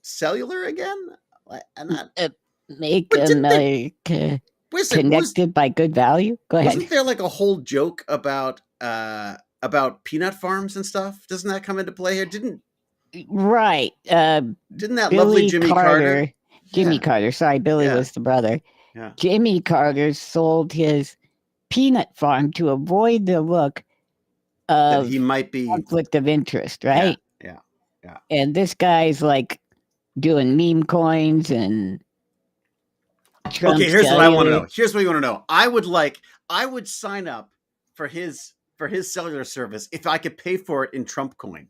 cellular again? And Make but didn't they? America Was connected by good value. Go ahead. wasn't there like a whole joke about peanut farms and stuff? Doesn't that come into play here? Right. Didn't that lovely Billy Jimmy Carter? Jimmy Yeah, Carter. Sorry, Billy yeah, was the brother. yeah. Jimmy Carter sold his peanut farm to avoid the look That of he might be. conflict of interest, Yeah, right? yeah, yeah. And this guy's like doing meme coins and Okay, Trump here's what I want to cellular. know. Here's what you want to know. I would sign up for his cellular service if I could pay for it in Trump coin.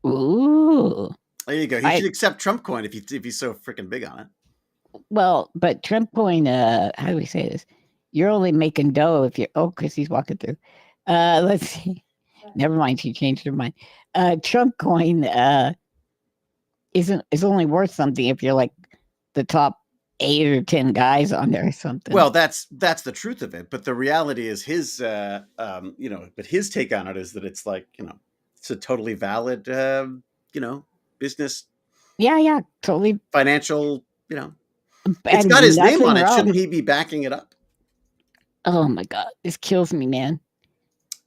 Ooh. There you go. He should accept Trump coin if he's so freaking big on it. Well, but Trump coin, how do we say this? You're only making dough if you're Chrissy's walking through. Let's see. Never mind, she changed her mind. Trump coin is only worth something if you're like the top 8 or 10 guys on there or something. Well, that's the truth of it. But the reality is his, but his take on it is that it's like, it's a totally valid, business. Yeah, totally. Financial, it's got his name on it. Wrong. Shouldn't he be backing it up? Oh my God, this kills me, man.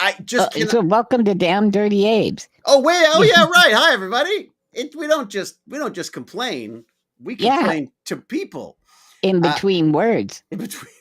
I just so welcome to Damn Dirty Abes. Oh wait! Oh yeah, right. Hi everybody. We don't just complain. We complain to people in between words. In between,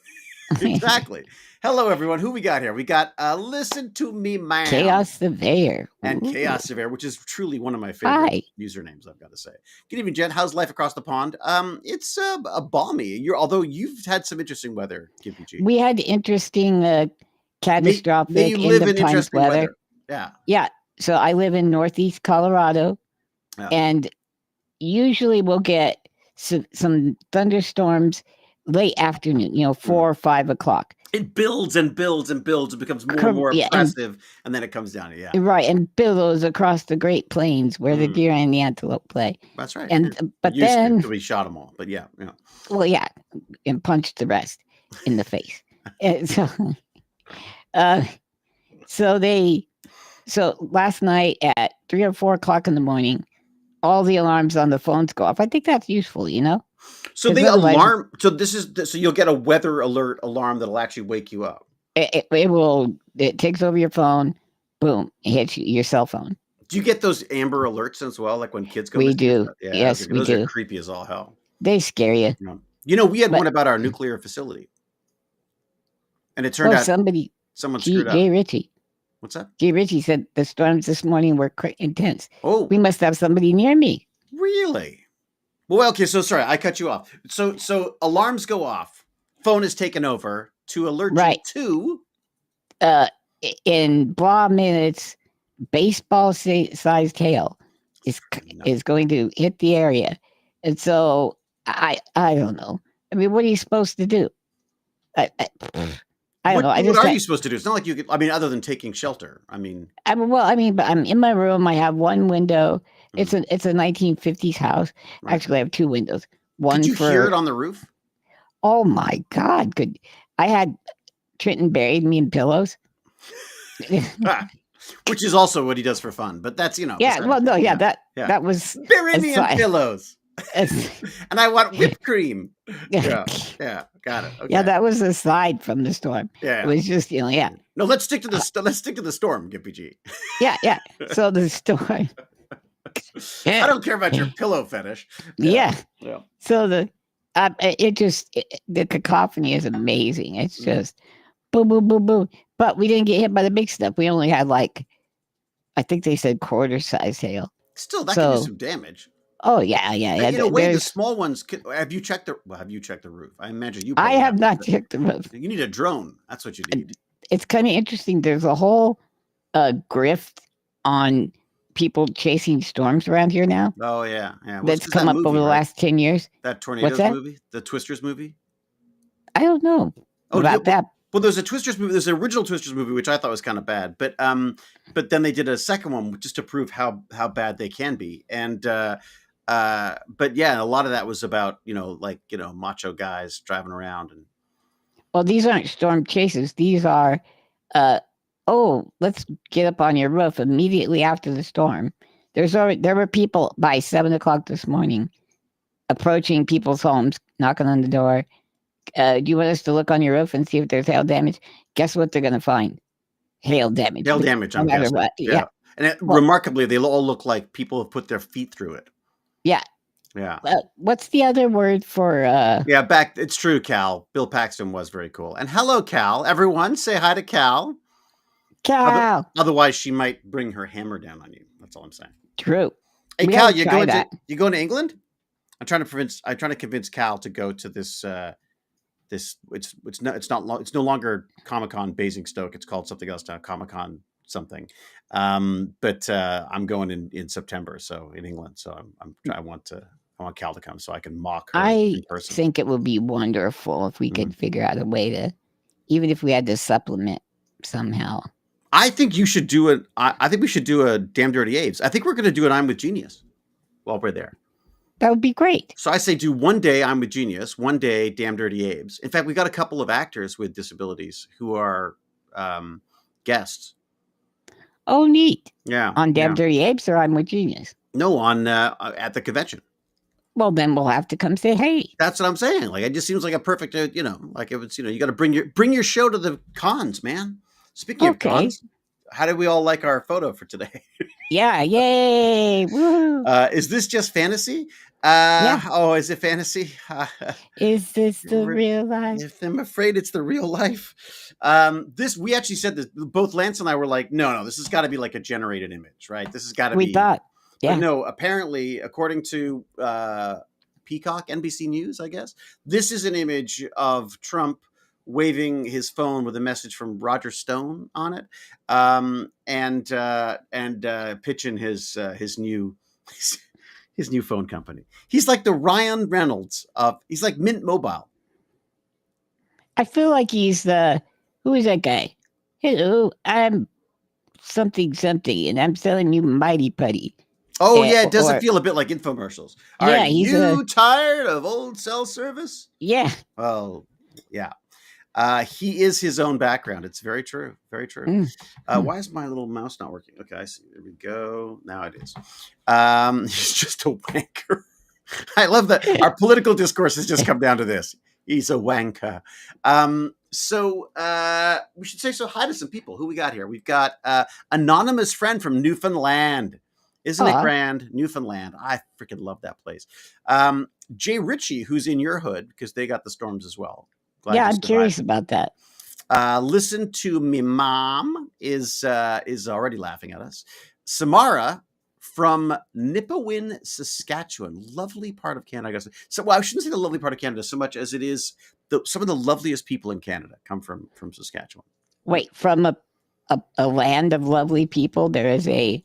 exactly. Hello everyone. Who we got here? We got Listen to Me, Man. Chaos Surveyor and Chaos Surveyor, which is truly one of my favorite usernames. I've got to say. Good evening, Jen. How's life across the pond? It's a balmy. Although you've had some interesting weather, GimpyG. We had interesting. Catastrophic you live in interesting weather. Yeah. So I live in Northeast Colorado, and usually we'll get some thunderstorms late afternoon. 4 or 5 o'clock. It builds and builds and builds. It becomes more and more oppressive, and then it comes down. Yeah, right, and billows across the Great Plains where the deer and the antelope play. That's right. But then we shot them all. But yeah. Well, yeah, and punched the rest in the face. And so. So last night at 3 or 4 o'clock in the morning, all the alarms on the phones go off. I think that's useful, So the alarm. So you'll get a weather alert alarm that'll actually wake you up. It will. It takes over your phone. Boom! It hits your cell phone. Do you get those Amber alerts as well? Like when kids go. We do. Yeah, yes, we do. Those are creepy as all hell. They scare you. We had one about our nuclear facility, and it turned out someone screwed up. Jay Ritchie. What's that? Jay Ritchie said the storms this morning were intense. Oh, we must have somebody near me. Really? Well, okay. So sorry, I cut you off. So alarms go off. Phone is taken over to alert you to. In blah minutes, baseball-sized hail is going to hit the area, and so I don't know. I mean, what are you supposed to do? I don't know. What are you supposed to do? It's not like you could. I mean, other than taking shelter. But I'm in my room. I have one window. It's a 1950s house. Right. Actually, I have 2 windows. One. Did you hear it on the roof? Oh my God! I had Trenton buried me in pillows. Which is also what he does for fun. But that's Yeah. Well, no. Yeah. That was bury me in pillows. And I want whipped cream. Yeah, got it. Okay. Yeah, that was aside from the storm. Yeah, it was just yeah. No, let's stick to the storm, GimpyG. Yeah. So the storm. I don't care about your pillow fetish. Yeah. So the cacophony is amazing. It's just boom, boom, boom, boom. But we didn't get hit by the big stuff. We only had I think they said quarter-size hail. Still, that can do some damage. Oh yeah. In a way, the small ones. Have you checked the roof? I imagine you. I have not checked the roof. You need a drone. That's what you need. It's kind of interesting. There's a whole grift on people chasing storms around here now. Oh yeah. That's come up over the last 10 years. That Tornadoes movie, the Twisters movie. I don't know about that. Well, there's a Twisters movie. There's an original Twisters movie, which I thought was kind of bad, but then they did a second one just to prove how bad they can be, and but yeah, a lot of that was about macho guys driving around and. Well, these aren't storm chases. These are, let's get up on your roof immediately after the storm. There were people by 7 o'clock this morning approaching people's homes, knocking on the door. Do you want us to look on your roof and see if there's hail damage? Guess what they're going to find? Hail damage. Hail damage, No I'm matter guessing. what. Yeah. And Well- remarkably, they all look like people have put their feet through it. Yeah. Yeah. What's the other word for? Yeah, it's true, Cal. Bill Paxton was very cool. And hello, Cal. Everyone, say hi to Cal. Cal. Otherwise, she might bring her hammer down on you. That's all I'm saying. True. Hey, We Cal, gotta try that. you going to England? I'm trying to convince Cal to go to this. It's no longer Comic-Con Basingstoke. It's called something else now. Comic-Con something. But I'm going in September, so in England. So I want Cal to come so I can mock her in person. Think it would be wonderful if we could figure out a way to, even if we had to supplement somehow. I think you should do it. I think we should do a Damn Dirty Abes. I think we're going to do an I'm with Genius while we're there. That would be great. So I say do one day I'm with Genius, one day Damn Dirty Abes. In fact, we got a couple of actors with disabilities who are guests. Oh, neat. Yeah. On Damn Dirty Apes or I'm with Genius? No, on at the convention. Well, then we'll have to come say hey. That's what I'm saying. Like, it just seems like a perfect, like it was, you got to bring your show to the cons, man. Speaking of cons, how did we all like our photo for today? Yeah, yay! Woo! Is this just fantasy? Yeah. Oh, is it fantasy? Is this the real life? I'm afraid it's the real life. We actually said this. Both Lance and I were like, no, this has got to be like a generated image, right? This has got to be. We thought, yeah. But no, apparently, according to Peacock, NBC News, I guess, this is an image of Trump waving his phone with a message from Roger Stone on it, and pitching his new phone company. He's like the Ryan Reynolds he's like Mint Mobile. I feel like he's who is that guy? Hello, I'm something, and I'm selling you Mighty Putty. Oh, yeah, it doesn't feel a bit like infomercials. Yeah, Are you tired of old cell service? Yeah. Well, yeah. He is his own background. It's very true. Very true. Why is my little mouse not working? Okay, I see. There we go. Now it is. He's just a wanker. I love that. Our political discourse has just come down to this. He's a wanker. So we should say so hi to some people. Who we got here? We've got anonymous friend from Newfoundland. Isn't it grand? Newfoundland. I freaking love that place. Jay Ritchie, who's in your hood, because they got the storms as well. Glad I'm curious about that. Listen to me, mom is already laughing at us. Samara from Nipawin, Saskatchewan, lovely part of Canada. I guess. So, well, I shouldn't say the lovely part of Canada so much as it is some of the loveliest people in Canada come from Saskatchewan. Wait, from a land of lovely people, there is a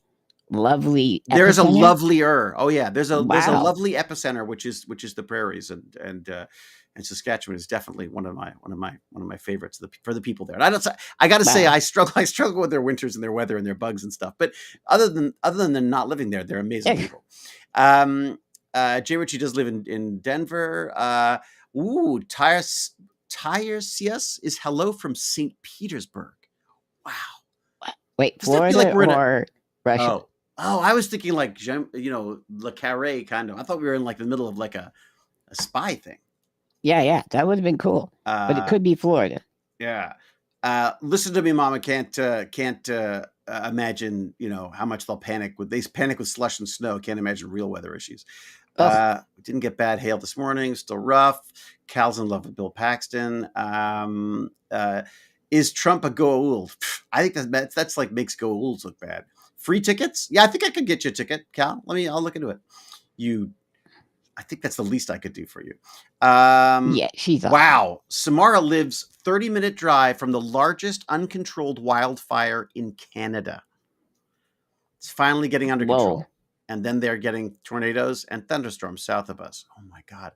lovely. There is a lovelier. Oh yeah, there's a lovely epicenter, which is the prairies, and Saskatchewan is definitely one of my favorites for the people there. And I got to say, I struggle with their winters and their weather and their bugs and stuff. But other than not living there, they're amazing people. Jay Ritchie does live in Denver. Tiresias is hello from St. Petersburg. Wow. Wait, Florida or Russia? Oh, I was thinking like, Le Carré kind of. I thought we were in like the middle of like a spy thing. Yeah, that would have been cool. But it could be Florida. Yeah. Listen to me, Mama. Can't imagine, how much they'll panic with. They panic with slush and snow. Can't imagine real weather issues. Didn't get bad hail this morning. Still rough. Cal's in love with Bill Paxton. Is Trump a Goa'uld? I think that's like makes Goa'ulds look bad. Free tickets? Yeah, I think I could get you a ticket, Cal. I'll look into it. I think that's the least I could do for you. Yeah, she's awesome. Wow. Samara lives 30-minute drive from the largest uncontrolled wildfire in Canada. It's finally getting under control. And then they're getting tornadoes and thunderstorms south of us. Oh my God.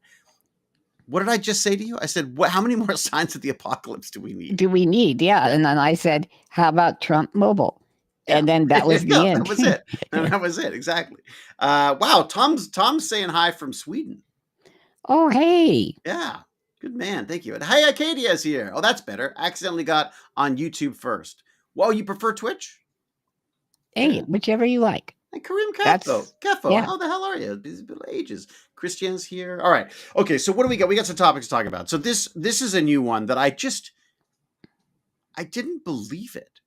What did I just say to you? I said, how many more signs of the apocalypse do we need? Yeah. And then I said, how about Trump Mobile? And then that was the end. That was it. And that was it. Exactly. Wow. Tom's saying hi from Sweden. Oh, hey. Yeah. Good man. Thank you. And hey, Acadia's here. Oh, that's better. Accidentally got on YouTube first. Whoa, you prefer Twitch? Hey, whichever you like. Hey, Karim That's Kefo, yeah, how the hell are you? It's been ages. Christian's here. All right. Okay, so what do we got? We got some topics to talk about. So this is a new one that I didn't believe it.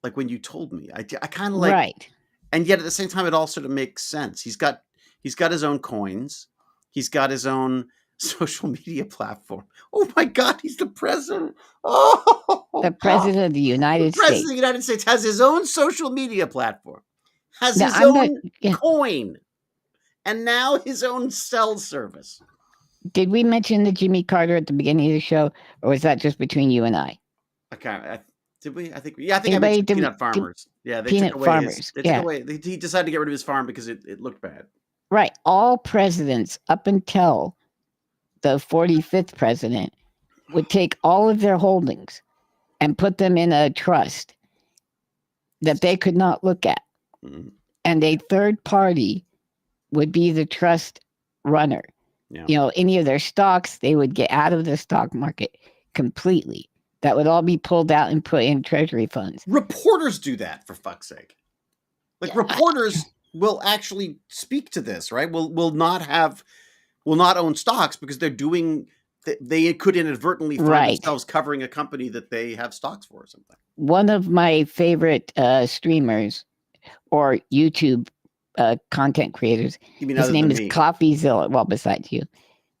Like when you told me, I kind of like, right. and yet at the same time, it all sort of makes sense. He's got his own coins. He's got his own social media platform. Oh my God, he's the president. The Oh God, president of the the United president of States. the United States has his own social media platform, has Now his I'm not. own Yeah. coin, and now his own cell service. Did we mention the Jimmy Carter at the beginning of the show, or was that just between you and I? Okay, did we? I think yeah, I think I Anybody? mentioned peanut farmers. Yeah, they took Peanut away his. farmers? They took Yeah, away. He decided to get rid of his farm because it looked bad. right. All presidents up until the 45th president would take all of their holdings and put them in a trust that they could not look at, Mm, and a third party would be the trust runner. yeah. Any of their stocks, they would get out of the stock market completely. That would all be pulled out and put in treasury funds. Reporters do that, for fuck's sake. Like Yeah, reporters will actually speak to this, right? Will not own stocks because they're doing. They could inadvertently find right. themselves covering a company that they have stocks for or something. One of my favorite streamers or YouTube content creators, You mean his other name than is me? Coffeezilla. Well, besides you,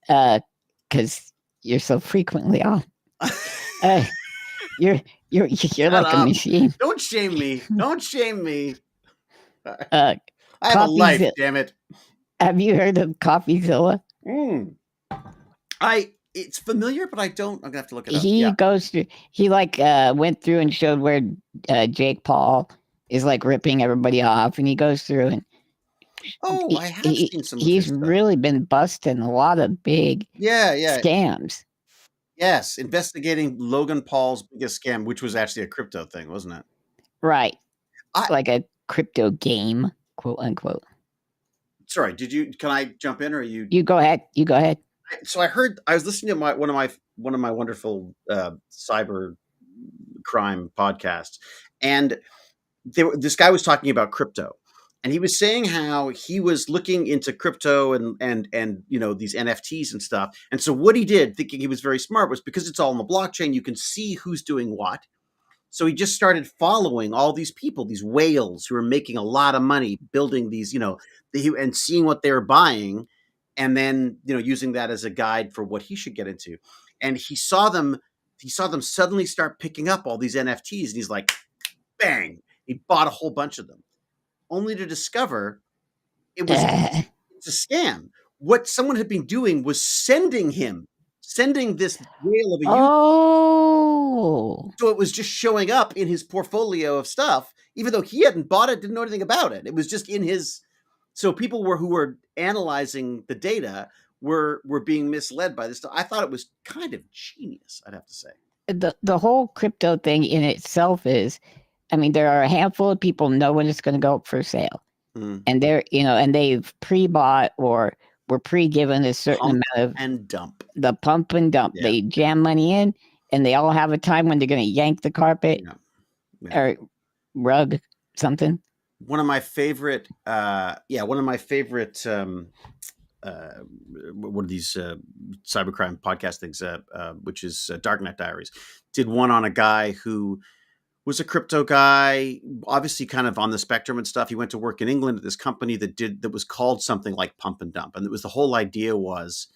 because you're so frequently on. Uh, you're Shut like a up! machine. Don't shame me! Don't shame me! Uh, I have a life, Coffeezilla. damn it! Have you heard of Coffeezilla? It's familiar, but I don't. I'm gonna have to look it up. He Yeah. goes through. He went through and showed where Jake Paul is like ripping everybody off, and he goes through and Oh, I have seen some of his he's stuff. really been busting a lot of big Yeah. scams. Yes, investigating Logan Paul's biggest scam, which was actually a crypto thing, wasn't it? Right. I Like a crypto game, quote unquote. Sorry, can I jump in or are you? You go ahead. So I was listening to one of my wonderful cyber crime podcasts, and this guy was talking about crypto, and he was saying how he was looking into crypto and these NFTs and stuff. And so what he did, thinking he was very smart, was because it's all on the blockchain, you can see who's doing what. So he just started following all these people, these whales who are making a lot of money building these, and seeing what they're buying, and then using that as a guide for what he should get into. And he saw them suddenly start picking up all these NFTs, and he's like, bang! He bought a whole bunch of them, only to discover it's a scam. What someone had been doing was sending this whale of a user. Oh. So it was just showing up in his portfolio of stuff, even though he hadn't bought it, didn't know anything about it. It was just in his. So people who were analyzing the data were being misled by this stuff. I thought it was kind of genius, I'd have to say. The whole crypto thing in itself is, I mean, there are a handful of people know when it's going to go up for sale, and they're and they've pre-bought or were pre-given a certain amount of and dump. The pump and dump. Yeah. They jam money in, and they all have a time when they're going to yank the carpet or rug something. One of my favorite, what are these cybercrime podcast things, which is Darknet Diaries, did one on a guy who was a crypto guy, obviously kind of on the spectrum and stuff. He went to work in England at this company that was called something like Pump and Dump. And it was the whole idea was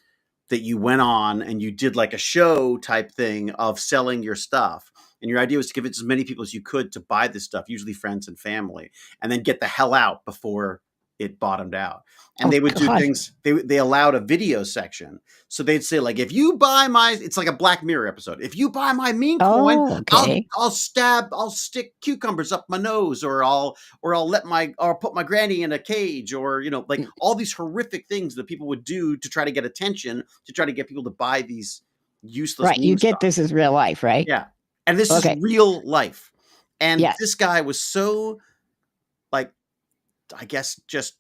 that you went on and you did like a show type thing of selling your stuff. And your idea was to give it to as many people as you could to buy this stuff, usually friends and family, and then get the hell out before it bottomed out. And they would do things. They allowed a video section. So they'd say, like, if you buy it's like a Black Mirror episode. If you buy my meme coin, okay, I'll stick cucumbers up my nose, or I'll put my granny in a cage, or, like all these horrific things that people would do to try to get attention, to try to get people to buy these useless. Right. You get stuff. This is real life, right? Yeah. And this is real life. And this guy was so, like, I guess, just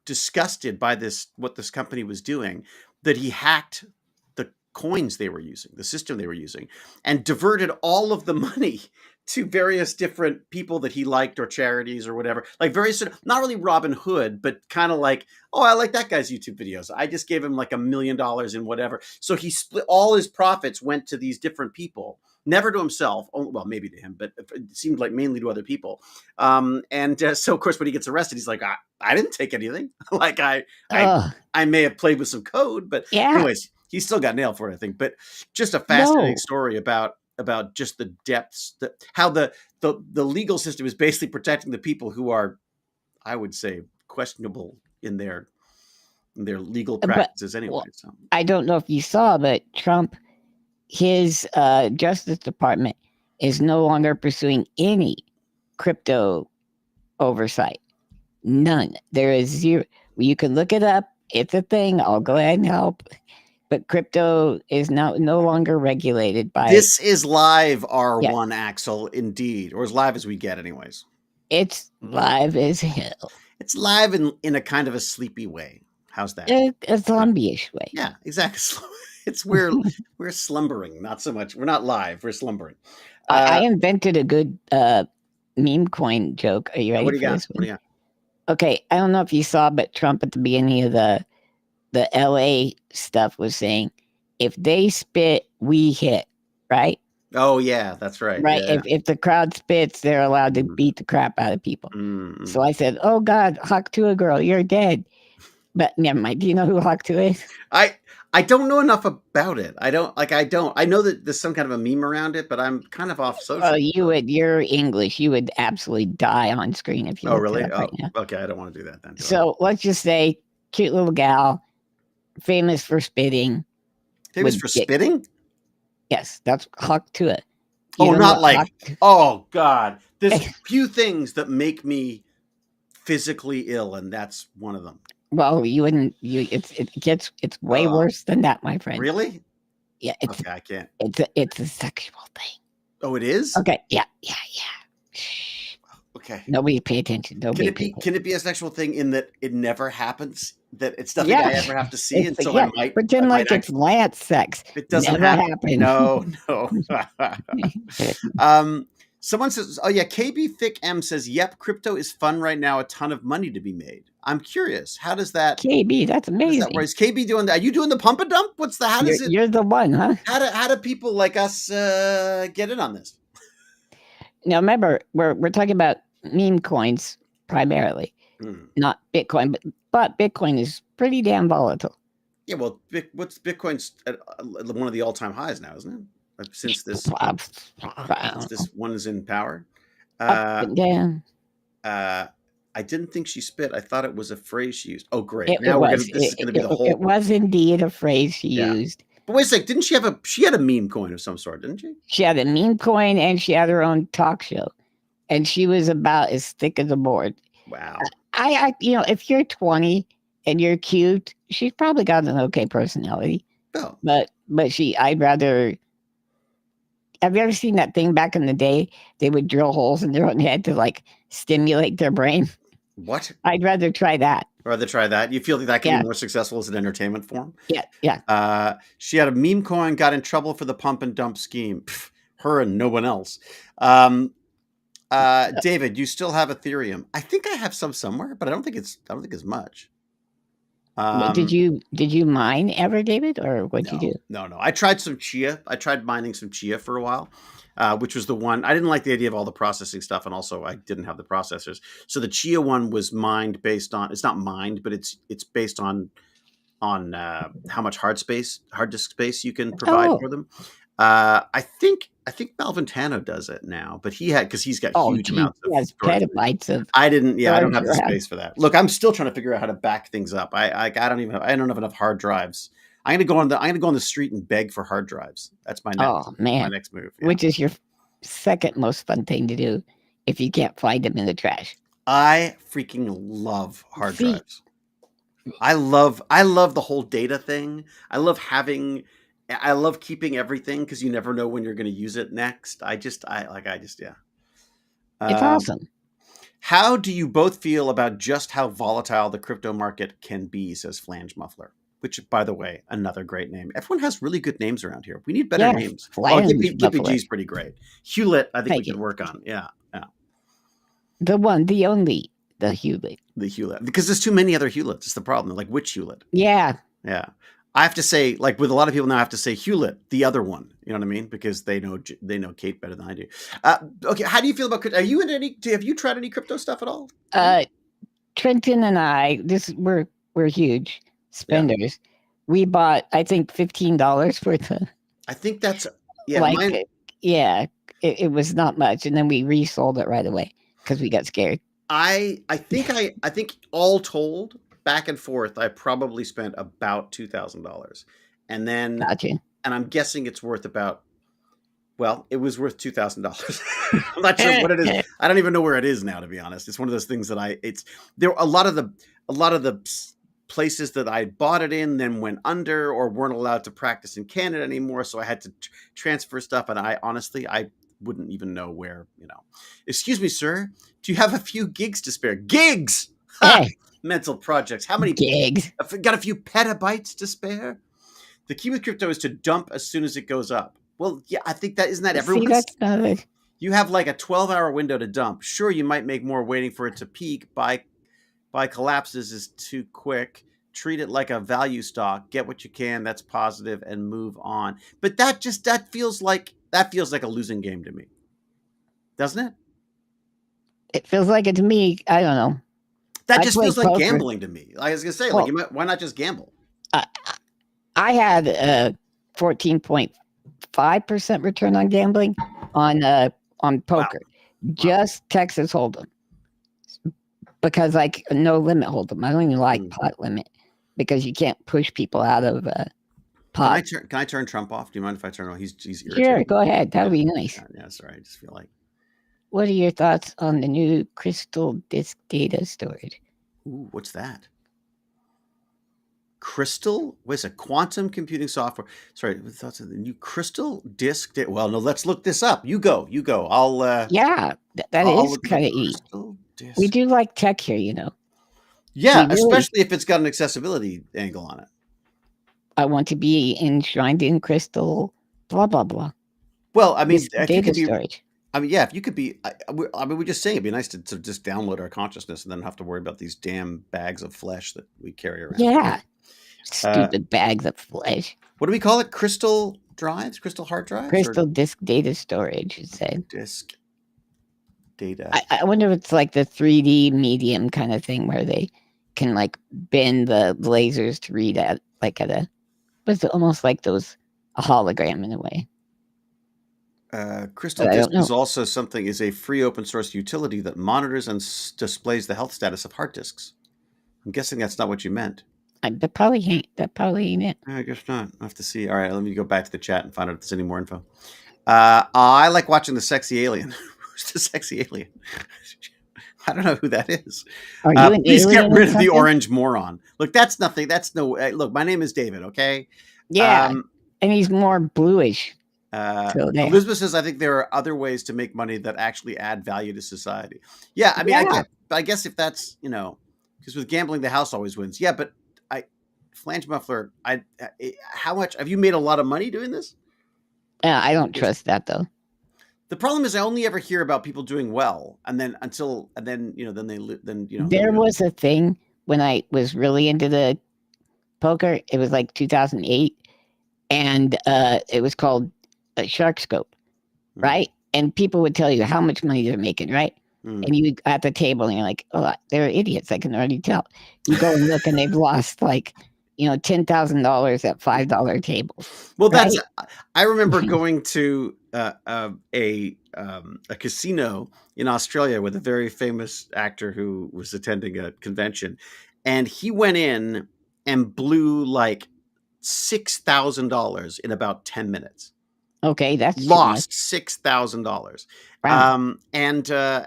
disgusted by what this company was doing, that he hacked the coins they were using, the system they were using, and diverted all of the money to various different people that he liked or charities or whatever. Like very sort of not really Robin Hood, but kind of like, oh, I like that guy's YouTube videos. I just gave him like $1 million in whatever. So he split all his profits went to these different people, never to himself. Oh, well, maybe to him, but it seemed like mainly to other people. So of course, when he gets arrested, he's like, I didn't take anything. Like Oh, I may have played with some code, but yeah. anyways, he still got nailed for it, I think. But just a fascinating No. story about just the depths, how the legal system is basically protecting the people who are, I would say, questionable in their legal But practices anyway. well, So I don't know if you saw, but Trump, his Justice Department is no longer pursuing any crypto oversight. None. There is zero. You can look it up. It's a thing. I'll go ahead and help. But crypto is now no longer regulated by. this is live Yeah. R1 Axel, indeed, or as live as we get, anyways. It's live as hell. It's live in a kind of a sleepy way. How's that? A zombie-ish way. Yeah, exactly. It's we're slumbering, not so much. We're not live. We're slumbering. I invented a good meme coin joke. Are you ready What do you for got? this What do one? you got? Okay, I don't know if you saw, but Trump at the beginning of the LA stuff was saying, if they spit, we hit, right? Oh yeah, that's right. Right. Yeah. If the crowd spits, they're allowed to beat the crap out of people. Mm. So I said, oh God, Hawk Tuah girl, you're dead. But never mind. Do you know who Hawk Tuah is? I don't know enough about it. I don't. I know that there's some kind of a meme around it, but I'm kind of off social. Oh, you're English. You would absolutely die on screen if you Oh looked really? it up Oh, right now. okay. I don't want to do that then. So let's just say, cute little gal, famous for spitting. Famous with for dick. spitting? Yes, that's Hawk Tuah. Oh, You know not what like. Hawk- Oh God, there's few things that make me physically ill, and that's one of them. Well, you wouldn't. It's way worse than that, my friend. Really? Yeah, Okay, I can't. it's a sexual thing. Oh, it is? Okay, yeah. Shh. Okay. Nobody pay attention. Nobody pay attention. Can it be a sexual thing in that it never happens? That it's nothing I ever have to see, and so I might pretend like it's Lance sex. It doesn't Never happen. No. Someone says, oh yeah, KB Thick M says, yep, crypto is fun right now, a ton of money to be made. I'm curious, how does that KB, that's amazing. Is KB doing that? Are you doing the pump and dump? What's the You're the one, huh? How do people like us get in on this? Now remember, we're talking about meme coins primarily, not Bitcoin, but Bitcoin is pretty damn volatile. Yeah, well, what's Bitcoin's at one of the all-time highs now, isn't it? Since this one is in power. Up and down. I didn't think she spit. I thought it was a phrase she used. Oh, great! This is going to be the whole. It was indeed a phrase she used. But wait a sec, didn't she have she had a meme coin of some sort, didn't she? She had a meme coin and she had her own talk show, and she was about as thick as a board. Wow. I if you're 20 and you're cute, she's probably got an okay personality. Oh. But I'd rather. Have you ever seen that thing back in the day? They would drill holes in their own head to like stimulate their brain. What? I'd rather try that. Rather try that. You feel that can be more successful as an entertainment form? Yeah. She had a meme coin, got in trouble for the pump and dump scheme. Pff, her and no one else. David, you still have Ethereum? I think I have some somewhere, but I don't think it's much. Did you mine ever, David, or what'd you do? No. I tried some chia. I tried mining some chia for a while, which was the one. I didn't like the idea of all the processing stuff, and also I didn't have the processors. So the chia one was mined based on. It's not mined, but it's based on how much hard disk space you can provide for them. I think Malventano does it now, but because he's got huge amounts of petabytes of. I don't have the space for that. Look, I'm still trying to figure out how to back things up. I don't have enough hard drives. I'm gonna go on the street and beg for hard drives. That's my next move. Yeah. Which is your second most fun thing to do if you can't find them in the trash. I freaking love hard drives. I love the whole data thing. I love keeping everything because you never know when you're going to use it next. It's awesome. How do you both feel about just how volatile the crypto market can be, says Flange Muffler? which, by the way, another great name. Everyone has really good names around here. We need better names. Oh, Flange GimpyG is pretty great. Hewlett, I think we could work on. Yeah. The one, the only, the Hewlett. The Hewlett. Because there's too many other Hewletts. It's the problem. Like, which Hewlett? Yeah. Yeah. I have to say, like with a lot of people now, I have to say Hewlett, the other one. You know what I mean? Because they know Kate better than I do. Okay, how do you feel about crypto? Are you into any? Have you tried any crypto stuff at all? Trenton and I, we're huge spenders. Yeah. We bought, I think, $15 worth of. I think that's it was not much, and then we resold it right away because we got scared. I think all told, back and forth, I probably spent about $2,000, and then gotcha. And I'm guessing it's worth about. Well, it was worth $2,000. I'm not sure what it is. I don't even know where it is now, to be honest. It's one of those things that there a lot of the places that I bought it in then went under or weren't allowed to practice in Canada anymore. So I had to transfer stuff. And I wouldn't even know where, excuse me, sir, do you have a few gigs to spare? Gigs! Hey. Mental projects. How many gigs? Got a few petabytes to spare? The key with crypto is to dump as soon as it goes up. Well, yeah, I think isn't that everyone? You have like a 12-hour window to dump. Sure, you might make more waiting for it to peak. Buy collapses is too quick. Treat it like a value stock. Get what you can. That's positive, and move on. But that feels like a losing game to me, doesn't it? It feels like it to me. I don't know. That just feels like gambling to me. I was gonna say, why not just gamble? I had a 14.5% return on gambling on poker. Wow. Just Texas Hold'em. Because no limit Hold'em. I don't even like pot limit because you can't push people out of pot. Can I turn Trump off? Do you mind if I turn him off? He's irritating. Sure, go ahead. That would be nice. Yeah, sorry. I just feel like. What are your thoughts on the new crystal disk data storage? Ooh, what's that? Crystal? Wait a second. Quantum computing software. Sorry, thoughts of the new crystal disk? Well, no, let's look this up. You go. I'll. Yeah, that is kind of easy. We do like tech here, Yeah, especially if it's got an accessibility angle on it. I want to be enshrined in crystal. Blah blah blah. Well, I mean, data storage. If you could be. We're just saying it'd be nice to just download our consciousness and then have to worry about these damn bags of flesh that we carry around. Yeah. Stupid bags of flesh. What do we call it? Crystal drives? Crystal hard drives? Crystal disk data storage, you say. Disk data. I wonder if it's like the 3D medium kind of thing where they can bend the lasers to read at but almost like a hologram in a way. Crystal disk is also is a free open source utility that monitors and displays the health status of hard disks. I'm guessing that's not what you meant. That probably ain't it. I guess not. I have to see. All right, let me go back to the chat and find out if there's any more info. I like watching the sexy alien. Who's the sexy alien? I don't know who that is. Please get rid of the orange moron. Look, that's nothing. That's no. Look, my name is David. Okay. Yeah, and he's more bluish. Elizabeth says, I think there are other ways to make money that actually add value to society. Yeah, I mean, I guess if that's because with gambling, the house always wins. Yeah, but flange muffler. How much have you made? A lot of money doing this? I don't trust that though. The problem is I only ever hear about people doing well, and then There was a thing when I was really into the poker. It was like 2008, and it was called a Shark Scope, right? And people would tell you how much money they're making, right? And you at the table, and you're like, "Oh, they're idiots! I can already tell." You go and look, and they've lost $10,000 at $5 tables. Well, right? I remember going to a casino in Australia with a very famous actor who was attending a convention, and he went in and blew $6,000 in about 10 minutes. Okay, that's lost $6,000. Wow. And I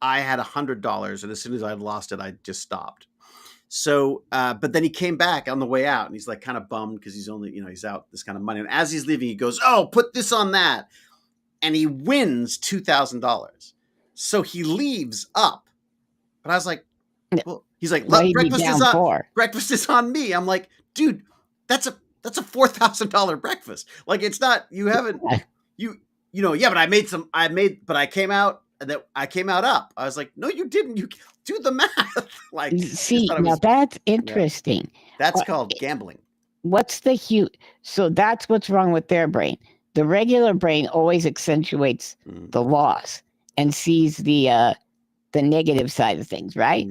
had $100, and as soon as I lost it, I just stopped. So, but then he came back on the way out, and he's kind of bummed because he's only, he's out this kind of money. And as he's leaving, he goes, "Oh, put this on that," and he wins $2,000. So he leaves up. But I was like, well, He's like, What look, he'd be down for? breakfast is on me. I'm like, dude, that's a $4,000 breakfast. Like, it's not, you haven't, yeah, but but I came out up. I was like, no, you didn't. You do the math. Like, See, now that's interesting. That's called gambling. What's the huge? So that's what's wrong with their brain. The regular brain always accentuates the loss and sees the negative side of things, right?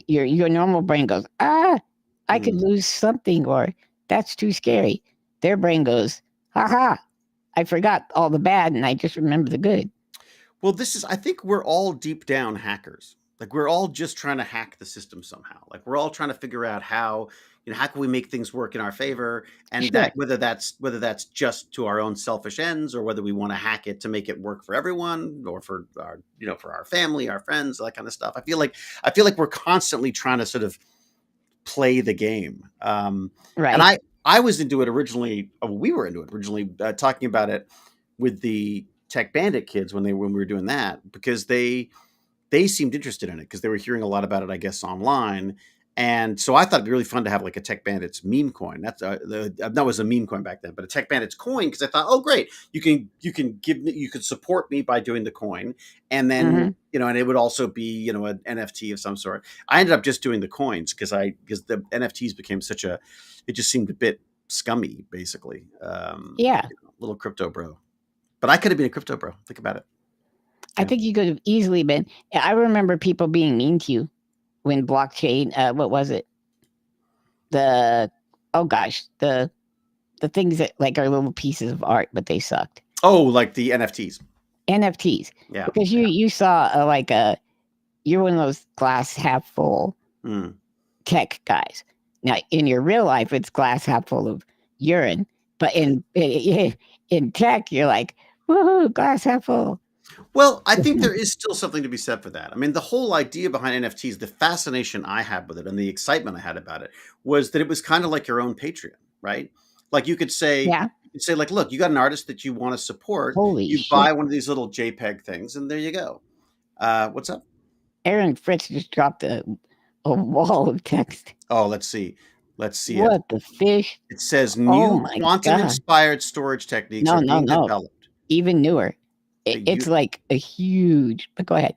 Your normal brain goes, I could lose something, or that's too scary. Their brain goes, ha, I forgot all the bad and I just remember the good. Well, I think we're all deep down hackers. Like, we're all just trying to hack the system somehow. Like, we're all trying to figure out how can we make things work in our favor, and that whether that's just to our own selfish ends, or whether we want to hack it to make it work for everyone, or for our for our family, our friends, that kind of stuff. I feel like we're constantly trying to sort of play the game. Right. And I was into it originally. We were into it originally, talking about it with the Tech Bandit kids when we were doing that, because they seemed interested in it because they were hearing a lot about it, I guess, online. And so I thought it'd be really fun to have like a Tech Bandits meme coin. That's that was a meme coin back then, but a Tech Bandits coin, because I thought, oh great, you could support me by doing the coin, and then and it would also be an NFT of some sort. I ended up just doing the coins because the NFTs became it just seemed a bit scummy, basically. Little crypto bro. But I could have been a crypto bro. Think about it. I think you could have easily been. I remember people being mean to you when blockchain, what was it? The things that like are little pieces of art, but they sucked. Oh, like the NFTs. Yeah. Because you saw you're one of those glass half full tech guys. Now, in your real life, it's glass half full of urine. But in tech, you're like, woohoo, glass half full. Well, I think there is still something to be said for that. I mean, the whole idea behind NFTs, the fascination I had with it and the excitement I had about it was that it was kind of like your own Patreon, right? Like you could say, like, look, you got an artist that you want to support. You buy one of these little JPEG things, and there you go. What's up? Aaron Fritz just dropped a wall of text. Oh, let's see. What the fish? It says new quantum-inspired storage techniques are being developed. Even newer. It's like a huge. But go ahead.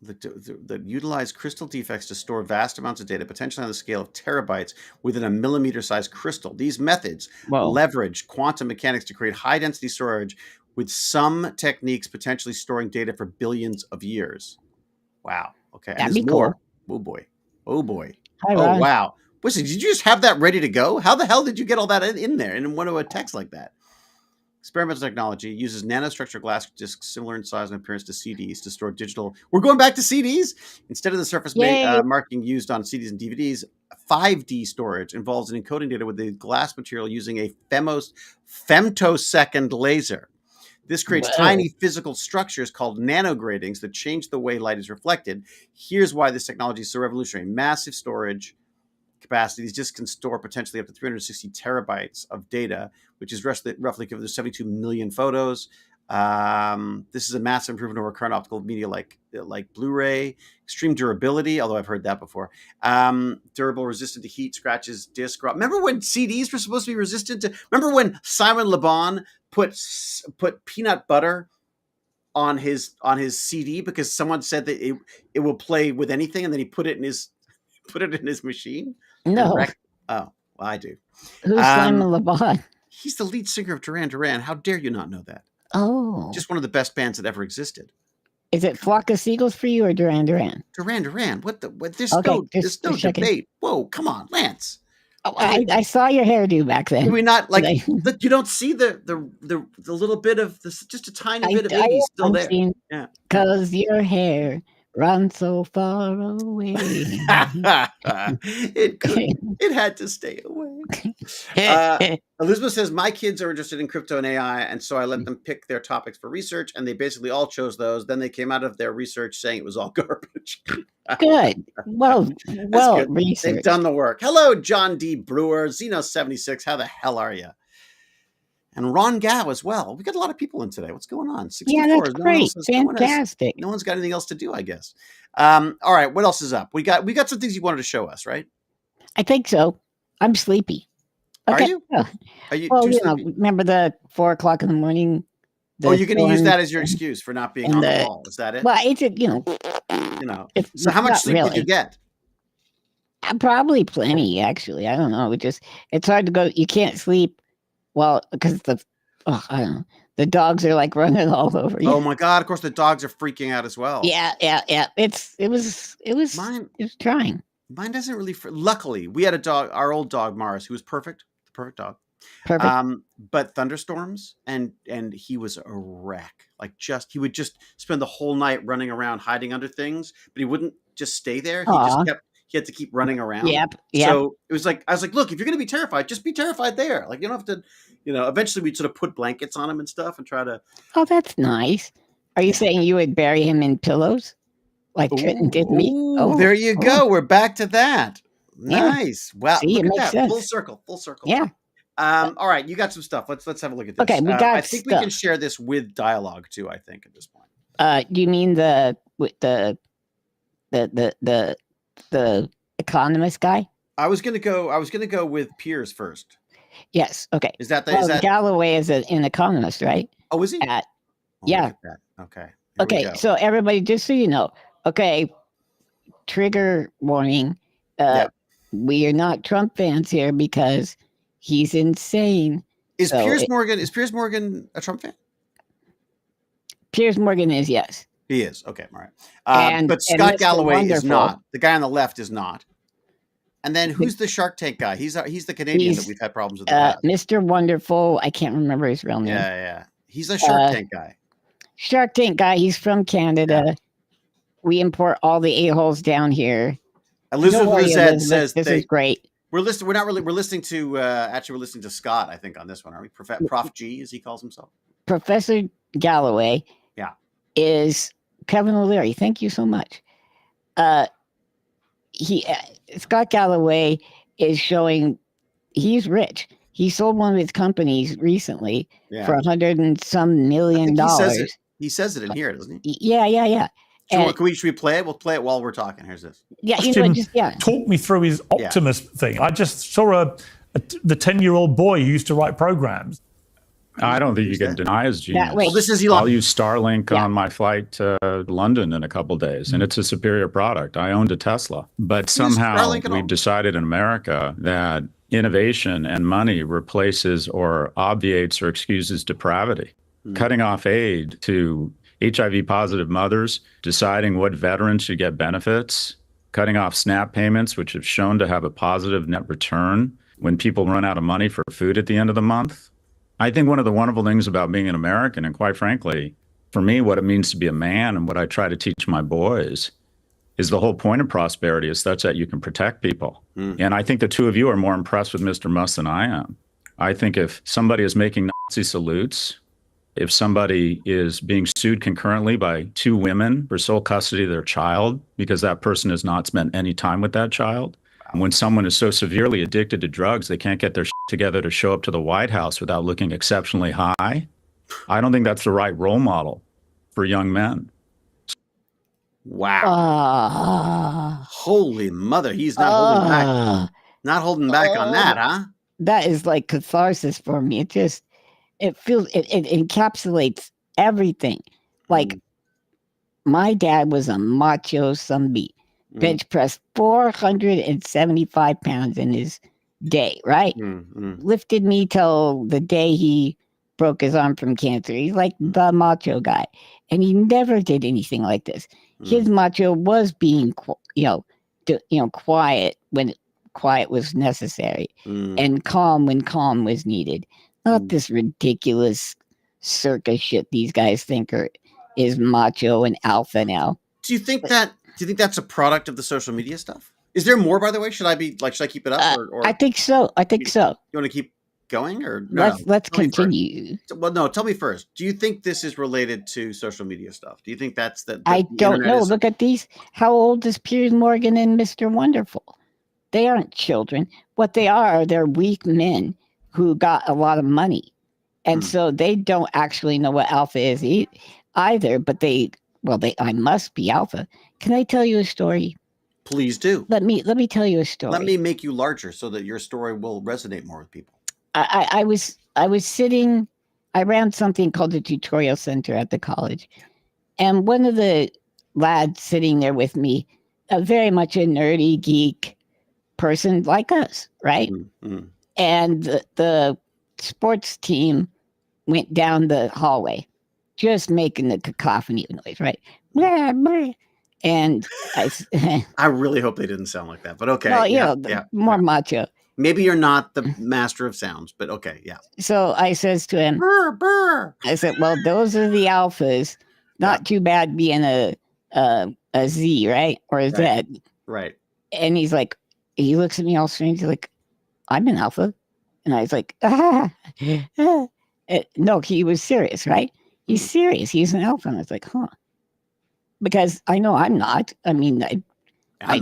That utilize crystal defects to store vast amounts of data, potentially on the scale of terabytes within a millimeter-sized crystal. These methods leverage quantum mechanics to create high-density storage, with some techniques potentially storing data for billions of years. Wow. Okay. That'd be cool. Oh boy. Hi, Ron. Wow. Listen, did you just have that ready to go? How the hell did you get all that in there in one of a text like that? Experimental technology uses nanostructured glass discs similar in size and appearance to CDs to store digital. We're going back to CDs instead of the surface marking used on CDs and DVDs. 5D storage involves encoding data with the glass material using a femtosecond laser. This creates tiny physical structures called nanogratings that change the way light is reflected. Here's why this technology is so revolutionary: massive storage capacity. These disks can store potentially up to 360 terabytes of data, which is roughly equivalent to 72 million photos. This is a massive improvement over current optical media like Blu-ray. Extreme durability, although I've heard that before. Durable, resistant to heat, scratches, disc. Remember when CDs were supposed to be resistant to? Remember when Simon Le Bon put peanut butter on his CD because someone said that it will play with anything, and then he put it in his machine? No. Oh, well, I do. Who's Simon Le Bon? He's the lead singer of Duran Duran. How dare you not know that? Oh. Just one of the best bands that ever existed. Is it Flock of Seagulls for you or Duran Duran? Duran Duran. What? There's no debate. Whoa, come on, Lance. Oh, I saw your hairdo back then. Can we not look, you don't see the little bit of this, just a tiny bit of it still there. Yeah. Because your hair run so far away. It had to stay away. Elizabeth says, my kids are interested in crypto and AI, and so I let them pick their topics for research, and they basically all chose those. Then they came out of their research saying it was all garbage. Good. Well, research. They've done the work. Hello, John D. Brewer, Zeno76. How the hell are you? and Ron Gow as well. We got a lot of people in today. What's going on? 64. Yeah, that's No one great. else has, Fantastic. no one's got anything else to do, I guess. All right, what else is up? We got some things you wanted to show us, right? I think so. I'm sleepy. Okay. Are you? Yeah. Are you well, too you sleepy? know, remember the 4 o'clock in the morning? Oh, you're going to use that as your excuse for not being on the ball. Is that it? Well, it's you know. So how much sleep did you get? Probably plenty, actually. I don't know. It's hard to go. You can't sleep well because I don't know. The dogs are like running all over you. Oh my God! Of course, the dogs are freaking out as well. Yeah. It was trying. Mine doesn't really. Luckily, we had a dog, our old dog Mars, who was perfect, the perfect dog. Perfect. But thunderstorms and he was a wreck. Like he would just spend the whole night running around hiding under things, but he wouldn't just stay there. He had to keep running around. Yep. So it was like, I was like, look, if you're going to be terrified, just be terrified there. Like, you don't have to, eventually we'd sort of put blankets on him and stuff and try to. Oh, that's nice. Are you saying you would bury him in pillows? Like Trenton did me? Oh, there you go. We're back to that. Nice. Yeah. Wow. See, look at that. Sense. Full circle. Yeah. All right, you got some stuff. Let's have a look at this. Okay, we got I think we can share this with dialogue too, I think, at this point. Do you mean the economist guy? I was gonna go with Piers first. Is that is that Galloway is an economist, right? Oh, is he? Yeah. Okay. Okay, so everybody, just so you know, trigger warning. We are not Trump fans here because he's insane. Is Piers Morgan a Trump fan? Piers Morgan is, yes. He is. Okay, all right. But Scott Galloway is not. The guy on the left is not. And then who's the Shark Tank guy? He's the Canadian that we've had problems with. Mr. Wonderful. I can't remember his real name. Yeah. He's a Shark Tank guy. Shark Tank guy. He's from Canada. Yeah. We import all the a-holes down here. Elizabeth Lizette says this is great. We're listening to Scott, I think, on this one, aren't we? Prof G, as he calls himself. Professor Galloway. Yeah. Is Kevin O'Leary. Thank you so much. Scott Galloway is showing he's rich. He sold one of his companies recently for $100 and some million. He says it in here, doesn't he? Yeah. Should we play it? We'll play it while we're talking. Here's this. Yeah, talk me through his optimist thing. I just saw the 10-year-old boy who used to write programs. I don't think you can deny his genius. Well, this is Elon. I'll use Starlink on my flight to London in a couple of days, and it's a superior product. I owned a Tesla, but somehow we've decided in America that innovation and money replaces or obviates or excuses depravity. Cutting off aid to HIV-positive mothers, deciding what veterans should get benefits, cutting off SNAP payments, which have shown to have a positive net return when people run out of money for food at the end of the month. I think one of the wonderful things about being an American, and quite frankly, for me, what it means to be a man and what I try to teach my boys is the whole point of prosperity is such that you can protect people. And I think the two of you are more impressed with Mr. Musk than I am. I think if somebody is making Nazi salutes, if somebody is being sued concurrently by two women for sole custody of their child because that person has not spent any time with that child, when someone is so severely addicted to drugs, they can't get their shit together to show up to the White House without looking exceptionally high. I don't think that's the right role model for young men. Wow. Holy mother. He's not holding back. Not holding back on that, huh? That is like catharsis for me. It encapsulates everything. Like my dad was a macho zombie. Bench pressed 475 pounds in his day, right? Lifted me till the day he broke his arm from cancer. He's like the macho guy. And he never did anything like this. His macho was being, quiet when quiet was necessary and calm when calm was needed. Not this ridiculous circus shit these guys think is macho and alpha now. Do you think that's a product of the social media stuff? Is there more, by the way? Should I keep it up? Or I think so. You want to keep going or let's continue. Well, no, tell me first. Do you think this is related to social media stuff? Do you think that's that? I don't know. Look at these. How old is Piers Morgan and Mr. Wonderful? They aren't children. What they are, they're weak men who got a lot of money And so they don't actually know what alpha is either, but I must be alpha. Can I tell you a story? Please do. Let me tell you a story. Let me make you larger so that your story will resonate more with people. I was sitting, I ran something called the tutorial center at the college. And one of the lads sitting there with me, very much a nerdy geek person like us, right? Mm-hmm. And the sports team went down the hallway, just making the cacophony of noise, right? Blah, blah. And I really hope they didn't sound like that, but okay. Well, more macho. Maybe you're not the master of sounds, but okay, yeah. So I says to him, burr, burr. I said, well, those are the alphas. Not too bad being a Z, right? Or a Z. Right. And he's like, he looks at me all strange. He's like, I'm an alpha. And I was like, no, he was serious, right? He's serious. He's an alpha. And I was like, huh. Because I know I'm not. I mean, I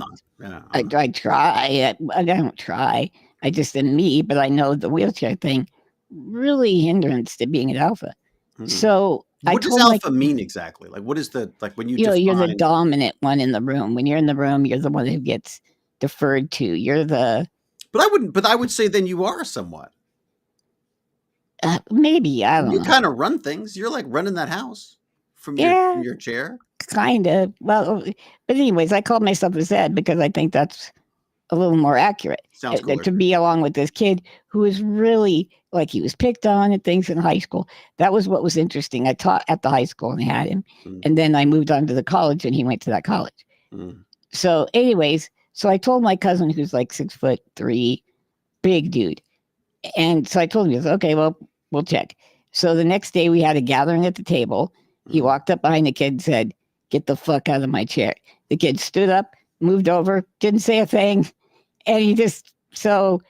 try. I don't try. I just am me, but I know the wheelchair thing really hindrance to being an alpha. Mm-hmm. So what does alpha mean exactly? Like, what is when you define... you're the dominant one in the room. When you're in the room, you're the one who gets deferred to. You're the... But I would say then you are somewhat. Maybe, I don't know. You kind of run things. You're like running that house from your chair. Kind of. Well, but anyways, I called myself a Zed because I think that's a little more accurate. Sounds cooler. To be along with this kid who was really, like, he was picked on and things in high school. That was what was interesting. I taught at the high school and I had him. And then I moved on to the college and he went to that college. So anyways, so I told my cousin, who's like 6'3", big dude. And so I told him, he was, okay, well, we'll check. So the next day we had a gathering at the table. He walked up behind the kid and said, get the fuck out of my chair. The kid stood up, moved over, didn't say a thing. And he just, so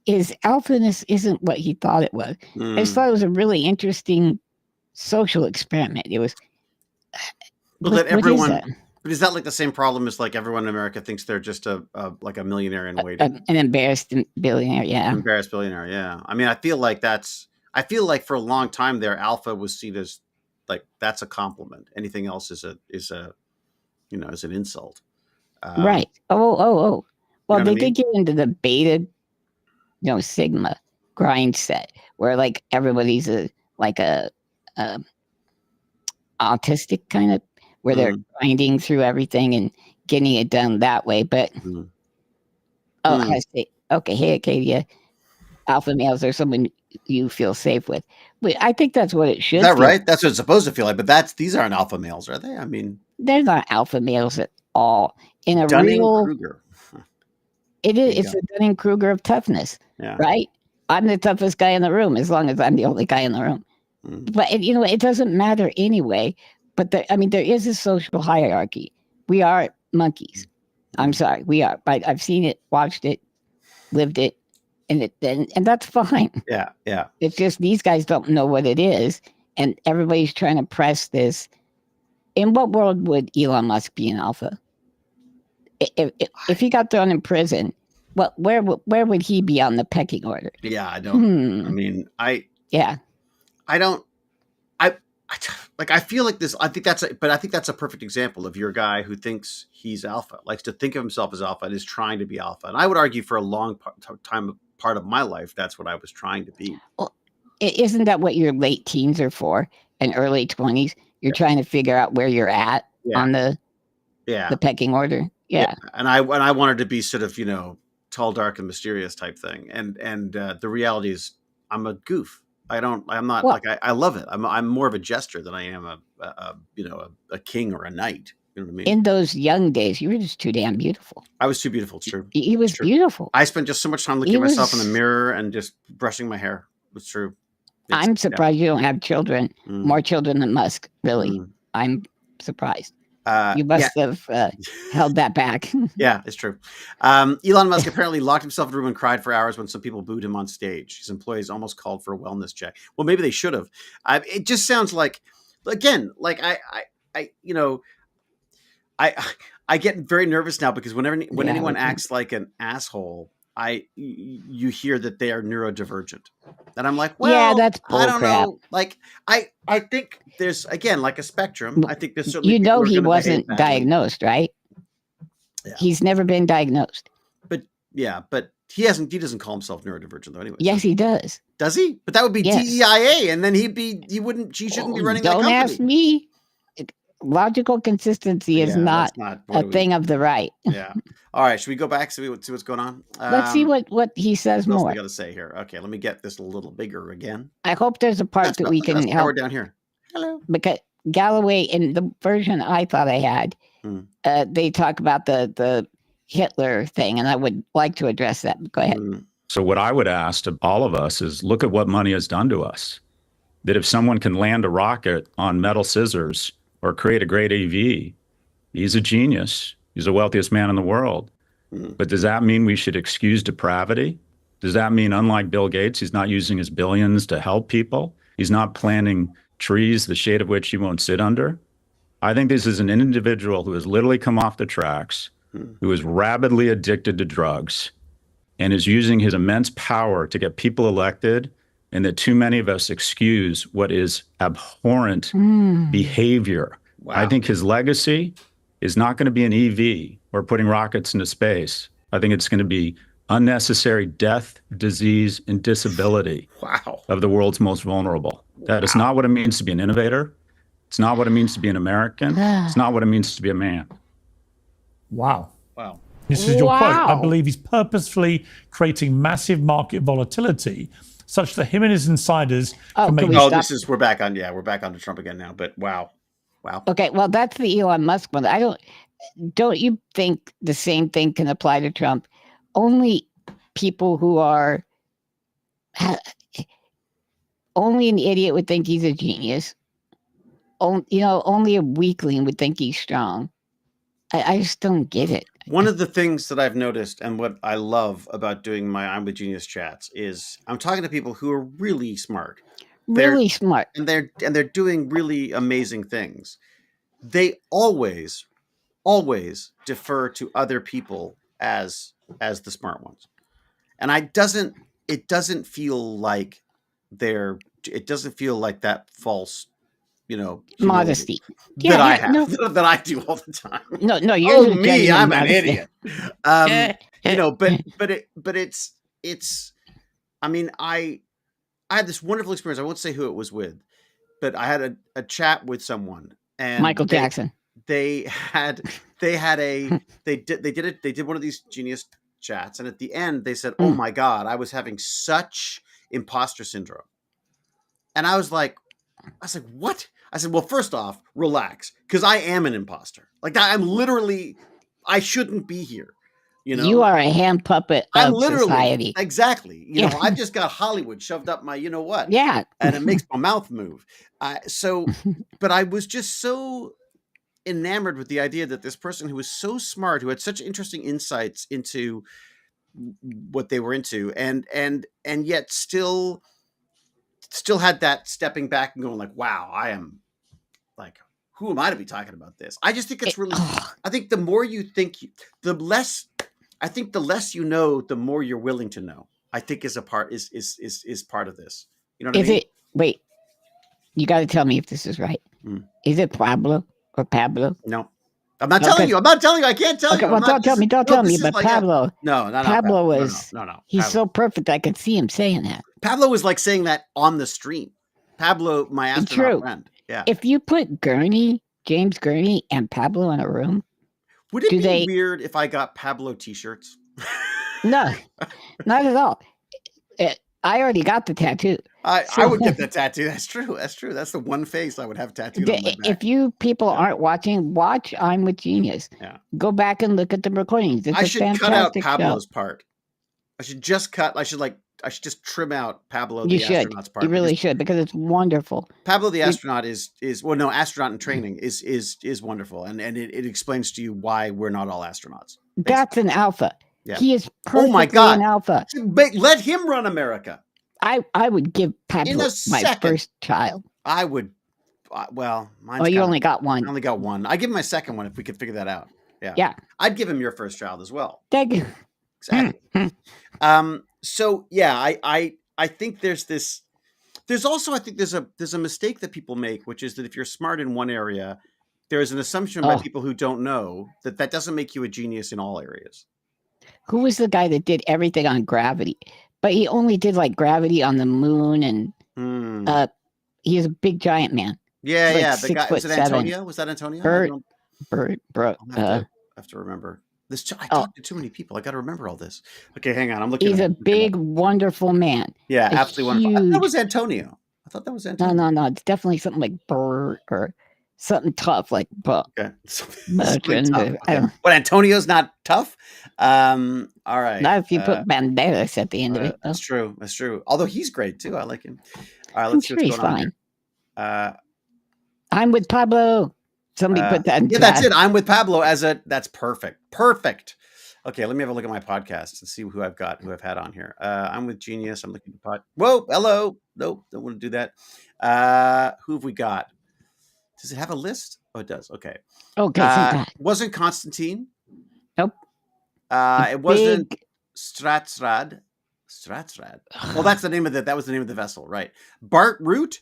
his alphaness isn't what he thought it was. I just thought it was a really interesting social experiment. It was. Well, that everyone, but is that like the same problem as like everyone in America thinks they're just like a millionaire in waiting? An embarrassed billionaire, yeah. Embarrassed billionaire, yeah. I mean, I feel like for a long time there, alpha was seen as like, that's a compliment. Anything else is an insult. Right. Oh. Well, they did mean? get into the beta, sigma grind set where like everybody's a autistic kind of, where they're grinding through everything and getting it done that way. But I say, okay, hey Acadia, alpha males are someone you feel safe with. I think that's what it should. Is that right? That's what it's supposed to feel like. But these aren't alpha males, are they? I mean, they're not alpha males at all. In a Dunning-Kruger. It is. It's the Dunning-Kruger of toughness, right? I'm the toughest guy in the room as long as I'm the only guy in the room. But it doesn't matter anyway. But there is a social hierarchy. We are monkeys. I'm sorry, we are. But I've seen it, watched it, lived it. And that's fine. Yeah. It's just these guys don't know what it is, and everybody's trying to press this. In what world would Elon Musk be an alpha? If he got thrown in prison, where would he be on the pecking order? Yeah, I don't. I mean, I don't. I feel like this. I think that's a perfect example of your guy who thinks he's alpha, likes to think of himself as alpha, and is trying to be alpha. And I would argue for a long part of my life, that's what I was trying to be. Well, isn't that what your late teens are for and early 20s? You're trying to figure out where you're at on the pecking order. Yeah. And I wanted to be sort of, tall, dark, and mysterious type thing. And the reality is I'm a goof. I love it. I'm more of a jester than I am a king or a knight. You know what I mean? In those young days, you were just too damn beautiful. I was too beautiful. It's true. He was beautiful. I spent just so much time looking at myself in the mirror and just brushing my hair. It's true. I'm surprised you don't have children, more children than Musk, really. I'm surprised. You must have held that back. Yeah, it's true. Elon Musk apparently locked himself in a room and cried for hours when some people booed him on stage. His employees almost called for a wellness check. Well, maybe they should have. It just sounds like, again, like I get very nervous now because when anyone acts like an asshole, you hear that they are neurodivergent, and I'm like, well, yeah, that's bull I don't crap. know. Like, I think there's, again, like a spectrum. I think there's certainly You people know who are he gonna behave wasn't badly. diagnosed, right? Yeah. He's never been diagnosed. But he doesn't call himself neurodivergent though. Anyway, Yes, he does. does he? But that would be Yes. DEIA, and then she shouldn't be running that company. Don't ask me. Logical consistency is not a thing of the right. Yeah. All right. Should we go back, see what's going on? Let's see what he says what more. Else I got to say here. Okay, let me get this a little bigger again. I hope there's a part that we can help. Down here. Hello. Because Galloway, in the version I thought I had, they talk about the Hitler thing, and I would like to address that. Go ahead. So what I would ask to all of us is look at what money has done to us. That if someone can land a rocket on metal scissors or create a great AV, he's a genius. He's the wealthiest man in the world. But does that mean we should excuse depravity? Does that mean, unlike Bill Gates, he's not using his billions to help people? He's not planting trees, the shade of which he won't sit under? I think this is an individual who has literally come off the tracks, who is rabidly addicted to drugs, and is using his immense power to get people elected, and that too many of us excuse what is abhorrent behavior. Wow. I think his legacy is not going to be an EV or putting rockets into space. I think it's going to be unnecessary death, disease, and disability of the world's most vulnerable. That is not what it means to be an innovator. It's not what it means to be an American. It's not what it means to be a man. Wow. This is your quote. I believe he's purposefully creating massive market volatility such that him and his insiders can make... we're back on to Trump again now, but wow. Okay, well, that's the Elon Musk one. Don't you think the same thing can apply to Trump? Only people who are... Only an idiot would think he's a genius. Only a weakling would think he's strong. I just don't get it. One of the things that I've noticed, and what I love about doing my I'm with Genius chats, is I'm talking to people who are really smart. Really smart. And they're doing really amazing things. They always defer to other people as the smart ones. And it doesn't feel like that false, modesty that I have, that I do all the time. No, you're me, I'm an idiot. But it's. I mean, I had this wonderful experience. I won't say who it was with, but I had a chat with someone, and Michael Jackson. They did one of these genius chats, and at the end they said, "Oh my God, I was having such imposter syndrome," and I was like, what? I said, well, first off, relax, because I am an imposter. Like, I shouldn't be here. You are a hand puppet of society. Exactly. I've just got Hollywood shoved up my, what? Yeah. And it makes my mouth move. But I was just so enamored with the idea that this person who was so smart, who had such interesting insights into what they were into, and yet still had that stepping back and going like, wow, I am like, who am I to be talking about this? I just think it's really, I think the more you think, the less you know, the more you're willing to know, I think is part of this. You know what I mean? Wait, you got to tell me if this is right. Is it Pablo or Pablo? No. I'm not telling you. I can't tell you. Well, don't tell me. But like Pablo. No. Pablo was. No. He's so perfect. I could see him saying that. Pablo was like saying that on the stream. Pablo, my astronaut friend. Yeah. If you put James Gurney, and Pablo in a room, would it be weird if I got Pablo T-shirts? No, not at all. I already got the tattoo. I would get the tattoo. That's true. That's the one face I would have tattooed on my back. If you people aren't watching, watch I'm with Genius. Yeah. Go back and look at the recordings. It's I should cut out Pablo's show. part. I should just trim out Pablo the astronaut's part. You really should, because it's wonderful. Pablo the astronaut astronaut in training is wonderful, and it explains to you why we're not all astronauts. Basically. That's an alpha. Yeah. He is perfectly an alpha. Let him run America. I would give Pablo my first child. I would. Well, mine's you only got one. I only got one. I'd give him my second one if we could figure that out. Yeah. Yeah. I'd give him your first child as well. Thank you. Exactly. So yeah, I think there's also, I think there's a mistake that people make, which is that if you're smart in one area, there is an assumption by people who don't know that doesn't make you a genius in all areas. Who was the guy that did everything on gravity? But he only did like gravity on the moon, and he's a big giant man. Yeah, like yeah. The guy, was it 6'7". Antonio? Was that Antonio? Bert. I have to remember. I talked to too many people. I got to remember all this. Okay, hang on. I'm looking. He's a big, wonderful man. Yeah, absolutely huge... wonderful. That was Antonio. I thought that was Antonio. No. It's definitely something like Bert or something tough like Buck. Okay. Okay. But Antonio's not tough? All right. Not if you put Banderas at the end of it. That's true. That's true. Although he's great too. I like him. All right, let's see what's going on here. I'm with Pablo. Somebody put that in chat. That's it. I'm with Pablo that's perfect. Perfect. Okay, let me have a look at my podcast and see who I've had on here. I'm with Genius. I'm looking at Whoa, hello. Nope, don't want to do that. Who have we got? Does it have a list? Oh, it does. Okay. Okay. Wasn't Constantine? Nope. It wasn't Stratsrad. Well, that's the name of that was the name of the vessel, right? Bart Root?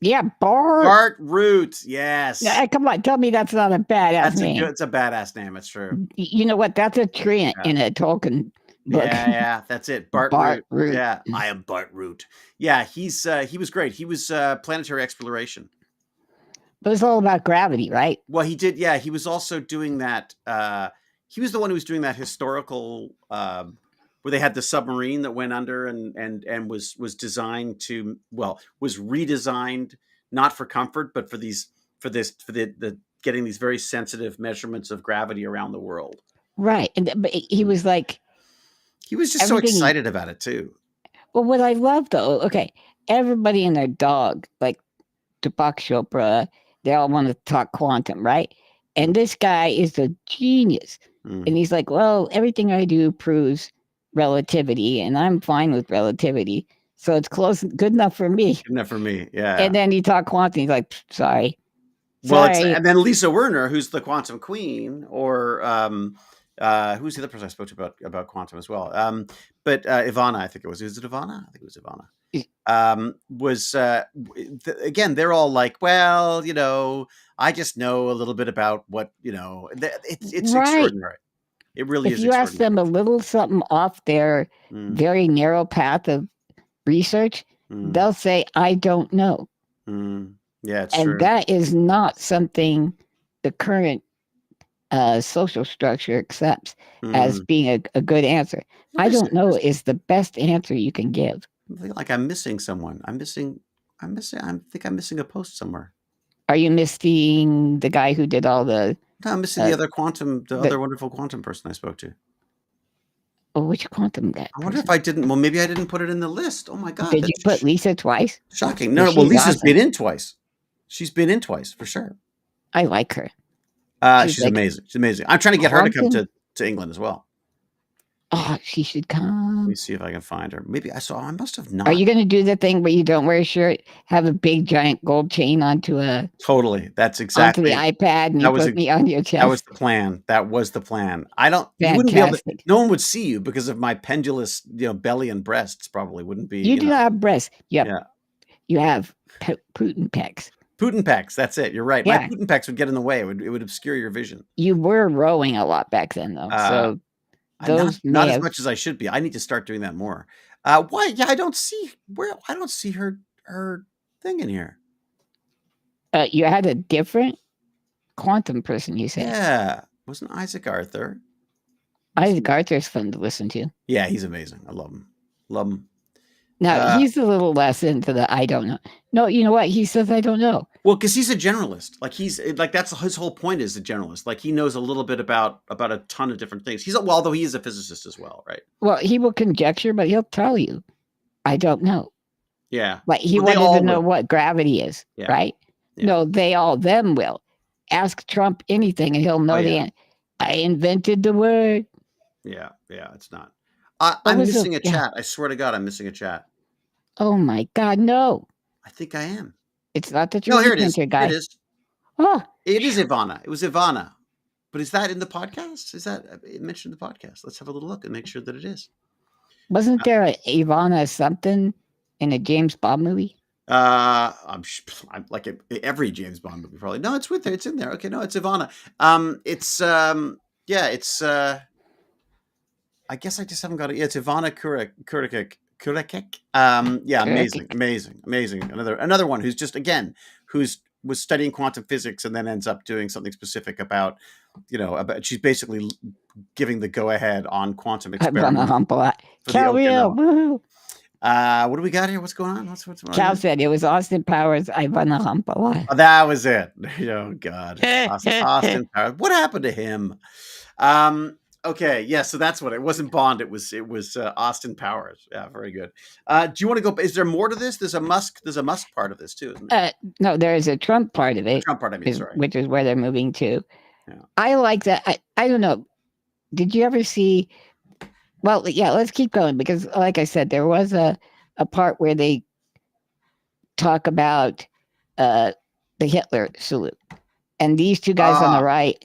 Yeah, Bart. Bart Root. Yes. Yeah, come on, tell me that's not a badass name. It's a badass name. It's true. You know what? That's a tree in a Tolkien book. Yeah, that's it. Bart Root. Yeah, I am Bart Root. Yeah, he was great. He was planetary exploration. But it's all about gravity, right? Well, he did. Yeah, he was also doing that. He was the one who was doing that historical where they had the submarine that went under and was designed to was redesigned not for comfort but for the getting these very sensitive measurements of gravity around the world. Right, but he was like he was just so excited about it too. Well, what I love though, okay, everybody and their dog, like Deepak Chopra, they all want to talk quantum, right? And this guy is a genius. And he's like, well, everything I do proves relativity, and I'm fine with relativity. So it's good enough for me. Good enough for me, yeah. And then he talked quantum. He's like, sorry. Well, and then Lisa Werner, who's the quantum queen, or who's the other person I spoke to about quantum as well? But Ivana, I think it was. Is it Ivana? I think it was Ivana. Again, they're all like, well, I just know a little bit about what, it's right. Extraordinary. It really is. If you ask them a little something off their very narrow path of research, they'll say, I don't know. Yeah, it's and true. That is not something the current social structure accepts as being a good answer. I don't know is the best answer you can give. I feel like I'm missing someone. I think I'm missing a post somewhere. Are you missing the guy who did all the... No, I'm missing the other wonderful quantum person I spoke to. Oh, which quantum guy? I wonder if I didn't. Well, maybe I didn't put it in the list. Oh my God. Did you put Lisa twice? Shocking. No, well, Lisa's been in twice. She's been in twice for sure. I like her. She's amazing. She's amazing. I'm trying to get her to come to England as well. Oh, she should come. Let me see if I can find her. Maybe I must have not. Are you going to do the thing where you don't wear a shirt, have a big giant gold chain onto a... Totally. That's exactly. Onto the iPad and you put me on your chest. That was the plan. I don't... You wouldn't be able to, no one would see you because of my pendulous, belly and breasts probably wouldn't be... You do not have breasts. Yep. Yeah. You have Putin pecs. Putin pecs. That's it. You're right. Yeah. My Putin pecs would get in the way. It would obscure your vision. You were rowing a lot back then, though. So... Not as much as I should be. I need to start doing that more. Why? Yeah, I don't see her thing in here. You had a different quantum person, you said. Yeah, wasn't Isaac Arthur? Isaac Arthur's fun to listen to. Yeah, he's amazing. I love him. Love him. Now he's a little less into the I don't know. No, you know what? He says I don't know. Well, because he's a generalist. That's his whole point is a generalist. Like he knows a little bit about a ton of different things. Although he is a physicist as well, right? Well, he will conjecture, but he'll tell you, I don't know. Yeah. Like he wanted to know what gravity is, right? Yeah. No, them will. Ask Trump anything and he'll know the answer. I invented the word. Yeah, it's not. I'm missing a chat. I swear to God, I'm missing a chat. Oh my God, no. I think I am. It's not the truth. No, here it is. Guy. It is. Oh. It is Ivana. It was Ivana. But is that in the podcast? Is that mentioned in the podcast? Let's have a little look and make sure that it is. Wasn't there a Ivana something in a James Bond movie? I'm like every James Bond movie probably. No, it's with there. It's in there. Okay, no, it's Ivana. It's it's I guess I just haven't got it. Yeah, it's Ivana Kurekek. Yeah, amazing. Another one who's just was studying quantum physics and then ends up doing something specific about she's basically giving the go ahead on quantum experiments. Cal, what do we got here? What's going on? What's Cal said it was Austin Powers. I run a hump a lot. Oh, that was it. Oh God, Austin Powers. What happened to him? Okay, yeah. So that's what it wasn't. Bond. It was Austin Powers. Yeah, very good. Do you want to go? Is there more to this? There's a Musk part of this too, isn't there? No, there is a Trump part of it. The Trump part. I mean, sorry. Which is where they're moving to. Yeah. I like that. I don't know. Did you ever see? Well, yeah. Let's keep going because, like I said, there was a part where they talk about the Hitler salute, and these two guys on the right.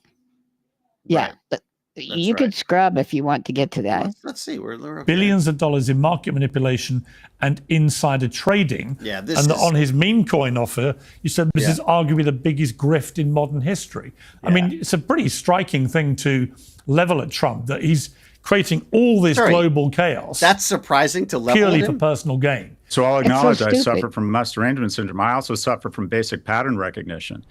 Yeah, right. But you could scrub if you want to get to that. Let's see. We're okay. Billions of dollars in market manipulation and insider trading. Yeah, on his meme coin offer, you said this is arguably the biggest grift in modern history. Yeah. I mean, it's a pretty striking thing to level at Trump, that he's creating all this global chaos. That's surprising to level purely him? For personal gain. So I'll acknowledge I suffer from misarrangement syndrome. I also suffer from basic pattern recognition.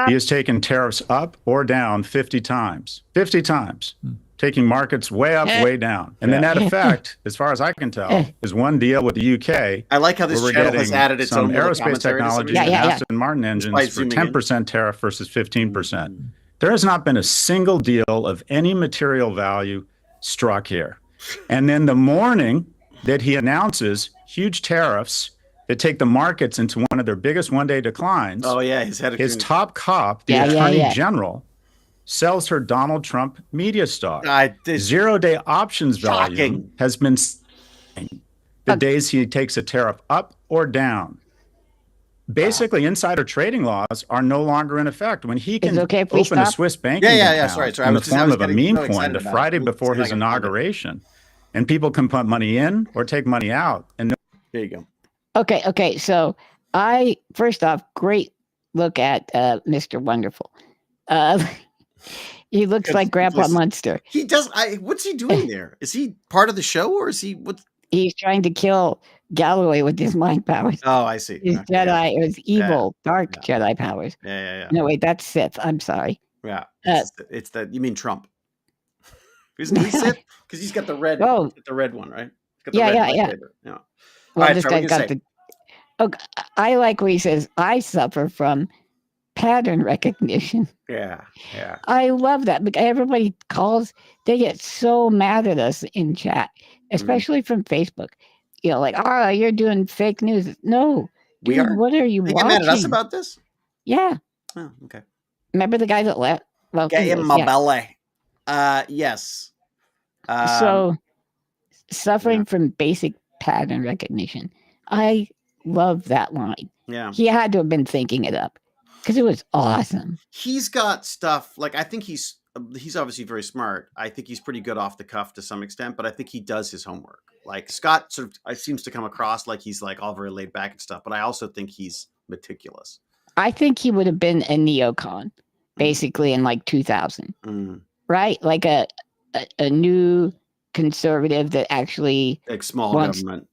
He has taken tariffs up or down 50 times. 50 times. Taking markets way up, way down. And the net effect, as far as I can tell, is one deal with the UK. I like how this channel has added its own aerospace technology and Aston Martin engines for 10% tariff versus 15%. There has not been a single deal of any material value struck here. And then the morning that he announces huge tariffs that take the markets into one of their biggest one-day declines. Oh, yeah. His top cop, the Attorney General, sells her Donald Trump media stock. Zero-day options value has been the days he takes a tariff up or down. Basically, insider trading laws are no longer in effect. When he can open a Swiss banking account in the form of a meme coin the Friday before his inauguration, and people can put money in or take money out. And there you go. Okay. So first off, great look at Mr. Wonderful. He looks like Grandpa Munster. He does. What's he doing there? Is he part of the show, or is he what? He's trying to kill Galloway with his mind powers. Oh, I see. His Jedi, or his evil, dark Jedi powers. Yeah. No, wait, that's Sith. I'm sorry. Yeah, it's that. You mean Trump? Isn't he Sith? Because he's got the red. Oh, the red one, right? Yeah. Well, this guy's got the. Oh, I like where he says, "I suffer from pattern recognition." Yeah. I love that because everybody they get so mad at us in chat, especially from Facebook. You know, like, you're doing fake news. No, dude, we are. What are you watching? Get mad at us about this? Yeah. Oh, okay. Remember the guy that left? Well, get in my belly. Yes. So, suffering from basic pattern recognition. I love that line. Yeah. He had to have been thinking it up because it was awesome. He's got stuff like, I think he's obviously very smart. I think he's pretty good off the cuff to some extent, but I think he does his homework. Like Scott sort of seems to come across like he's like all very laid back and stuff, but I also think he's meticulous. I think he would have been a neocon basically in like 2000, right? Like a new conservative that actually like small government.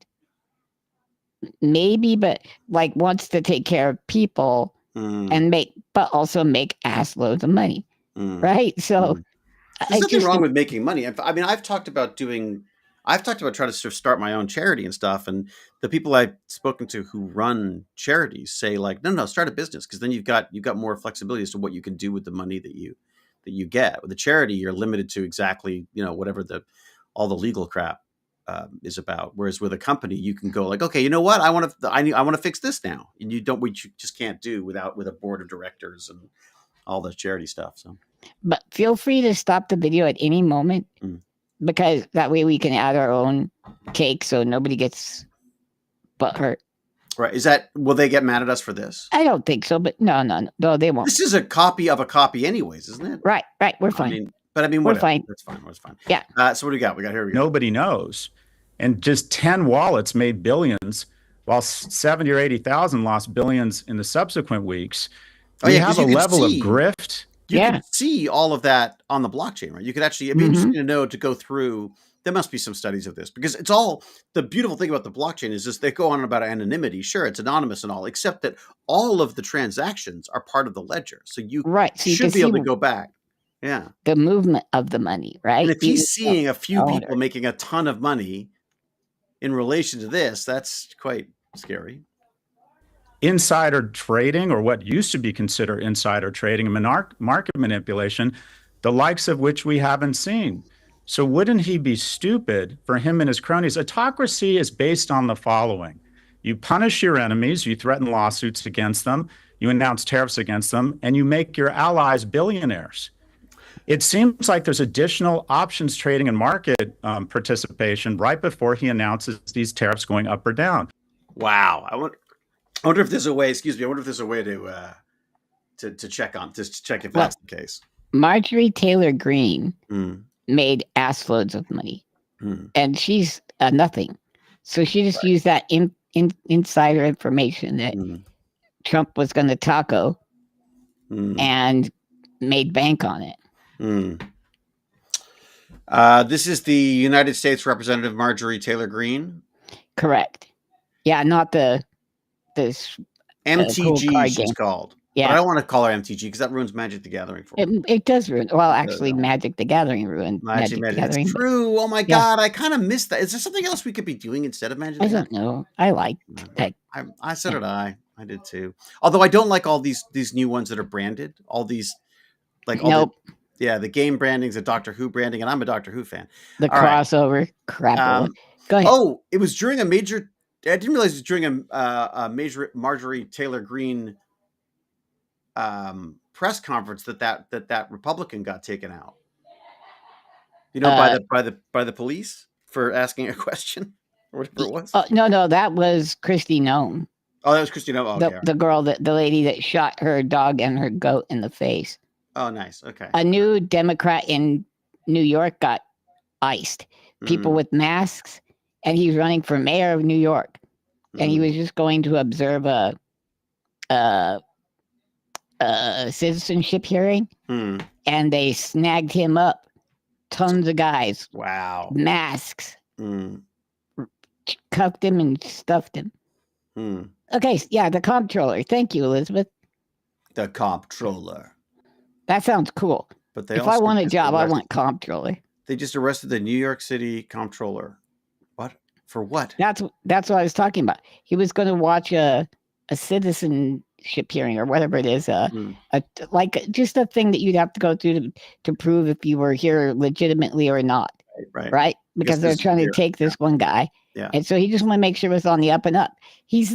Maybe, but like wants to take care of people and but also make ass loads of money. Right. So there's nothing wrong with making money. I mean, I've talked about trying to sort of start my own charity and stuff. And the people I've spoken to who run charities say like, no, start a business. Cause then you've got more flexibility as to what you can do with the money that you get. With a charity, you're limited to exactly, whatever all the legal crap is about. Whereas with a company, you can go like, okay, you know what? I want to fix this now. And you just can't do with a board of directors and all the charity stuff. So, but feel free to stop the video at any moment because that way we can add our own cake so nobody gets butt hurt. Right. Will they get mad at us for this? I don't think so, but no, they won't. This is a copy of a copy anyways, isn't it? Right. We're fine. Whatever. We're fine. That's fine. That's fine. Yeah. So what do we got? We got here. Nobody knows. And just 10 wallets made billions, while 70 or 80,000 lost billions in the subsequent weeks. We have a level of grift. You can see all of that on the blockchain, right? You could actually, it'd be interesting to know, to go through. There must be some studies of this, because it's all, the beautiful thing about the blockchain is just they go on about anonymity. Sure, it's anonymous and all, except that all of the transactions are part of the ledger. So you should be able to go back. Yeah. The movement of the money, right? And if he's seeing a few people making a ton of money in relation to this, that's quite scary. Insider trading, or what used to be considered insider trading, and market manipulation, the likes of which we haven't seen. So wouldn't he be stupid for him and his cronies? Autocracy is based on the following. You punish your enemies, you threaten lawsuits against them, you announce tariffs against them, and you make your allies billionaires. It seems like there's additional options trading and market participation right before he announces these tariffs going up or down. Wow. I wonder if there's a way, I wonder if there's a way to check if that's the case. Marjorie Taylor Greene made ass loads of money, and she's nothing. So she just used that insider information that Trump was going to taco and made bank on it. This is the United States Representative Marjorie Taylor Greene. Correct. Yeah, not this MTG cool she's called. Yeah, but I don't want to call her MTG because that ruins Magic the Gathering for me. It does ruin. Well, actually, Magic the Gathering ruined Magic the Gathering. True. Oh my God, I kind of missed that. Is there something else we could be doing instead of Magic? I don't know. I like that. I said it. I did too. Although I don't like all these new ones that are branded. All these, like, the game brandings, the Doctor Who branding, and I'm a Doctor Who fan. The all crossover crap. Go ahead. Oh, it was during a major. I didn't realize it was during a major Marjorie Taylor Greene press conference that Republican got taken out. You know, by the police for asking a question or whatever it was. No, that was Kristi Noem. Oh, that was Kristi Noem. Okay, the girl the lady that shot her dog and her goat in the face. Oh, nice. Okay. A new Democrat in New York got iced. People with masks, and he's running for mayor of New York, and he was just going to observe a citizenship hearing, and they snagged him up. Tons of guys. Wow. Masks. Cuffed him and stuffed him. Okay, yeah, the comptroller. Thank you, Elizabeth. The comptroller. That sounds cool. But if I want a job, I want comptroller. They just arrested the New York City comptroller. What? For what? That's what I was talking about. He was going to watch a citizenship hearing or whatever it is, like just a thing that you'd have to go through to prove if you were here legitimately or not. Right? Because they're trying to take this one guy. Yeah. And so he just want to make sure it's on the up and up. He's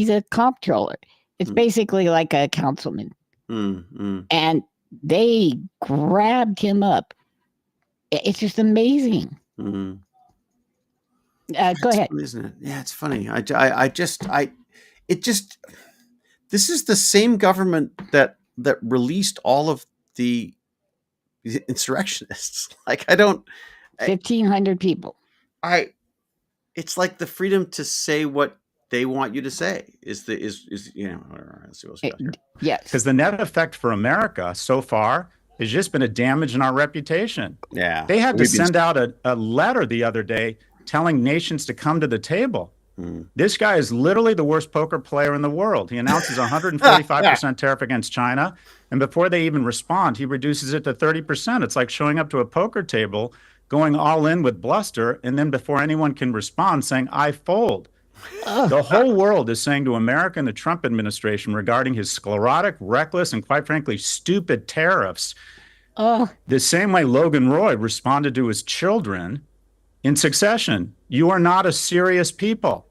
a comptroller. It's basically like a councilman. And they grabbed him up. It's just amazing. Go ahead. Funny, isn't it? Yeah, it's funny. This is the same government that released all of the insurrectionists. Like, 1,500 people. It's like the freedom to say what they want you to say is whatever. Let's see what's here. Yes. Because the net effect for America so far has just been a damage in our reputation. Yeah. They had to send out a letter the other day telling nations to come to the table. This guy is literally the worst poker player in the world. He announces 145% tariff against China, and before they even respond, he reduces it to 30%. It's like showing up to a poker table, going all in with bluster, and then before anyone can respond, saying, I fold. The whole world is saying to America and the Trump administration regarding his sclerotic, reckless, and quite frankly, stupid tariffs, the same way Logan Roy responded to his children in succession. You are not a serious people.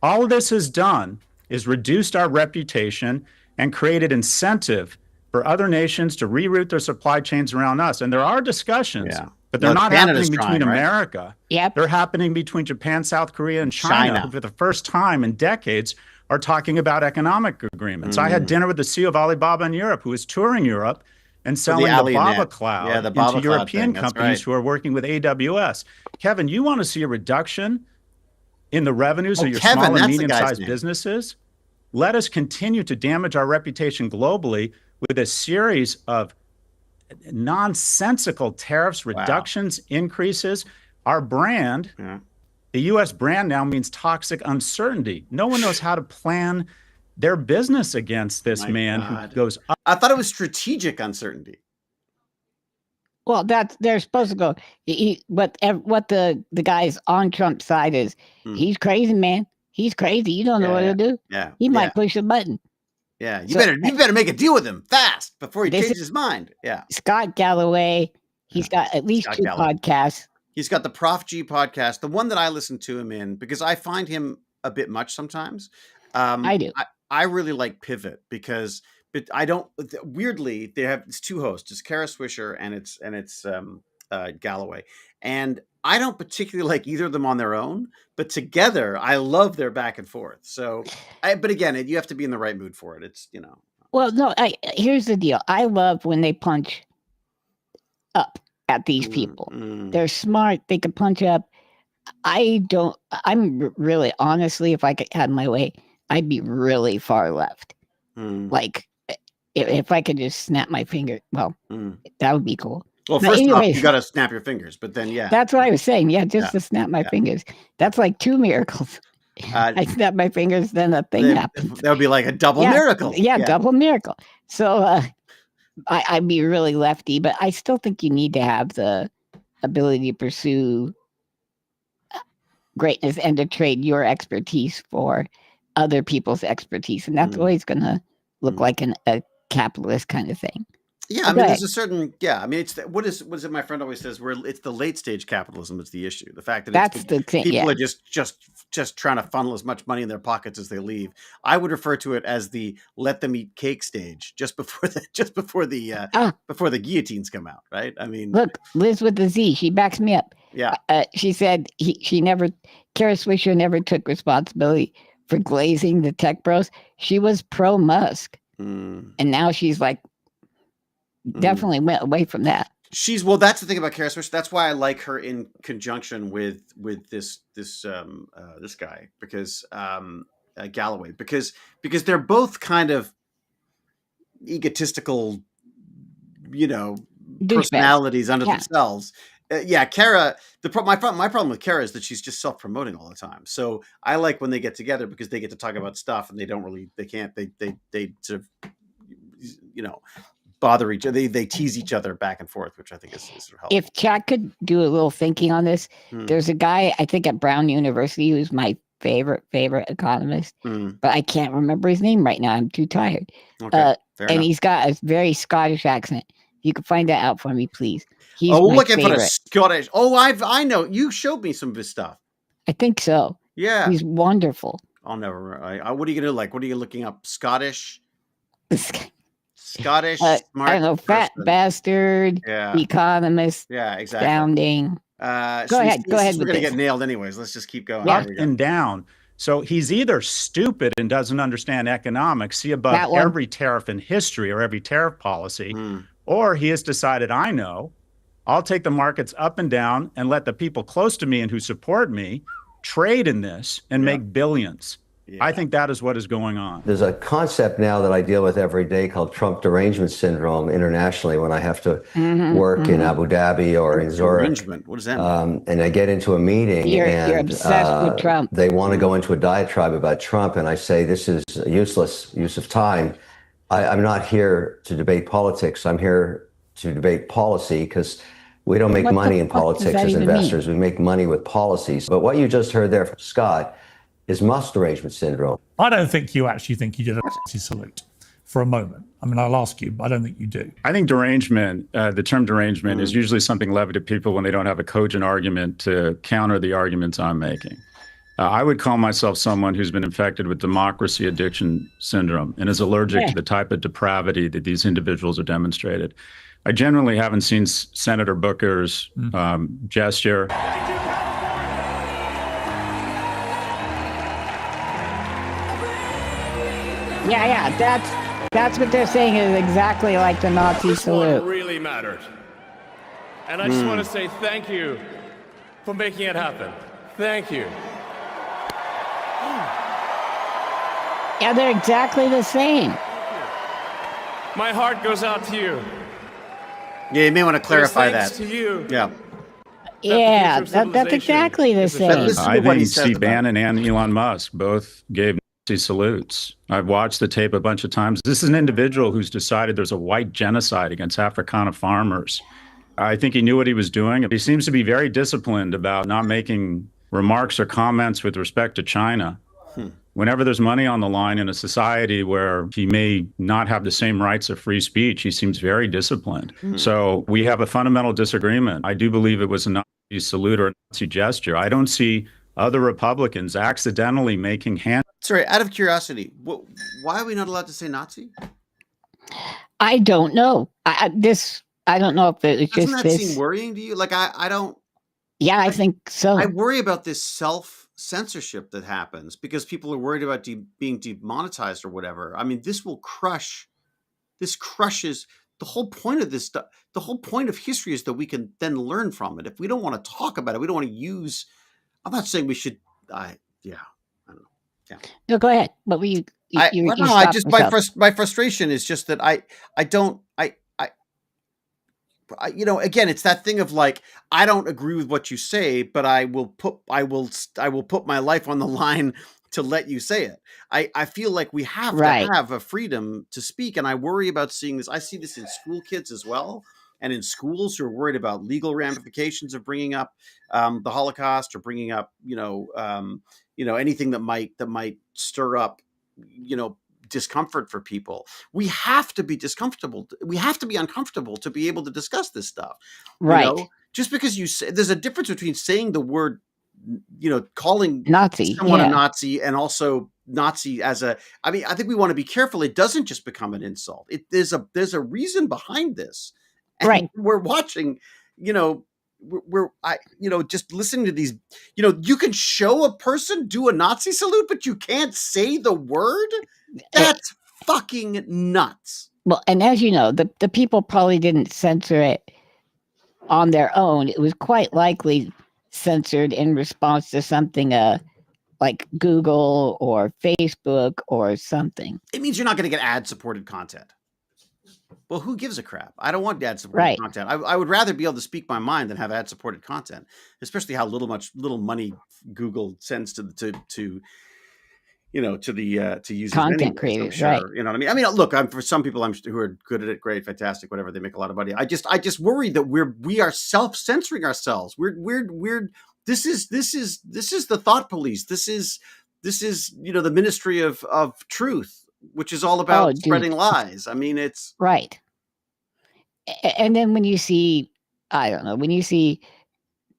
All this has done is reduced our reputation and created incentive for other nations to reroute their supply chains around us. And there are discussions But they're not Canada's happening between trying, right? America. Yep. They're happening between Japan, South Korea, and China, who for the first time in decades are talking about economic agreements. I had dinner with the CEO of Alibaba in Europe, who is touring Europe and selling the Baba Cloud into European companies who are working with AWS. Kevin, you want to see a reduction in the revenues of your small and medium-sized businesses? Let us continue to damage our reputation globally with a series of nonsensical tariffs, reductions, increases. Our brand, the U.S. brand now means toxic uncertainty. No one knows how to plan their business against this man who goes up. I thought it was strategic uncertainty. Well, they're supposed to go. What the guys on Trump's side is, he's crazy, man. He's crazy. You don't know what he'll do. Yeah, he might push a button. Yeah, you better make a deal with him fast before he changes his mind. Yeah, Scott Galloway. He's got at least two podcasts. He's got the Prof G podcast, the one that I listen to him in, because I find him a bit much sometimes. I do. I really like Pivot because, but I don't. Weirdly, it's two hosts. It's Kara Swisher and it's Galloway, and I don't particularly like either of them on their own, but together I love their back and forth. So, but again, you have to be in the right mood for it. It's Well, no. Here's the deal. I love when they punch up at these people. They're smart. They can punch up. I'm really, honestly, if I had my way, I'd be really far left. Like, if I could just snap my finger, well, that would be cool. Well, first off, you got to snap your fingers, but then, that's what I was saying. Yeah, just to snap my fingers. That's like two miracles. I snap my fingers, then a thing happens. That would be like a double miracle. Yeah, double miracle. So I'd be really lefty, but I still think you need to have the ability to pursue greatness and to trade your expertise for other people's expertise. And that's always going to look like a capitalist kind of thing. Yeah, I mean, there's a certain, I mean, it's what is it my friend always says, where it's the late stage capitalism that's the issue. The fact that that's the thing, people are just trying to funnel as much money in their pockets as they leave. I would refer to it as the let them eat cake stage, just before the guillotines come out, right? I mean, look, Liz with the Z, she backs me up. Yeah, she said Kara Swisher never took responsibility for glazing the tech bros. She was pro Musk, and now she's like. Definitely went away from that. That's the thing about Kara Swisher. That's why I like her in conjunction with this guy, because Galloway, because they're both kind of egotistical, personalities unto themselves. Kara. My problem with Kara is that she's just self-promoting all the time. So I like when they get together because they get to talk about stuff and they sort of, bother each other. They tease each other back and forth, which I think is sort of helpful. If Chad could do a little thinking on this, there's a guy I think at Brown University who's my favorite economist, but I can't remember his name right now. I'm too tired. Okay, and he's got a very Scottish accent. You can find that out for me, please. He's we're looking for a Scottish. I know. You showed me some of his stuff. I think so. Yeah, he's wonderful. I'll never remember. What are you gonna like? What are you looking up? Scottish. Scottish, smart I don't know, fat bastard, economist, exactly. Astounding. Go ahead. We're going to get nailed anyways. Let's just keep going. Up and down. So he's either stupid and doesn't understand economics, see above every tariff in history or every tariff policy, or he has decided, I'll take the markets up and down and let the people close to me and who support me trade in this and make billions. Yeah. I think that is what is going on. There's a concept now that I deal with every day called Trump derangement syndrome internationally when I have to work in Abu Dhabi or in Zurich. Derangement? What does that mean? And I get into a meeting you're obsessed with Trump. They want to go into a diatribe about Trump, and I say this is a useless use of time. I'm not here to debate politics. I'm here to debate policy because we don't make money in politics as investors. We make money with policies. But what you just heard there from Scott is Musk derangement syndrome. I don't think you actually think you did a salute for a moment. I mean, I'll ask you, but I don't think you do. I think derangement, the term derangement is usually something levied at people when they don't have a cogent argument to counter the arguments I'm making. I would call myself someone who's been infected with democracy addiction syndrome and is allergic to the type of depravity that these individuals are demonstrated. I generally haven't seen Senator Booker's gesture. Yeah, that's what they're saying is exactly like the Nazi salute. What really mattered. And I just want to say thank you for making it happen. Thank you. Yeah, they're exactly the same. My heart goes out to you. Yeah, you may want to clarify that. To you. Yeah. Yeah, that's exactly the same. I think Steve Bannon and Elon Musk both gave Nazi salutes. I've watched the tape a bunch of times. This is an individual who's decided there's a white genocide against Afrikaner farmers. I think he knew what he was doing. He seems to be very disciplined about not making remarks or comments with respect to China. Whenever there's money on the line in a society where he may not have the same rights of free speech, he seems very disciplined. So we have a fundamental disagreement. I do believe it was a Nazi salute or a Nazi gesture. I don't see other Republicans accidentally making hand. Sorry, out of curiosity, why are we not allowed to say Nazi? I don't know. I don't know if it's just Doesn't that seem worrying to you? Like I don't. Yeah, I think so. I worry about this self-censorship that happens because people are worried about being demonetized or whatever. I mean, this crushes the whole point of this stuff. The whole point of history is that we can then learn from it. If we don't want to talk about it, we don't want to use. I'm not saying we should. I don't know. Yeah. No, go ahead. But my frustration is just that again, it's that thing of like, I don't agree with what you say, but I will put my life on the line to let you say it. I feel like we have to have a freedom to speak. And I worry about seeing this. I see this in school kids as well. And in schools who are worried about legal ramifications of bringing up the Holocaust or bringing up, anything that might stir up, discomfort for people. We have to be discomfortable. We have to be uncomfortable to be able to discuss this stuff. Right. Just because you say, there's a difference between saying the word, calling Nazi someone a Nazi and also Nazi I think we want to be careful. It doesn't just become an insult. There's a reason behind this. And right. We're watching, just listening to these, you can show a person do a Nazi salute, but you can't say the word. That's fucking nuts. Well, and as you know, the people probably didn't censor it on their own. It was quite likely censored in response to something like Google or Facebook or something. It means you're not going to get ad-supported content. Well, who gives a crap? I don't want ad-supported content. I would rather be able to speak my mind than have ad-supported content, especially how little money Google sends to users, content creators, sure, right? You know what I mean? I mean, look, for some people who are good at it, great, fantastic, whatever. They make a lot of money. I just worry that we are self-censoring ourselves. We're. This is the thought police. This is the Ministry of Truth, which is all about spreading lies. I mean, it's right. And then when you see, I don't know, when you see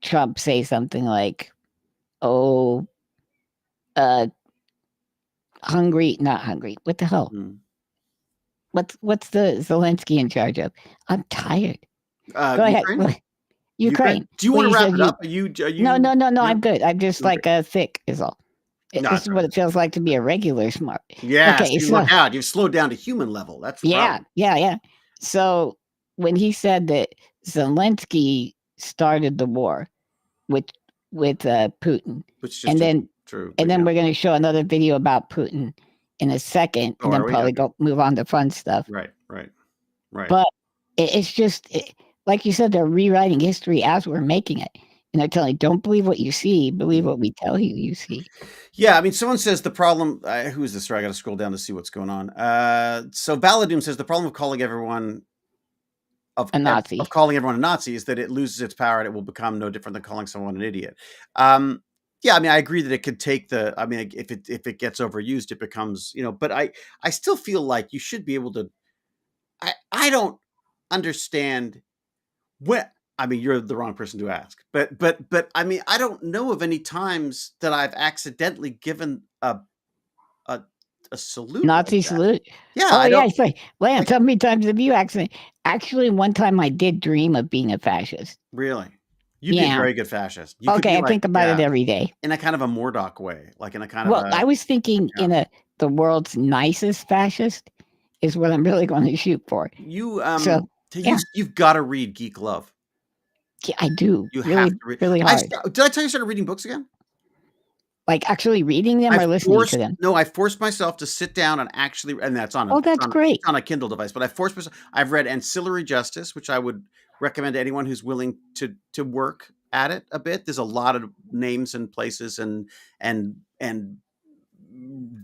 Trump say something like, not hungry. What the hell? What's the Zelensky in charge of? I'm tired. Go ahead. Ukraine. Do you want to wrap it up? Are you? No. I'm good. I'm just thick is all. This is what it feels like to be a regular smart. Yeah. Okay, look out. You've slowed down to human level. That's the problem. Yeah. So when he said that Zelensky started the war with Putin, and then we're going to show another video about Putin in a second, and then probably move on to fun stuff. Right. But it's just like you said, they're rewriting history as we're making it. And they're telling you, don't believe what you see, believe what we tell you see. Yeah, I mean, someone says the problem, who is this? Sorry, I got to scroll down to see what's going on. So Valadoom says the problem of calling everyone a Nazi is that it loses its power and it will become no different than calling someone an idiot. Yeah, I mean, I agree that it could take if it gets overused, it becomes, but I still feel like you should be able to, I don't understand what, I mean, you're the wrong person to ask, but I mean, I don't know of any times that I've accidentally given a salute, Nazi salute. Yeah. Oh, yeah. Lance, how many times have you Actually, one time I did dream of being a fascist. Really? You'd be a very good fascist. You could Okay, be I like, think about it every day. in a kind of a Murdoch way, like in a kind Well, of I was thinking the world's nicest fascist is what I'm really going to shoot for. You So, you've got to read Geek Love. Yeah, I do. You really, have to read. really hard. Did I tell you I started reading books again? Like actually reading them or listening to them? No, I forced myself to sit down and actually, and that's on. Great. It's on a Kindle device, but I forced myself. I've read Ancillary Justice, which I would recommend to anyone who's willing to work at it a bit. There's a lot of names and places and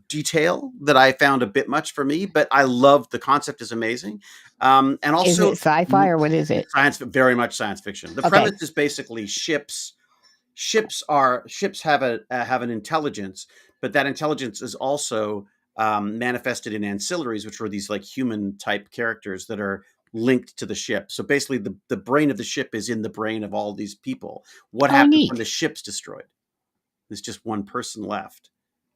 detail that I found a bit much for me, but I love the concept is amazing. And also, is it sci-fi or what is it? Very much science fiction. The premise is basically ships have an intelligence, but that intelligence is also manifested in ancillaries, which are these like human type characters that are linked to the ship. So basically the brain of the ship is in the brain of all these people. What happens when the ship's destroyed? There's just one person left.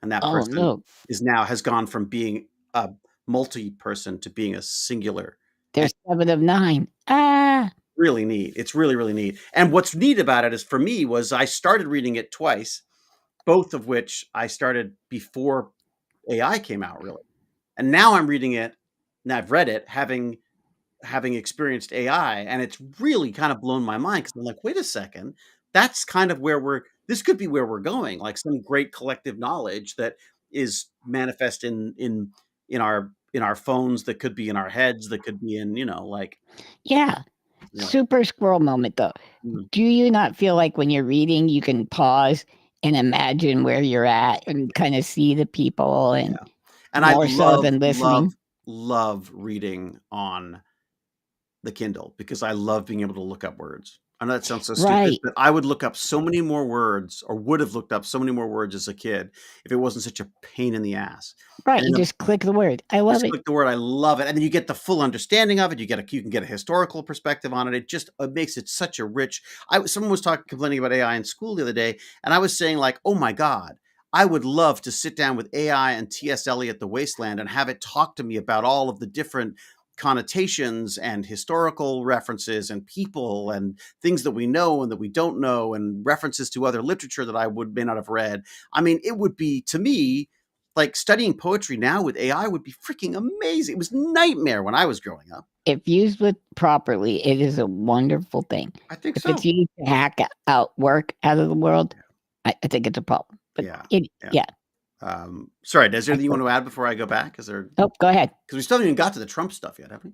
And that person has gone from being a multi-person to being a singular. There's 7 of 9. Really neat. It's really, really neat. And what's neat about it is for me was I started reading it twice, both of which I started before AI came out, really. And now I'm reading it, and I've read it having experienced AI, and it's really kind of blown my mind because I'm like, wait a second, that's kind of where this could be where we're going, like some great collective knowledge that is manifest in our phones, that could be in our heads, that could be in, like. Yeah. Super squirrel moment though. Do you not feel like when you're reading, you can pause and imagine where you're at and kind of see the people and more so than listening? Love reading on the Kindle because I love being able to look up words. I know that sounds so stupid, but I would look up so many more words, or would have looked up so many more words as a kid if it wasn't such a pain in the ass. Right, you just click the word. I love it. Click the word. I love it, and then you get the full understanding of it. You can get a historical perspective on it. It makes it such a rich. Someone was complaining about AI in school the other day, and I was saying like, oh my God, I would love to sit down with AI and T.S. Eliot, The Wasteland, and have it talk to me about all of the different connotations and historical references and people and things that we know and that we don't know and references to other literature that I may not have read. I mean, it would be, to me, like studying poetry now with AI would be freaking amazing. It was a nightmare when I was growing up. If used properly, it is a wonderful thing. I think so. If it's used to hack out work out of the world, I think it's a problem. But sorry, is there anything you want to add before I go back? Nope, go ahead. Because we still haven't even got to the Trump stuff yet, have we?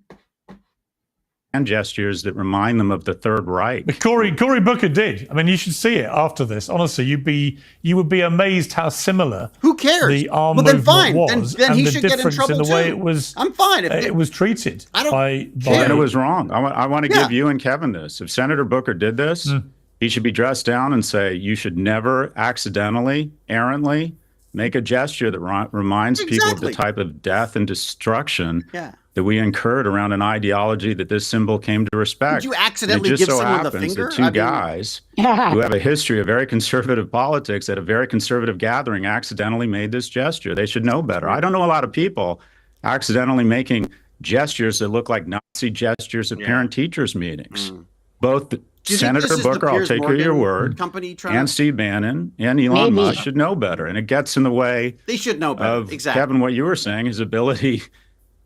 And gestures that remind them of the Third Reich. But Cory Booker did. I mean, you should see it after this. Honestly, you would be amazed how similar. Who cares? The arm then fine. Was, then he the should get in trouble in the too. way it was. I'm fine. It was treated. I don't care. And it was wrong. I want to give you and Kevin this. If Senator Booker did this, he should be dressed down and say, you should never accidentally, errantly make a gesture that reminds people of the type of death and destruction that we incurred around an ideology that this symbol came to respect. Did you accidentally give someone the finger? Two guys who have a history of very conservative politics at a very conservative gathering accidentally made this gesture. They should know better. I don't know a lot of people accidentally making gestures that look like Nazi gestures at parent-teachers meetings. Both Senator Booker, I'll take your word, and Steve Bannon and Elon Musk should know better. And it gets in the way they should know better. Exactly. Kevin, what you were saying, his ability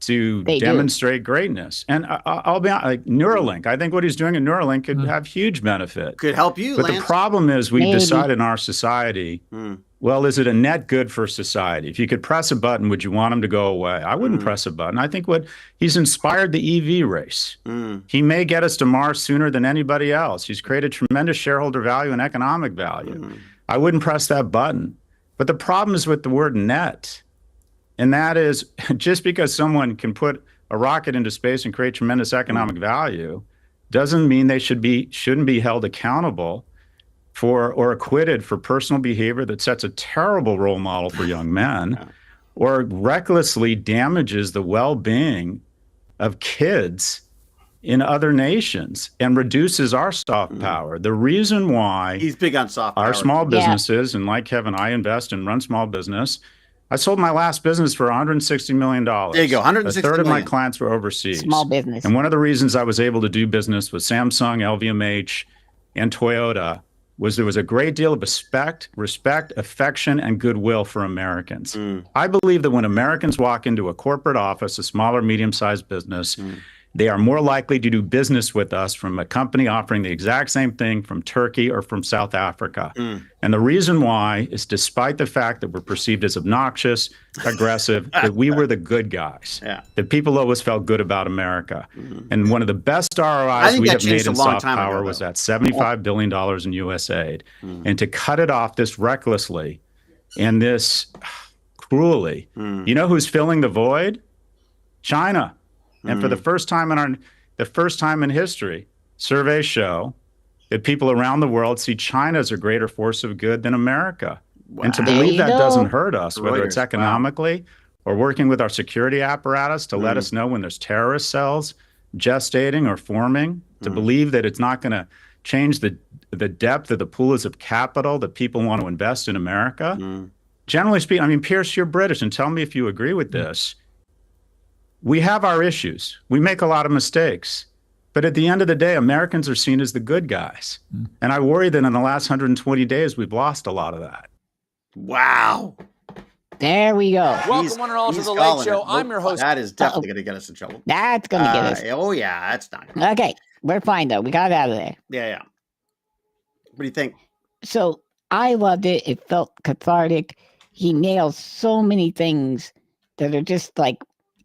to demonstrate greatness. And I'll be honest, like Neuralink, I think what he's doing in Neuralink could have huge benefit. Could help you, But Lance. the problem is we decide in our society, well, is it a net good for society? If you could press a button, would you want him to go away? I wouldn't press a button. I think he's inspired the EV race. He may get us to Mars sooner than anybody else. He's created tremendous shareholder value and economic value. I wouldn't press that button. But the problem is with the word net. And that is just because someone can put a rocket into space and create tremendous economic value doesn't mean they shouldn't be held accountable for or acquitted for personal behavior that sets a terrible role model for young men or recklessly damages the well-being of kids in other nations and reduces our soft power. The reason why he's big on soft power. Our small businesses, and like Kevin, I invest and run small business, I sold my last business for $160 million. There you go, 160 A third million. of my clients were overseas. Small business. And one of the reasons I was able to do business with Samsung, LVMH, and Toyota was there was a great deal of respect, affection, and goodwill for Americans. I believe that when Americans walk into a corporate office, a small or medium-sized business, they are more likely to do business with us from a company offering the exact same thing from Turkey or from South Africa. And the reason why is despite the fact that we're perceived as obnoxious, aggressive, that we were the good guys, that people always felt good about America. And one of the best ROIs we have made in soft power was that $75 billion in U.S. aid. And to cut it off this recklessly and this cruelly, you know who's filling the void? China. And for the first time in history, surveys show that people around the world see China as a greater force of good than America. Wow. And to believe that doesn't hurt us, whether it's economically or working with our security apparatus to let us know when there's terrorist cells gestating or forming, to believe that it's not going to change the depth of the pools of capital that people want to invest in America. Generally speaking, I mean, Pierce, you're British, and tell me if you agree with this. We have our issues. We make a lot of mistakes. But at the end of the day, Americans are seen as the good guys. And I worry that in the last 120 days, we've lost a lot of that. Wow. There we go. Welcome one and all to the Late Show. I'm your host. That is definitely going to get us in trouble. That's going to get us. Oh, yeah. That's not. Okay. We're fine, though. We got out of there. Yeah. What do you think? So I loved it. It felt cathartic. He nails so many things that are just like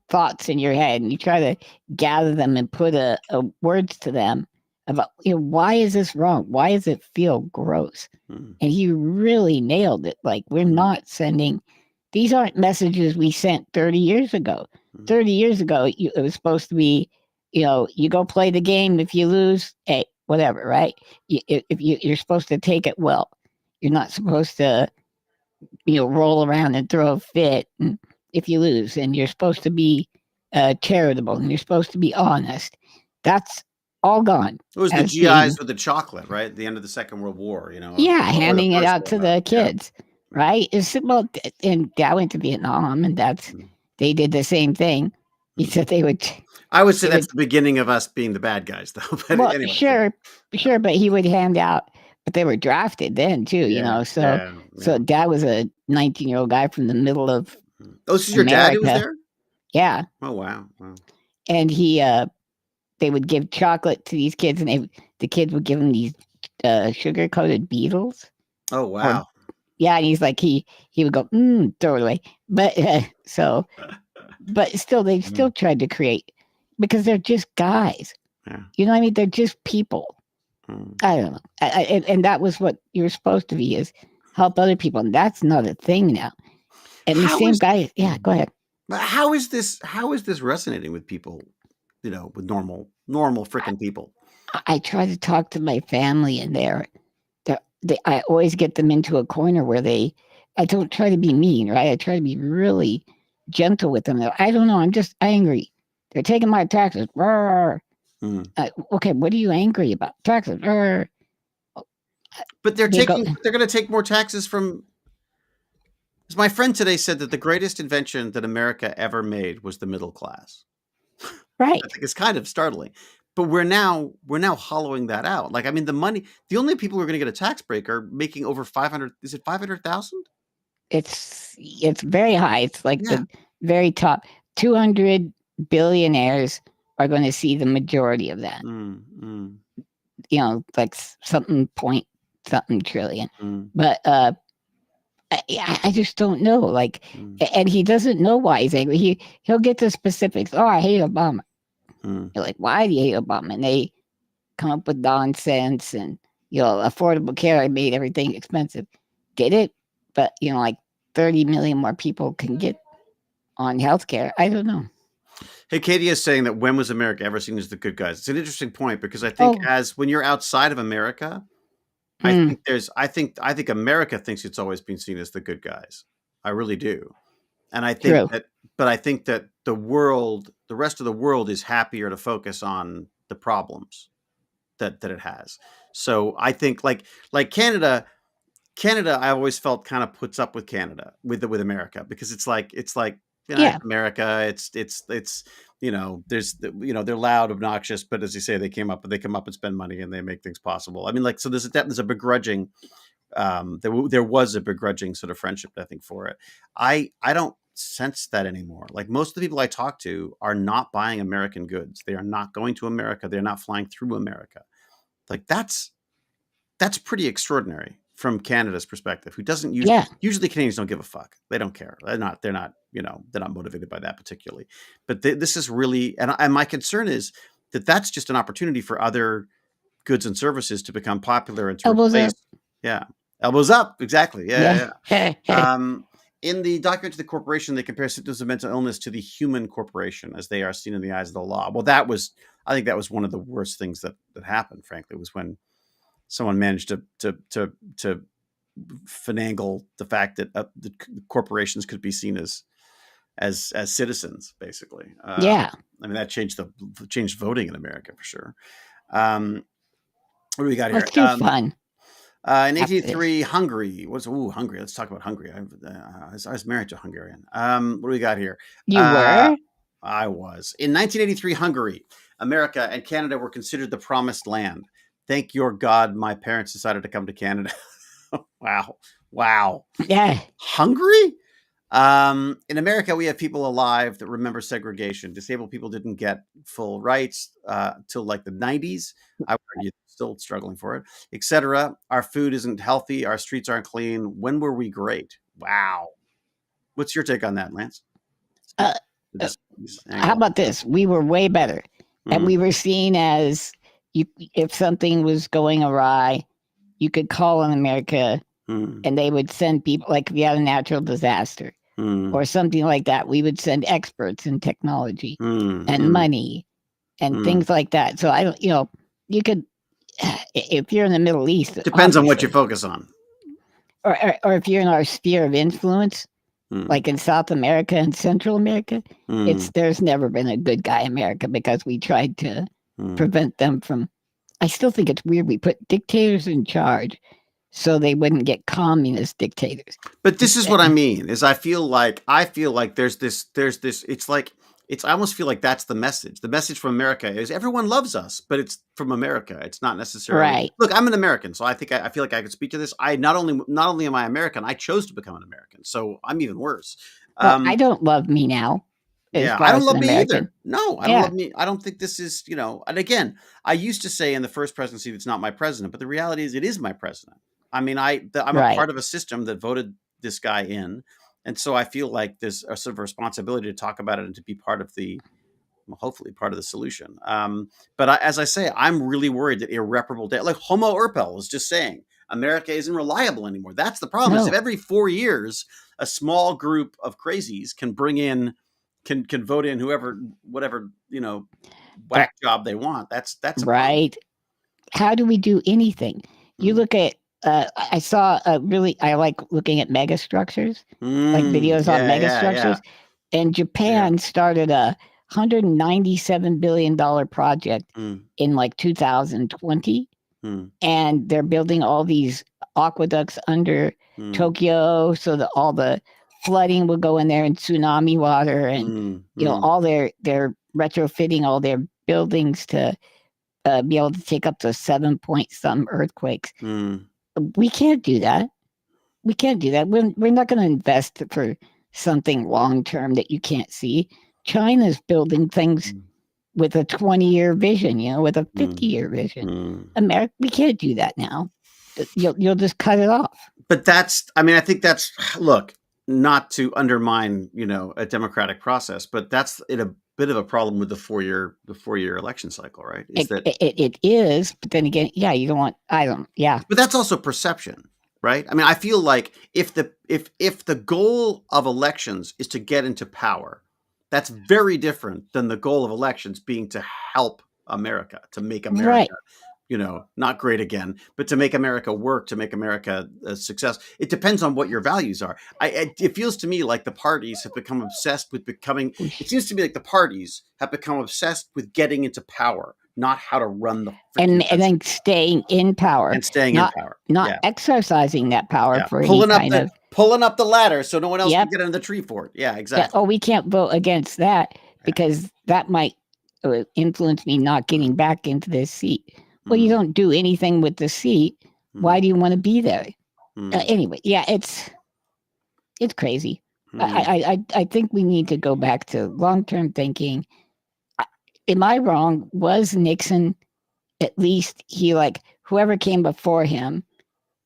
thoughts in your head, and you try to gather them and put a words to them about, why is this wrong? Why does it feel gross? And he really nailed it. Like, we're not sending, these aren't messages we sent 30 years ago. 30 years ago, it was supposed to be, you go play the game. If you lose, hey, whatever, right? You're supposed to take it well. You're not supposed to, roll around and throw a fit if you lose, and you're supposed to be charitable, and you're supposed to be honest. That's all gone. It was the GIs with the chocolate, right? At the end of the Second World War, handing it out to the kids, right? And Dad went to Vietnam, and they did the same thing. He said they would. I would say that's the beginning of us being the bad guys, though. But anyway. Sure, but he would hand out. But they were drafted then too, So Dad was a 19-year-old guy from the middle of. Oh, this is your dad who was there? Yeah. Oh, wow. And they would give chocolate to these kids, and the kids would give them these sugar-coated beetles. Oh, wow. And he's like, he would go, throw it away. But but still, they still tried to create, because they're just guys. Yeah. You know what I mean? They're just people. I don't know. And that was what you were supposed to be, is help other people. And that's not a thing now. And the same guy, go ahead. How is this resonating with people, with normal freaking people? I try to talk to my family, and I always get them into a corner where I don't try to be mean, right? I try to be really gentle with them. I don't know. I'm just angry. They're taking my taxes. Okay, what are you angry about? Taxes. But they're going to take more taxes from. As my friend today said, that the greatest invention that America ever made was the middle class. Right. I think it's kind of startling. But we're now hollowing that out. Like, I mean, the only people who are going to get a tax break are making over 500. Is it 500,000? It's very high. It's like the very top. 200 billionaires are going to see the majority of that. Like something trillion. But I just don't know. Like, and he doesn't know why he's angry. He'll get the specifics. Oh, I hate Obama. You're like, why do you hate Obama? And they come up with nonsense, and affordable care made everything expensive. Get it? But like 30 million more people can get on healthcare. I don't know. Hey, Katie is saying that when was America ever seen as the good guys? It's an interesting point, because I think when you're outside of America, I think America thinks it's always been seen as the good guys. I really do. And I think that the rest of the world is happier to focus on the problems that it has. So I think like Canada, Canada, I always felt kind of puts up with Canada with America, because it's like it's America. It's there's they're loud, obnoxious, but as you say, they come up and spend money and they make things possible. I mean, like, so there's a begrudging. There was a begrudging sort of friendship, I think, for it. I don't sense that anymore. Like, most of the people I talk to are not buying American goods. They are not going to America. They're not flying through America. Like, that's pretty extraordinary from Canada's perspective. Who doesn't usually Canadians don't give a fuck. They don't care. They're not motivated by that particularly. But this is really, and my concern is that that's just an opportunity for other goods and services to become popular and to replace. Yeah. Elbows up. Exactly. Yeah. In the document to the corporation, they compare symptoms of mental illness to the human corporation as they are seen in the eyes of the law. Well, I think that was one of the worst things that happened, frankly, was when someone managed to finagle the fact that the corporations could be seen as citizens, basically. I mean, that changed voting in America for sure. What do we got here? Let's do fun. In 1883, Hungary was Hungary. Let's talk about Hungary. I was married to a Hungarian. What do we got here? You were? I was. In 1983, Hungary, America, and Canada were considered the promised land. Thank your God, my parents decided to come to Canada. Wow. Yeah. Hungary? In America, we have people alive that remember segregation. Disabled people didn't get full rights till like the 90s. I would argue still struggling for it, etc. Our food isn't healthy. Our streets aren't clean. When were we great? Wow. What's your take on that, Lance? How about this? We were way better. And we were seen as, if something was going awry, you could call on America and they would send people, like if you had a natural disaster or something like that, we would send experts in technology and money and things like that. So I don't, you could, if you're in the Middle East, it depends on what you focus on. Or if you're in our sphere of influence, like in South America and Central America, there's never been a good guy America, because we tried to prevent them from. I still think it's weird we put dictators in charge so they wouldn't get communist dictators. But this is what I mean, is I feel like there's this, I almost feel like that's the message. The message from America is everyone loves us, but it's from America. It's not necessarily right. Look, I'm an American, so I feel like I could speak to this. I not only am I American, I chose to become an American, so I'm even worse. Well, I don't love me now. Yeah, I don't love me either. No, I don't love me. I don't think this is, and again, I used to say in the first presidency, it's not my president, but the reality is it is my president. I mean, I'm a part of a system that voted this guy in. And so I feel like there's a sort of responsibility to talk about it and to be part of hopefully part of the solution. But as I say, I'm really worried that irreparable damage, like Homo Urpel was just saying, America isn't reliable anymore. That's the problem. Is if every 4 years, a small group of crazies can vote in whatever, whack job they want. That's right. How do we do anything? You look at, I saw I like looking at megastructures, like videos on megastructures. And Japan started a $197 billion project in like 2020. And they're building all these aqueducts under Tokyo so that all the flooding will go in there and tsunami water. And, all they're retrofitting all their buildings to be able to take up to 7-point-some earthquakes. We can't do that. We're not going to invest for something long-term that you can't see. China's building things with a 20-year vision, with a 50-year vision. America, we can't do that now. You'll just cut it off. But I think look, not to undermine, a democratic process, but that's a bit of a problem with the 4-year election cycle, right? It is, but then again, you don't want, But that's also perception, right? I mean, I feel like if the goal of elections is to get into power, that's very different than the goal of elections being to help America, to make America, not great again, but to make America work, to make America a success. It depends on what your values are. It feels to me like the parties have become obsessed with getting into power, not how to run the and then staying in power and staying in power, not exercising that power for pulling up the ladder so no one else can get in the tree for it. Yeah, exactly. We can't vote against that because that might influence me not getting back into this seat. Well, you don't do anything with the seat. Why do you want to be there? Anyway, it's crazy. I think we need to go back to long-term thinking. Am I wrong? Was Nixon, at least he whoever came before him,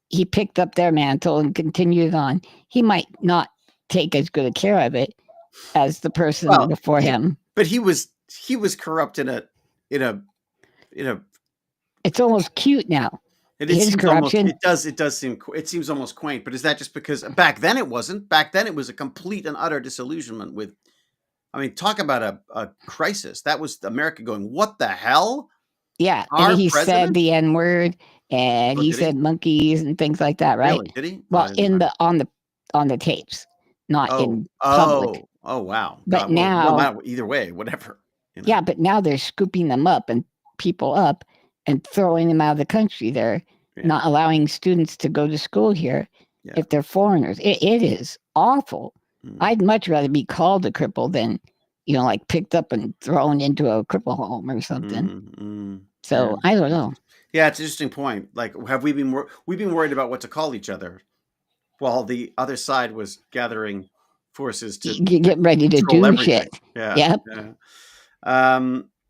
he picked up their mantle and continued on. He might not take as good a care of it as the person before him. But he was corrupt in a. It's almost cute now. His corruption. It seems almost quaint. But is that just because back then it wasn't? Back then it was a complete and utter disillusionment with. I mean, talk about a crisis. That was America going, what the hell? Yeah, and he said the N-word, and he said monkeys and things like that, right? Really? Did he? Well, on the tapes, not in public. Oh, wow. But now, either way, whatever. Yeah, but now they're scooping them up and people up and throwing them out of the country. They're not allowing students to go to school here if they're foreigners. It is awful. I'd much rather be called a cripple than, picked up and thrown into a cripple home or something. So I don't know. Yeah, it's an interesting point. Have we've been worried about what to call each other, while the other side was gathering forces to get ready to do everything. Shit. Yeah.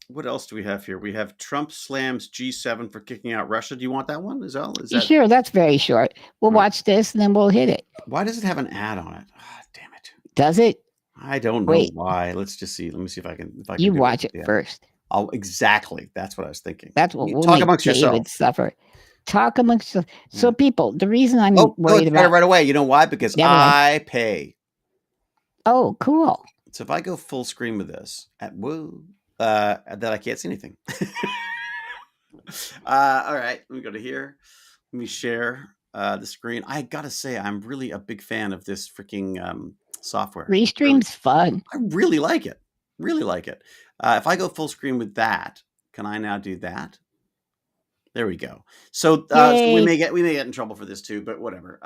What else do we have here? We have Trump slams G7 for kicking out Russia. Do you want that one as well? Sure, that's very short. We'll watch this and then we'll hit it. Why does it have an ad on it? Damn it. Does it? I don't know why. Let's just see. Let me see if I can. You watch it first. Oh, exactly. That's what I was thinking. That's what we'll talk make amongst David yourself. Suffer. Talk amongst yourself. So people, the reason I'm worried about right away. You know why? Because I pay. Oh, cool. So if I go full screen with this, then I can't see anything. All right, let me go to here. Let me share the screen. I gotta say, I'm really a big fan of this freaking software. Restream's fun. I really like it. Really like it. If I go full screen with that, can I now do that? There we go. So we may get in trouble for this too, but whatever.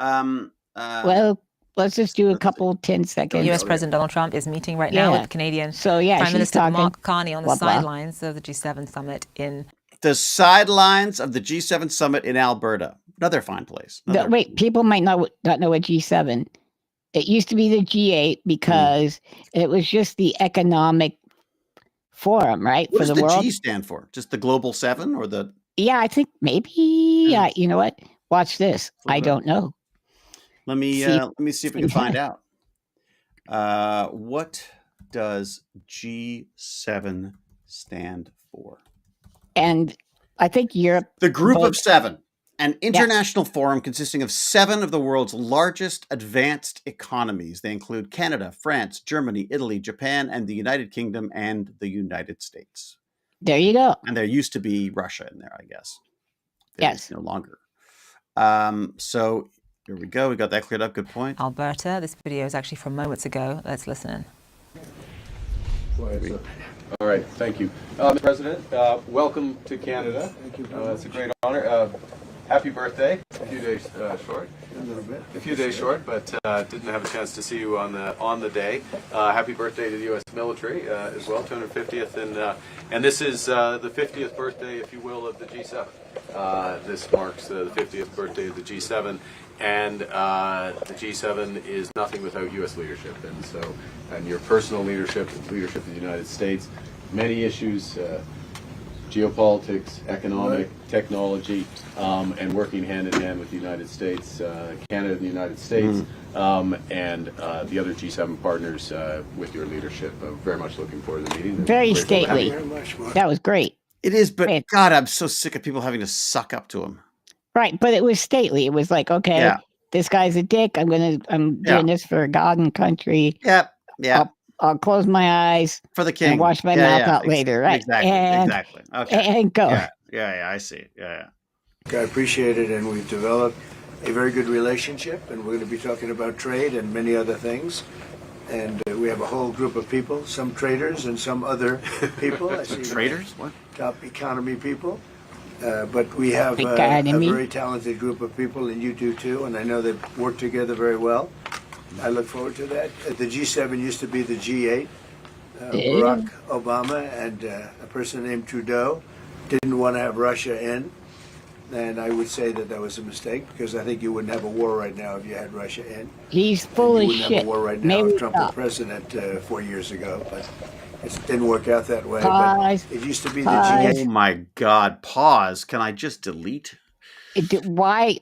Well, let's just do a couple 10 seconds. U.S. President Donald Trump is meeting right now with Canadian Prime Minister Mark Carney on the sidelines of the G7 summit in the sidelines of the G7 summit in Alberta. Another fine place. Wait, people might not know what G7. It used to be the G8 because it was just the economic forum, right? What for does the world. G stand for? Just the Global 7 or the? Yeah, I think maybe. You know what? Watch this. I don't know. Let me see if we can find out. What does G7 stand for? And I think Europe. The Group of Seven, an international forum consisting of 7 of the world's largest advanced economies. They include Canada, France, Germany, Italy, Japan, and the United Kingdom and the United States. There you go. And there used to be Russia in there, I guess. Yes. No longer. So here we go. We got that cleared up. Good point. Alberta. This video is actually from moments ago. Let's listen in. All right. Thank you. Mr. President, welcome to Canada. Thank you. It's a great honor. Happy birthday. A few days short. A little bit. A few days short, but didn't have a chance to see you on the day. Happy birthday to the U.S. military as well, 250th, and this is the 50th birthday, if you will, of the G7. This marks the 50th birthday of the G7, and the G7 is nothing without U.S. leadership, and your personal leadership, leadership of the United States, many issues. Geopolitics, economic, technology, and working hand in hand with the United States, Canada and the United States, and the other G7 partners with your leadership. Very much looking forward to the meeting. Very stately. That was great. It is, but God, I'm so sick of people having to suck up to him. Right, but it was stately. It was like, okay, this guy's a dick. I'm doing this for God and country. Yeah. I'll close my eyes for the king and wash my mouth out later, right? Exactly. Okay. And go. Yeah, I see. Yeah. I appreciate it, and we've developed a very good relationship, and we're going to be talking about trade and many other things. And we have a whole group of people, some traders and some other people. Traders? What? top economy people. But we have a very talented group of people, and you do too, and I know they work together very well. I look forward to that. The G7 used to be the G8. Barack Obama and a person named Trudeau didn't want to have Russia in, and I would say that was a mistake, because I think you wouldn't have a war right now if you had Russia in. He's full of shit. You wouldn't have a war right now if Trump were president 4 years ago, but it didn't work out that way. Pause. But it used to be the G8. Oh my God! Pause. Can I just delete? Why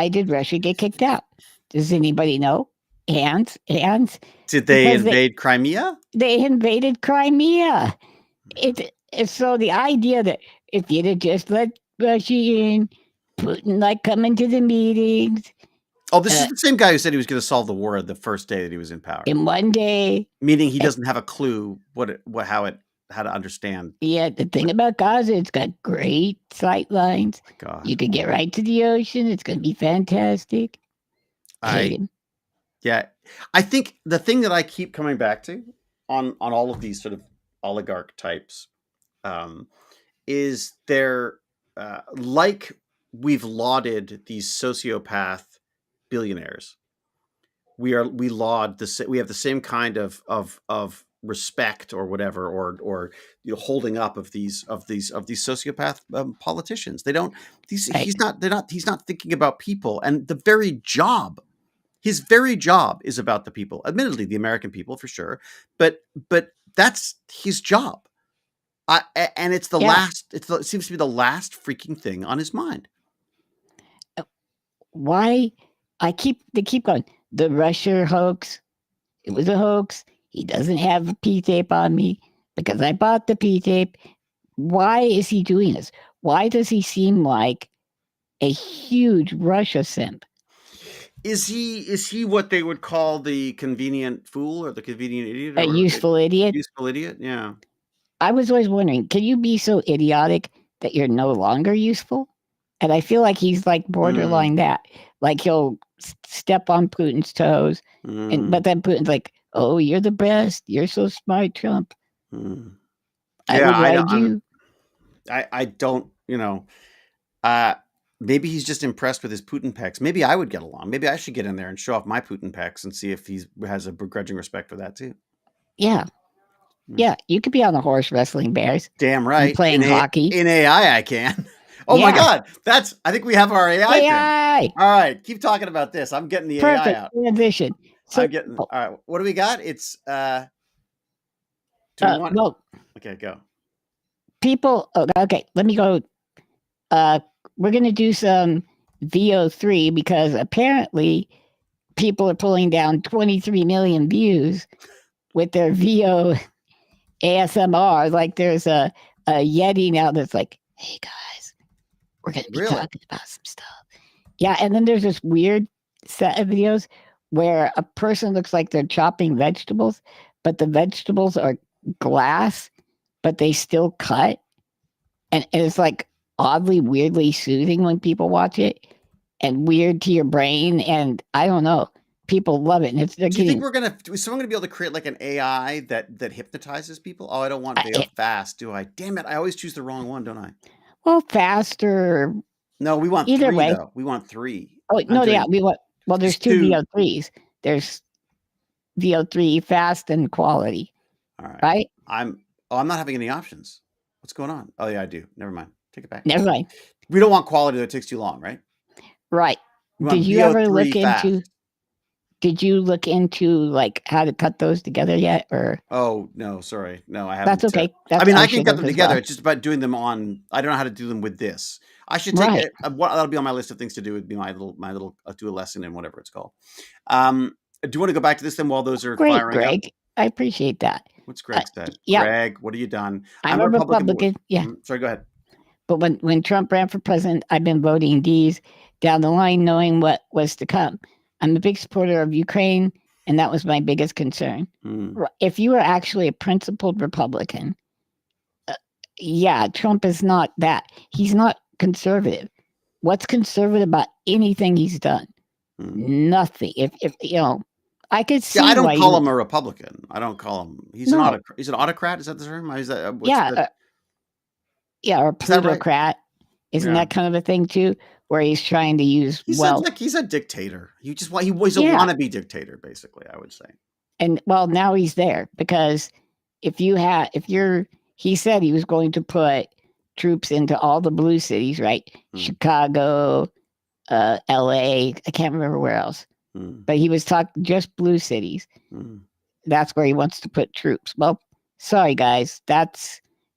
did Russia get kicked out? Does anybody know? Hands. Did they invade Crimea? They invaded Crimea. So the idea that if you'd have just let Russia in, Putin coming to the meetings. Oh, this is the same guy who said he was going to solve the war the first day that he was in power. In one day. Meaning he doesn't have a clue how to understand. Yeah, the thing about Gaza, it's got great sight lines. Oh my God. You could get right to the ocean. It's going to be fantastic. Yeah, I think the thing that I keep coming back to on all of these sort of oligarch types is they're like we've lauded these sociopath billionaires. We laud we have the same kind of respect or whatever, or holding up of these sociopath politicians. They don't. He's not thinking about people, and his very job is about the people. Admittedly, the American people for sure, but that's his job. And it's it seems to be the last freaking thing on his mind. Why? They keep going. The Russia hoax. It was a hoax. He doesn't have a P-tape on me because I bought the P-tape. Why is he doing this? Why does he seem like a huge Russia simp? Is he what they would call the convenient fool or the convenient idiot? A useful idiot? Useful idiot, yeah. I was always wondering, can you be so idiotic that you're no longer useful? And I feel like he's borderline that. He'll step on Putin's toes, but then Putin's like, "Oh, you're the best. You're so smart, Trump." I don't. Maybe he's just impressed with his Putin pecs. Maybe I would get along. Maybe I should get in there and show off my Putin pecs and see if he has a begrudging respect for that too. Yeah. Yeah, you could be on the horse wrestling bears. Damn right. Playing hockey. In AI, I can. Oh my God. I think we have our AI thing. All right. Keep talking about this. I'm getting the AI out. Transition. So, all right. What do we got? It's, okay, go. People, okay, let me go. We're going to do some VO3 because apparently people are pulling down 23 million views with their VO ASMR. There's a Yeti now that's like, "Hey guys, we're going to be talking about some stuff." Yeah, and then there's this weird set of videos where a person looks like they're chopping vegetables, but the vegetables are glass, but they still cut. And it's oddly, weirdly soothing when people watch it, and weird to your brain. And I don't know, people love it. And do you think is someone going to be able to create an AI that hypnotizes people? Oh, I don't want video fast, do I? Damn it. I always choose the wrong one, don't I? Well, faster. No, we want either 3 way. though. We want 3. Oh, no, yeah. There's 2 VO3s. There's VO3 fast and quality. All right. Right? I'm not having any options. What's going on? Oh yeah, I do. Never mind. Take it back. Never mind. We don't want quality that takes too long, right? Right. Did you ever look into? Did you look into how to cut those together yet? Or oh no, sorry, no, I haven't. That's okay. I can cut them together. Well. It's just about doing them on. I don't know how to do them with this. I should take it. That'll be on my list of things to do. Would be my little do a lesson in whatever it's called. Do you want to go back to this then while those are firing Greg? Up? I appreciate that. What's Greg said? Yeah. Greg, what have you done? I'm a Republican. Yeah. Sorry, go ahead. But when Trump ran for president, I've been voting D's down the line, knowing what was to come. I'm a big supporter of Ukraine, and that was my biggest concern. If you were actually a principled Republican, Trump is not that. He's not conservative. What's conservative about anything he's done? Nothing. If I could see. Yeah, I don't call him a Republican. I don't call him. He's an autocrat. Is that the term? Yeah, or plutocrat. Isn't that kind of a thing too? Where he's trying to use sounds like he's a dictator. He's a wannabe dictator, basically, I would say. And now he's there because he said he was going to put troops into all the blue cities, right? Chicago, LA, I can't remember where else. But he was talking just blue cities. That's where he wants to put troops. Well, sorry guys,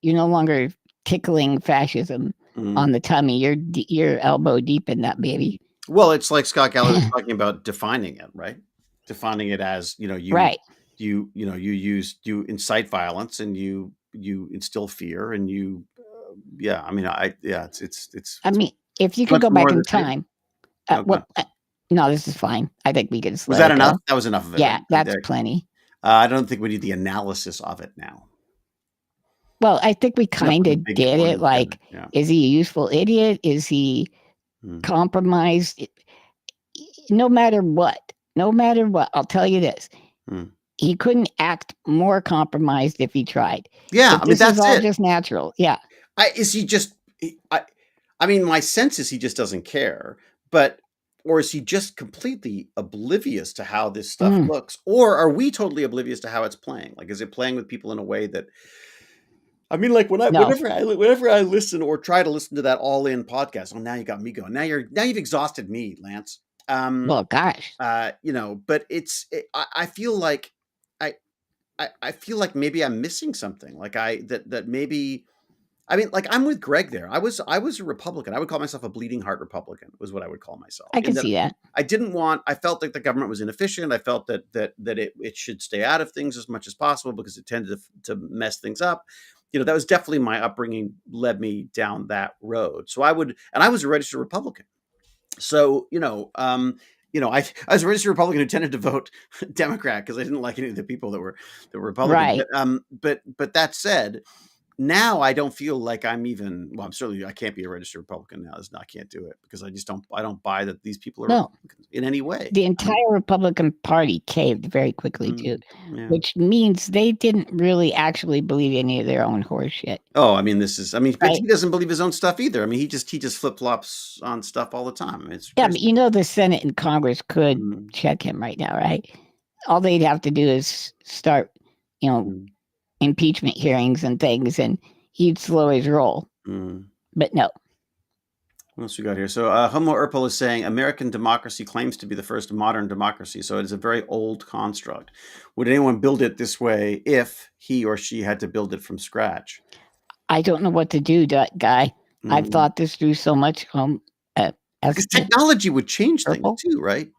you're no longer tickling fascism on the tummy. You're elbow deep in that baby. Well, it's like Scott Gallagher was talking about defining it, right? Defining it as, you incite violence and you instill fear and it's I mean, if you could go back in time, no, this is fine. I think we could. Was that enough? That was enough of it. Yeah, that's plenty. I don't think we need the analysis of it now. Well, I think we kind of did it. Like, is he a useful idiot? Is he compromised? No matter what, I'll tell you this. He couldn't act more compromised if he tried. Yeah, I mean, that's all just natural. Yeah. Is he just, I mean, my sense is he just doesn't care, or is he just completely oblivious to how this stuff looks? Or are we totally oblivious to how it's playing? Like, is it playing with people in a way that, I mean, like whenever I listen or try to listen to that All In podcast, now you got me going. Now you've exhausted me, Lance. Well, gosh. But I feel like I feel like maybe I'm missing something. Like that maybe, I mean, like I'm with Greg there. I was a Republican. I would call myself a bleeding heart Republican was what I would call myself. I can see that. I felt like the government was inefficient. I felt that it should stay out of things as much as possible because it tended to mess things up. That was definitely my upbringing led me down that road. So I was a registered Republican. So, I was a registered Republican who tended to vote Democrat because I didn't like any of the people that were Republican. Right. But that said, now I don't feel like I can't be a registered Republican now. I can't do it because I don't buy that these people are Republicans in any way. The entire Republican Party caved very quickly too, which means they didn't really actually believe any of their own horse shit. Oh, I mean, but he doesn't believe his own stuff either. I mean, he just flip flops on stuff all the time. It's but the Senate and Congress could check him right now, right? All they'd have to do is start, impeachment hearings and things, and he'd slow his roll. But no. What else we got here? So Homo Erpel is saying American democracy claims to be the first modern democracy, so it is a very old construct. Would anyone build it this way if he or she had to build it from scratch? I don't know what to do, guy. I've thought this through so much. Because technology would change things too, right?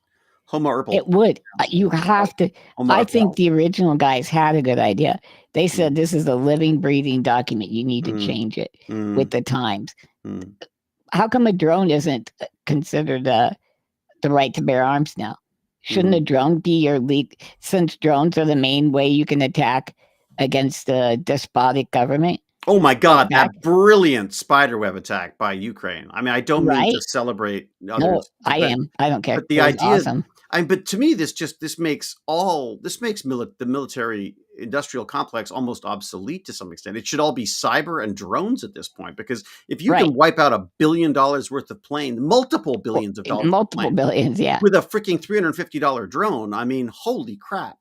Homo Erpel. It would. You have to. I think the original guys had a good idea. They said this is a living, breathing document. You need to change it with the times. How come a drone isn't considered the right to bear arms now? Shouldn't a drone be your lead? Since drones are the main way you can attack against the despotic government. Oh my God, that brilliant spiderweb attack by Ukraine. I mean, I don't mean to celebrate others. No, I am. I don't care. But the idea is awesome. But to me, this makes the military industrial complex almost obsolete to some extent. It should all be cyber and drones at this point, because if you can wipe out $1 billion worth of plane, multiple billions of dollars, billions, yeah, with a freaking $350 drone, I mean, holy crap!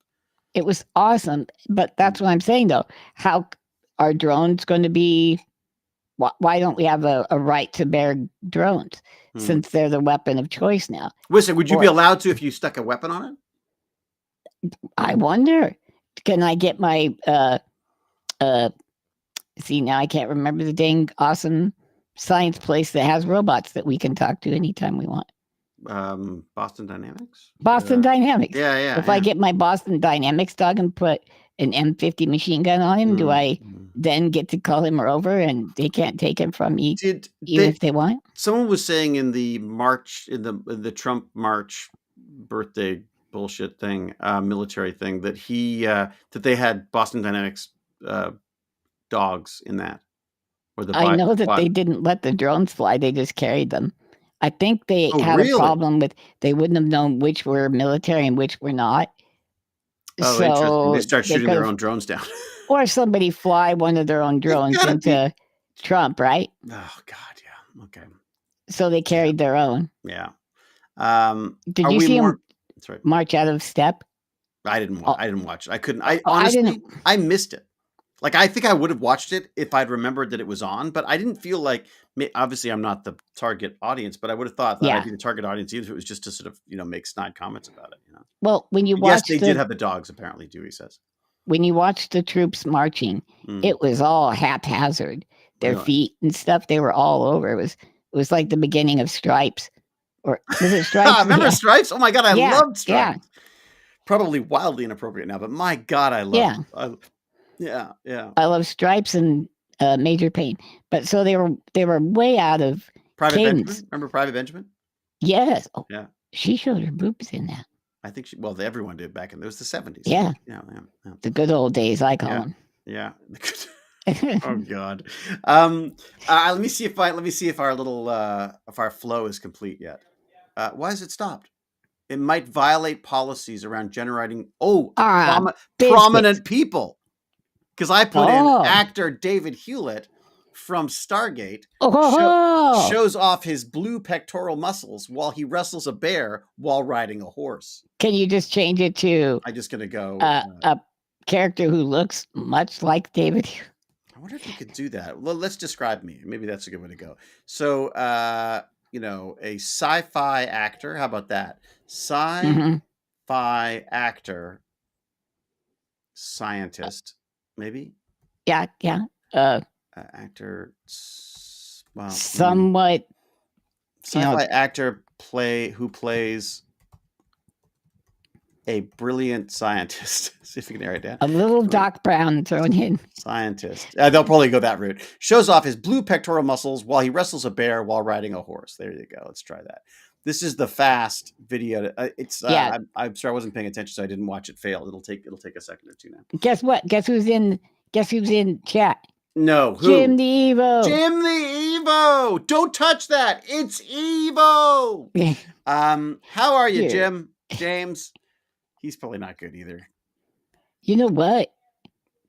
It was awesome. But that's what I'm saying, though. How are drones going to be? Why don't we have a right to bear drones? Since they're the weapon of choice now. Listen, would you be allowed to if you stuck a weapon on it? I wonder. Can I get my see, now I can't remember the dang awesome science place that has robots that we can talk to anytime we want. Boston Dynamics? Boston Dynamics. Yeah. If I get my Boston Dynamics dog and put an M50 machine gun on him, do I then get to call him over and they can't take him from me if they want? Someone was saying in the March, in the Trump March birthday bullshit thing, military thing, that that they had Boston Dynamics dogs in that. I know that they didn't let the drones fly; they just carried them. I think they had a problem with they wouldn't have known which were military and which were not. Oh, interesting. They start shooting their own drones down. Or somebody fly one of their own drones into Trump, right? Oh God, yeah. Okay. So they carried their own. Yeah. Did you see him march out of step? I didn't watch it. I couldn't. I honestly, I missed it. Like, I think I would have watched it if I'd remembered that it was on, but I didn't feel like, obviously I'm not the target audience, but I would have thought that I'd be the target audience, even if it was just to sort of, make snide comments about it. Well, when you watch, yes, they did have the dogs. Apparently, Dewey says. When you watch the troops marching, it was all haphazard. Their feet and stuff, they were all over. It was like the beginning of Stripes, or was it Stripes? Remember Stripes? Oh my God, I loved Stripes. Yeah. Probably wildly inappropriate now, but my God, I love. Yeah. I love Stripes and Major Payne, but so they were way out of Private cadence. Benjamin. Remember Private Benjamin? Yes. Oh, yeah. She showed her boobs in that. I think everyone did back in it was the 70s. Yeah. The good old days, I call them. Yeah. Oh God. Let me see if our little if our flow is complete yet. Why is it stopped? It might violate policies around generating prominent people. Because I put in actor David Hewlett from Stargate shows off his blue pectoral muscles while he wrestles a bear while riding a horse. Can you just change it to? I'm just gonna go a character who looks much like David Hewlett. I wonder if you could do that. Well, let's describe me. Maybe that's a good way to go. So, a sci-fi actor. How about that? Sci-fi actor, scientist. Maybe. Yeah. Actor. Well, somewhat. Sci-fi actor who plays a brilliant scientist. See if you can narrow it down. A little Doc Brown thrown in. Scientist. They'll probably go that route. Shows off his blue pectoral muscles while he wrestles a bear while riding a horse. There you go. Let's try that. This is the fast video. I'm sorry, I wasn't paying attention, so I didn't watch it fail. It'll take a second or two now. Guess what? Guess who's in chat? No, who? Jim the Evo. Jim the Evo. Don't touch that. It's Evo. How are you, Jim? James? He's probably not good either. You know what?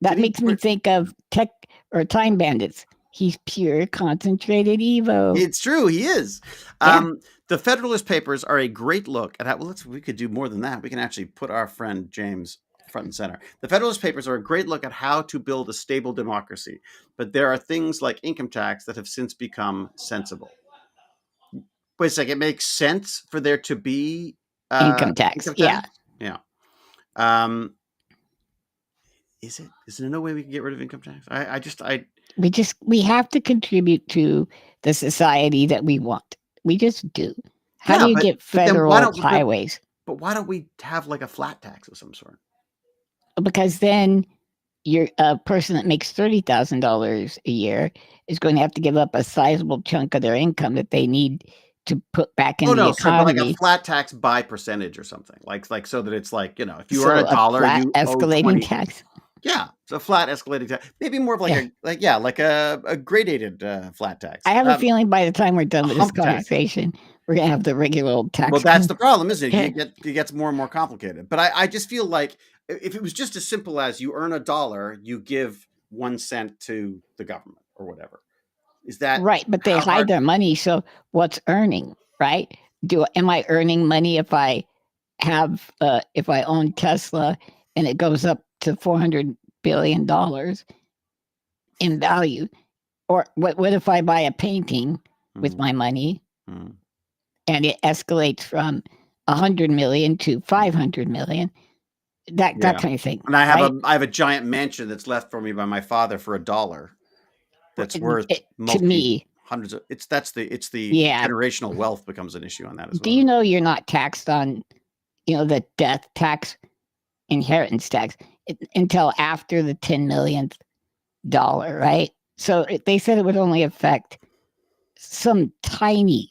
That makes me think of Tech or Time Bandits. He's pure concentrated Evo. It's true. He is. Yeah. The Federalist Papers are a great look at how. Well, we could do more than that. We can actually put our friend James front and center. The Federalist Papers are a great look at how to build a stable democracy. But there are things like income tax that have since become sensible. Wait a second. It makes sense for there to be income tax. Yeah. Yeah. Is there no way we can get rid of income tax? We have to contribute to the society that we want. We just do. How do you get federal highways? But why don't we have like a flat tax of some sort? Because then you're a person that makes $30,000 a year is going to have to give up a sizable chunk of their income that they need to put back in the economy. Like a flat tax by percentage or something, like so that it's like, if you earn $1, you escalating owe 20. Tax. Yeah, so flat escalating tax, maybe more of like a gradated flat tax. I have a feeling by the time we're done with this conversation, we're gonna have the regular old tax. Well, that's the problem, isn't it? It gets more and more complicated. But I just feel like if it was just as simple as you earn $1, you give 1 cent to the government or whatever. Is that right? But they hide their money. So what's earning, right? Am I earning money if I own Tesla and it goes up to $400 billion in value? Or what if I buy a painting with my money and it escalates from 100 million to 500 million? That kind of thing. And I have a giant mansion that's left for me by my father for $1. That's worth to me hundreds of. It's the generational wealth becomes an issue on that as well. Do you know you're not taxed on, the death tax, inheritance tax until after the $10 millionth dollar, right? So they said it would only affect some tiny.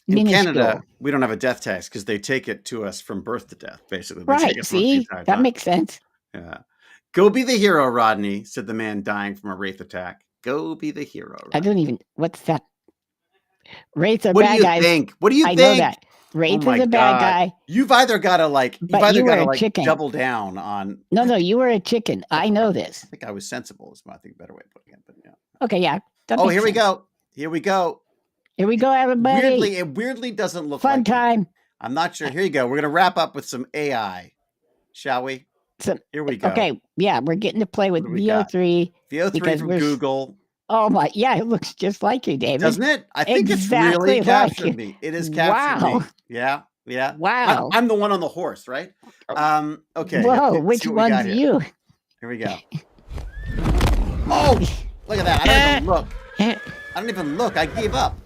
In Canada, we don't have a death tax because they take it to us from birth to death, basically. Right. See, that makes sense. Yeah. Go be the hero, Rodney, said the man dying from a wraith attack. Go be the hero. Rodney. I don't even. What's that? Wraiths are bad guys. What do you think? I know that. Wraith is a bad guy. You've either got to double down on. No, you were a chicken. I know this. I think I was sensible is I think a better way of putting it. But yeah. Okay, yeah. Oh, here we go. Here we go. Here we go, everybody. It weirdly doesn't look fun like time. It. I'm not sure. Here you go. We're gonna wrap up with some AI, shall we? Here we go. Okay, yeah, we're getting to play with VO3. VO3 from Google. Oh my, yeah, it looks just like you, David. Doesn't it? I think exactly it's really captured me. It is captured me. Yeah. Wow. I'm the one on the horse, right? Okay. Whoa, which one's you? Here we go. Oh, look at that. I don't even look. I don't even look. I gave up.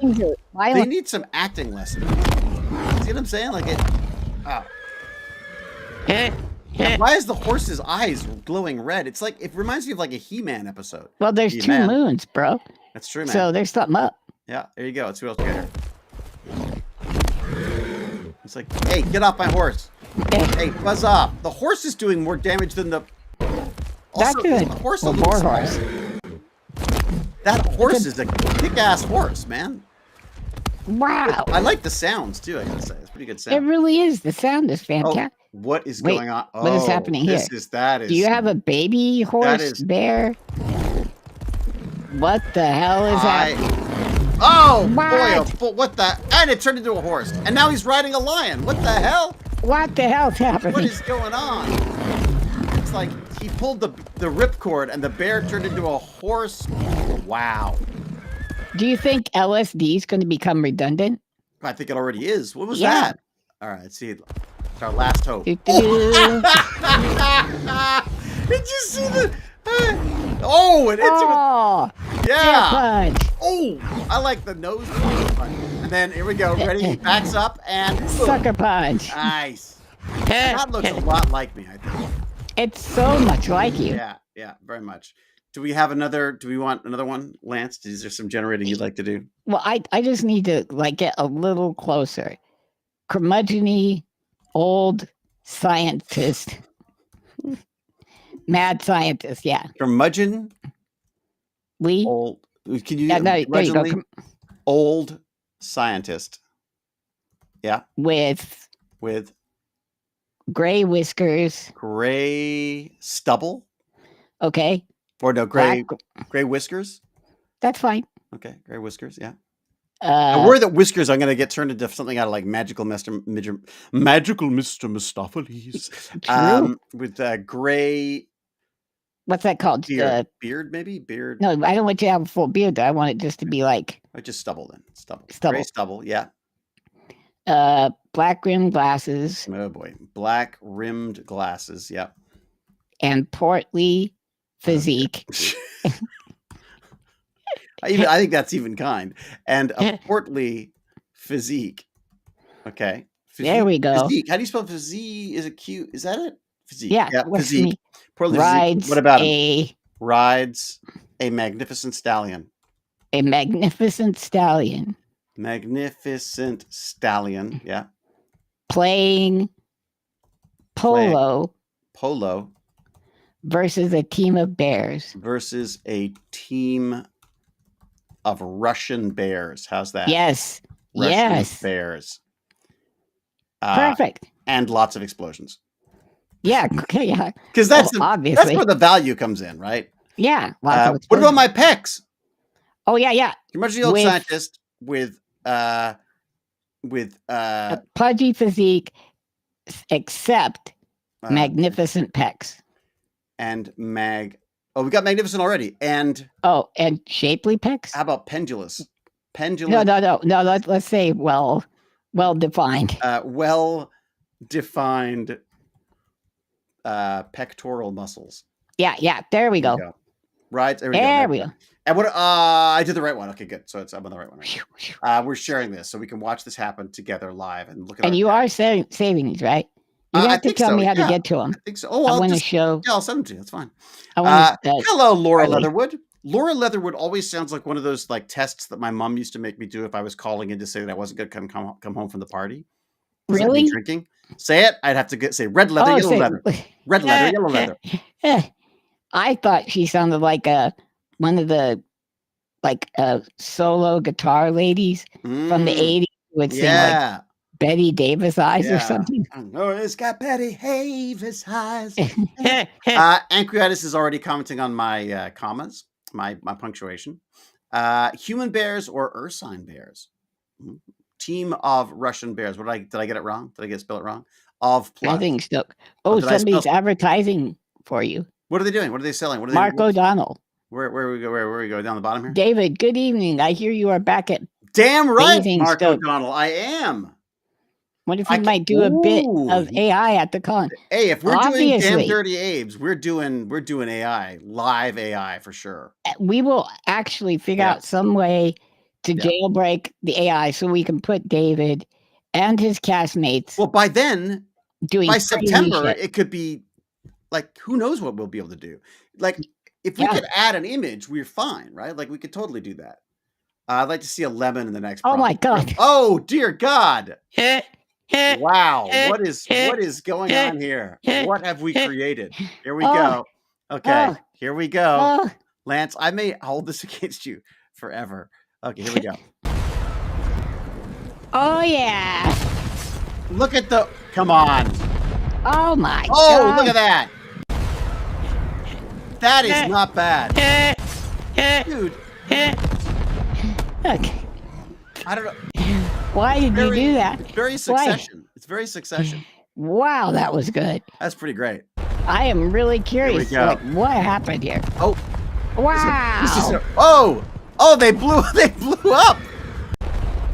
They need some acting lessons. See what I'm saying? Like it. Why is the horse's eyes glowing red? It's like it reminds me of like a He-Man episode. Well, there's He-Man. 2 moons, bro. That's true, man. So there's something up. Yeah, there you go. Let's see what else we got here. It's like, hey, get off my horse. Hey, buzz off. The horse is doing more damage than the. Also, that's good. The horse more horse. That horse is a kick-ass horse, man. Wow. I like the sounds too. I gotta say, it's pretty good sound. It really is. The sound is fantastic. What is going on? What is happening here? Do you have a baby horse bear? What the hell is happening? Oh boy! What the? And it turned into a horse, and now he's riding a lion. What the hell? What the hell's happening? What is going on? It's like he pulled the ripcord, and the bear turned into a horse. Wow. Do you think LSD is going to become redundant? I think it already is. What was that? All right, let's see. It's our last hope. Did you see the? Oh, it hits it. Yeah. Oh, I like the nose. And then here we go. Ready? He backs up and sucker punch. Nice. That looks a lot like me. I think. It's so much like you. Yeah, very much. Do we have another? Do we want another one, Lance? Is there some generating you'd like to do? Well, I just need to like get a little closer. Curmudgeon-y, old scientist, mad scientist. Yeah. Curmudgeon. Old. Can you? Yeah, no, there you go. Old scientist. Yeah. With gray whiskers. Gray stubble. Okay. Or no, gray whiskers? That's fine. Okay, gray whiskers, yeah. I worry that whiskers are going to get turned into something out of like magical Mr. Mistopheles. With gray... What's that called? Beard, maybe? Beard? No, I don't want you to have a full beard, though. I want it just to be like... Just stubble, then. Stubble. Gray stubble, yeah. Black rimmed glasses. Oh, boy. Black rimmed glasses, yeah. And portly... physique. I think that's even kind. And a portly physique. Okay. Physique, there we go. Physique. How do you spell physique? Is it cute? Is that it? Physique. Yeah. Physique. Portly rides physique. What about him? Rides a magnificent stallion. A magnificent stallion. Magnificent stallion. Yeah. Playing polo. Polo. Versus a team of bears. Versus a team of Russian bears. How's that? Yes. Russian bears. Perfect. And lots of explosions. Yeah. Yeah. Because that's obviously that's where the value comes in, right? Yeah. What about my pecs? Oh yeah, yeah. Imagine the old scientist with a pudgy physique, except magnificent pecs. And we got magnificent already. And shapely pecs. How about pendulous? Pendulous. No. Let's say well defined. Well defined pectoral muscles. Yeah. There we go. Right. There we go. And what? I did the right one. Okay, good. So I'm on the right one. Right. We're sharing this so we can watch this happen together live and look at. And you are saving these, right? You have to tell me how to get to them. I think so. Oh, I want to show. Yeah, I'll send them to you. That's fine. Hello, Laura Leatherwood. Laura Leatherwood always sounds like one of those like tests that my mom used to make me do if I was calling in to say that I wasn't going to come home from the party. Really? Drinking. Say it. I'd have to say red leather, yellow leather. Red leather, yellow leather. I thought she sounded like one of the solo guitar ladies from the 80s who would sing like Betty Davis eyes or something. Oh, it's got Betty Davis eyes. Ancriatus is already commenting on my commas. my punctuation. Human bears or ursine bears? Team of Russian bears. Did I get it wrong? Did I spell it wrong? Of plus. I think so. Oh, somebody's advertising for you. What are they doing? What are they selling? What are Mark O'Donnell. Where we go? Where we go? Down the bottom here. David, good evening. I hear you are back at. Damn right, Mark O'Donnell. I am. What if you might do a bit of AI at the con? Hey, if we're doing damn Dirty Abes, we're doing AI, live AI for sure. We will actually figure out some way to jailbreak the AI so we can put David and his castmates. Well, by then, by September, it could be like, who knows what we'll be able to do. Like, if we could add an image, we're fine, right? Like, we could totally do that. I'd like to see a lemon in the next. Oh my God! Oh dear God! Wow! What is going on here? What have we created? Here we go. Okay, here we go. Lance, I may hold this against you forever. Okay, here we go. Oh yeah! Look at the. Come on! Oh my God! Oh, look at that! That is not bad, dude. Okay. I don't know. Why did you do that? It's very Succession. It's very Succession. Wow, that was good. That's pretty great. I am really curious. Here we go. Like, what happened here? Oh, wow! They blew up.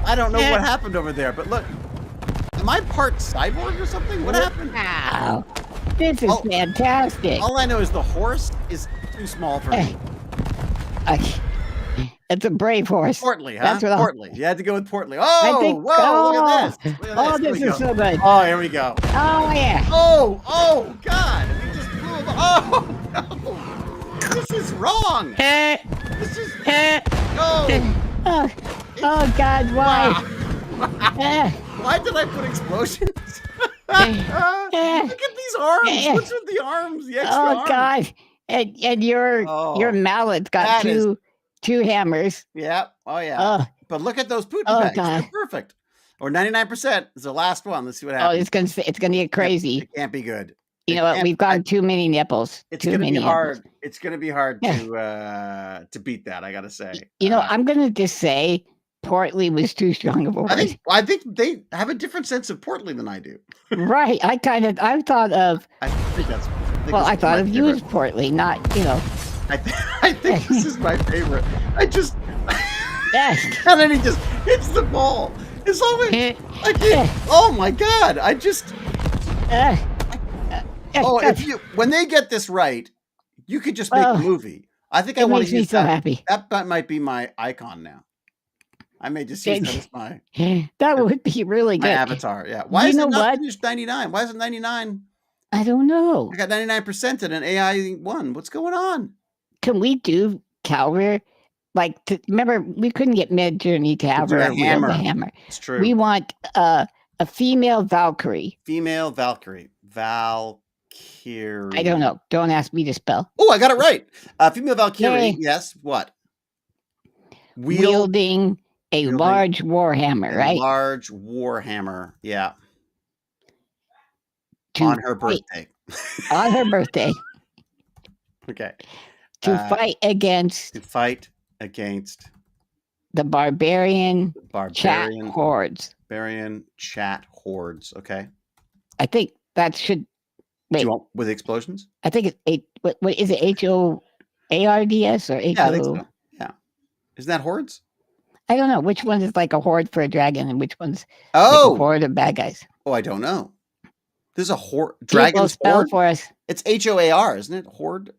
I don't know what happened over there, but look, am I part cyborg or something? What happened? Wow, this is fantastic. All I know is the horse is too small for me. It's a brave horse. Portly, huh? Portly. You had to go with Portly. Oh, whoa, look at this. This is so good. Oh, here we go. Oh, yeah. Oh, God. We just blew him. Oh, no. This is wrong. This is... No. Oh, God, why? Why did I put explosions? Look at these arms. What's with the arms? The extra arms? God. And your mallet's got two hammers. Yeah. Oh, yeah. But look at those Putin bags. God. They're perfect. Or 99% is the last one. Let's see what happens. Oh, it's gonna get crazy. It can't be good. You know what? We've got too many nipples. It's gonna be hard. It's gonna be hard to beat that. I gotta say. You know, I'm gonna just say Portly was too strong of a word. I think they have a different sense of Portly than I do. Right. I thought of. I thought of you as Portly, not I think this is my favorite. I just and then he just hits the ball. It's always oh my God! I just when they get this right, you could just make a movie. I think I want to use so happy. That might be my icon now. I may just use that as my. That would be really good. My avatar. Yeah. Why is it not finished 99? Why is it 99? I don't know. I got 99% in an AI one. What's going on? Can we do Calvert? Remember, we couldn't get Midjourney to have a hammer. It's true. We want a female Valkyrie. Female Valkyrie. Valkyrie. I don't know. Don't ask me to spell. Oh, I got it right. Female Valkyrie. Yay. Yes. What? Wielding a large warhammer, right? Large warhammer. Yeah. On her birthday. On her birthday. Okay. To fight against the barbarian chat hordes. Barbarian chat hordes. Okay. I think that should. Wait. Do you want with explosions? I think it's what is it? HOARDS or HO? Yeah, I think so. Yeah. Isn't that hordes? I don't know which one is like a horde for a dragon and which one's like a horde of bad guys. Oh, I don't know. There's a horde. Dragon spell for us. It's HOAR, isn't it? Horde.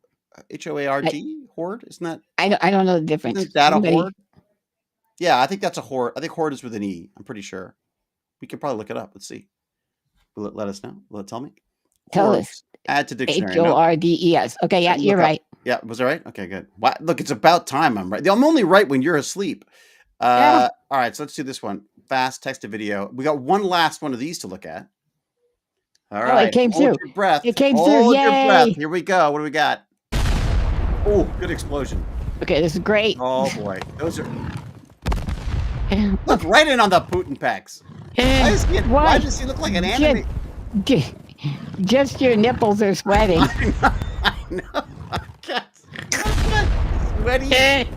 HOARD? Horde? Isn't that? I don't know the difference. Isn't that a horde? Yeah, I think that's a horde. I think horde is with an E. I'm pretty sure. We could probably look it up. Let's see. Will it let us know? Will it tell me? Tell us. Add to dictionary. HORDES. Okay, yeah, you're right. Yeah, was I right? Okay, good. Look, it's about time I'm right. I'm only right when you're asleep. All right, so let's do this one. Fast text to video. We got one last one of these to look at. All right. It came through. Your breath. It came through. Hold Yay. your breath. Here we go. What do we got? Oh, good explosion. Okay, this is great. Oh boy, those are. Look right in on the Putin pecs. Why does he look like an anime? Just your nipples are sweating. I know.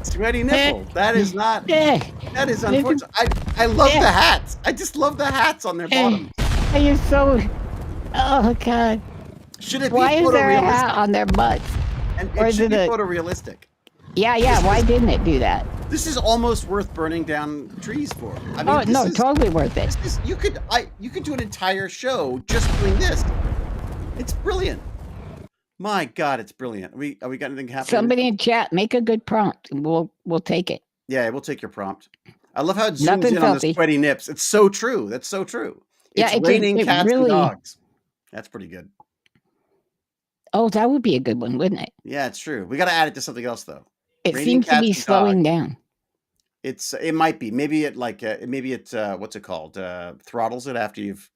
sweaty nipple. That is not. That is unfortunate. I love the hats. I just love the hats on their bottoms. You're so. Oh God. Should it be Why is there a hat on their butts? And it should be photorealistic. Yeah. Why didn't it do that? This is almost worth burning down trees for. I mean, totally worth it. You could do an entire show just doing this. It's brilliant. My God, it's brilliant. Are we got anything happening? Somebody in chat, make a good prompt. We'll take it. Yeah, we'll take your prompt. I love how it zooms in on the sweaty nips. It's so true. That's so true. It's raining cats and dogs. That's pretty good. Oh, that would be a good one, wouldn't it? Yeah, it's true. We got to add it to something else though. It seems to be slowing down. It might be. Maybe it what's it called? Throttles it after you've.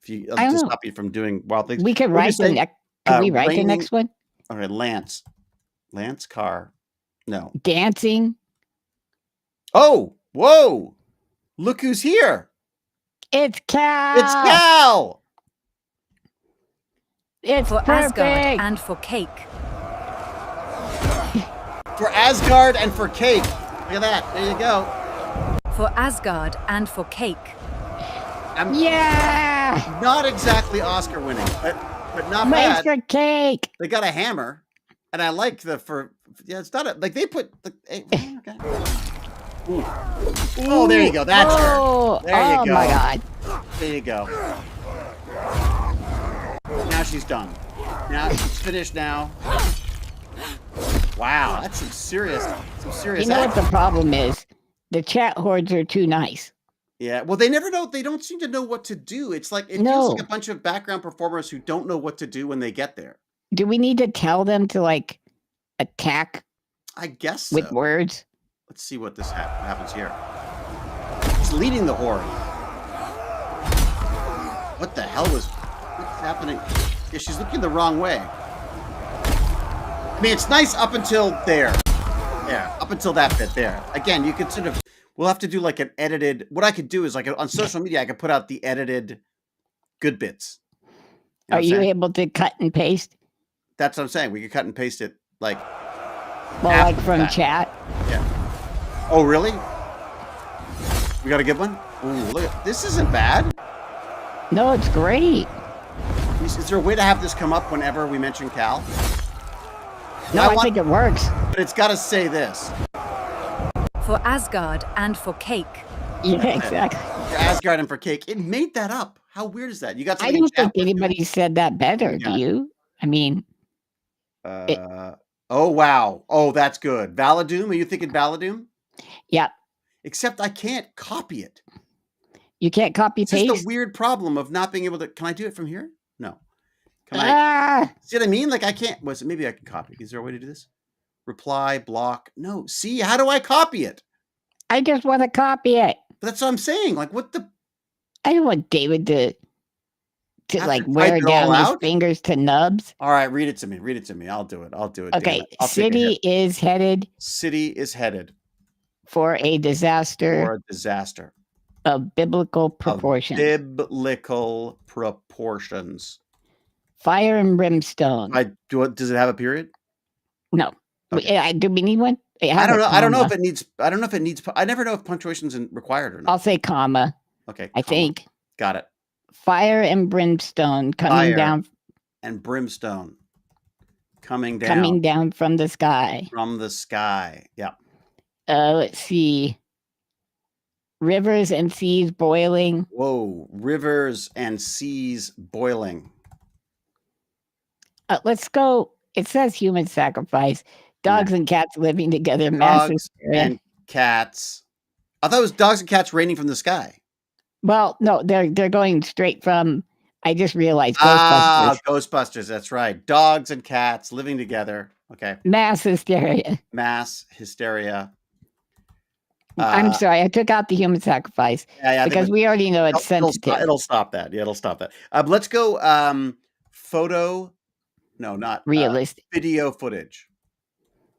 To stop you from doing wild things. We could write the next. Can we write the next one? All right, Lance Carr. No. Dancing. Oh, whoa! Look who's here. It's Cal. It's Cal. It's for perfect. Asgard and for cake. For Asgard and for cake. Look at that. There you go. For Asgard and for cake. Yeah. Not exactly Oscar winning, but not bad. For cake. They got a hammer, and I like it's not like they put the. Okay. Oh, there you go. That's her. There you go. Oh my God. There you go. Now she's done. Now she's finished. Now. Wow, that's some serious. You know what the problem is? The chat hordes are too nice. Yeah, well, they never know. They don't seem to know what to do. It's like it feels like a bunch of background performers who don't know what to do when they get there. Do we need to tell them to like attack? I guess so. With words. Let's see what this happens here. He's leading the horde. What the hell what's happening? Yeah, she's looking the wrong way. I mean, it's nice up until there. Yeah, up until that bit there. Again, you could sort of. We'll have to do like an edited. What I could do is like on social media, I could put out the edited good bits. Are you able to cut and paste? That's what I'm saying. We could cut and paste it like. Well, like from chat. Yeah. Oh, really? We got a good one. Ooh, look at this. Isn't bad. No, it's great. Is there a way to have this come up whenever we mention Cal? No, I think it works. But it's got to say this. For Asgard and for cake. Yeah, exactly. For Asgard and for cake. It made that up. How weird is that? You got. I don't think anybody said that better. Do you? I mean. Oh wow! Oh, that's good. Valadoom? Are you thinking Valadoom? Yeah. Except I can't copy it. You can't copy paste. It's just the weird problem of not being able to. Can I do it from here? No. Can I? See what I mean? Like I can't. Maybe I can copy. Is there a way to do this? Reply, block. No. See, how do I copy it? I just want to copy it. But that's what I'm saying. Like, what the? I don't want David to like wear down his fingers to nubs. All right, read it to me. Read it to me. I'll do it. Okay. City is headed for a disaster. Of biblical proportions. Biblical proportions. Fire and brimstone. Does it have a period? No. Okay. Do we need one? I don't know. I don't know if it needs. I never know if punctuation's required or not. I'll say comma. Okay. I think. Got it. Fire and brimstone coming down. And brimstone coming down. Coming down from the sky. From the sky. Yeah. Let's see. Rivers and seas boiling. Whoa. Rivers and seas boiling. Let's go. It says human sacrifice. Dogs and cats living together. Dogs and cats. I thought it was dogs and cats raining from the sky. Well, no, they're going straight from. I just realized Ghostbusters. Ghostbusters. That's right. Dogs and cats living together. Okay. Mass hysteria. I'm sorry, I took out the human sacrifice because we already know it's sensitive. It'll stop that. Yeah, it'll stop that. Let's go. Photo. No, not realistic. Video footage.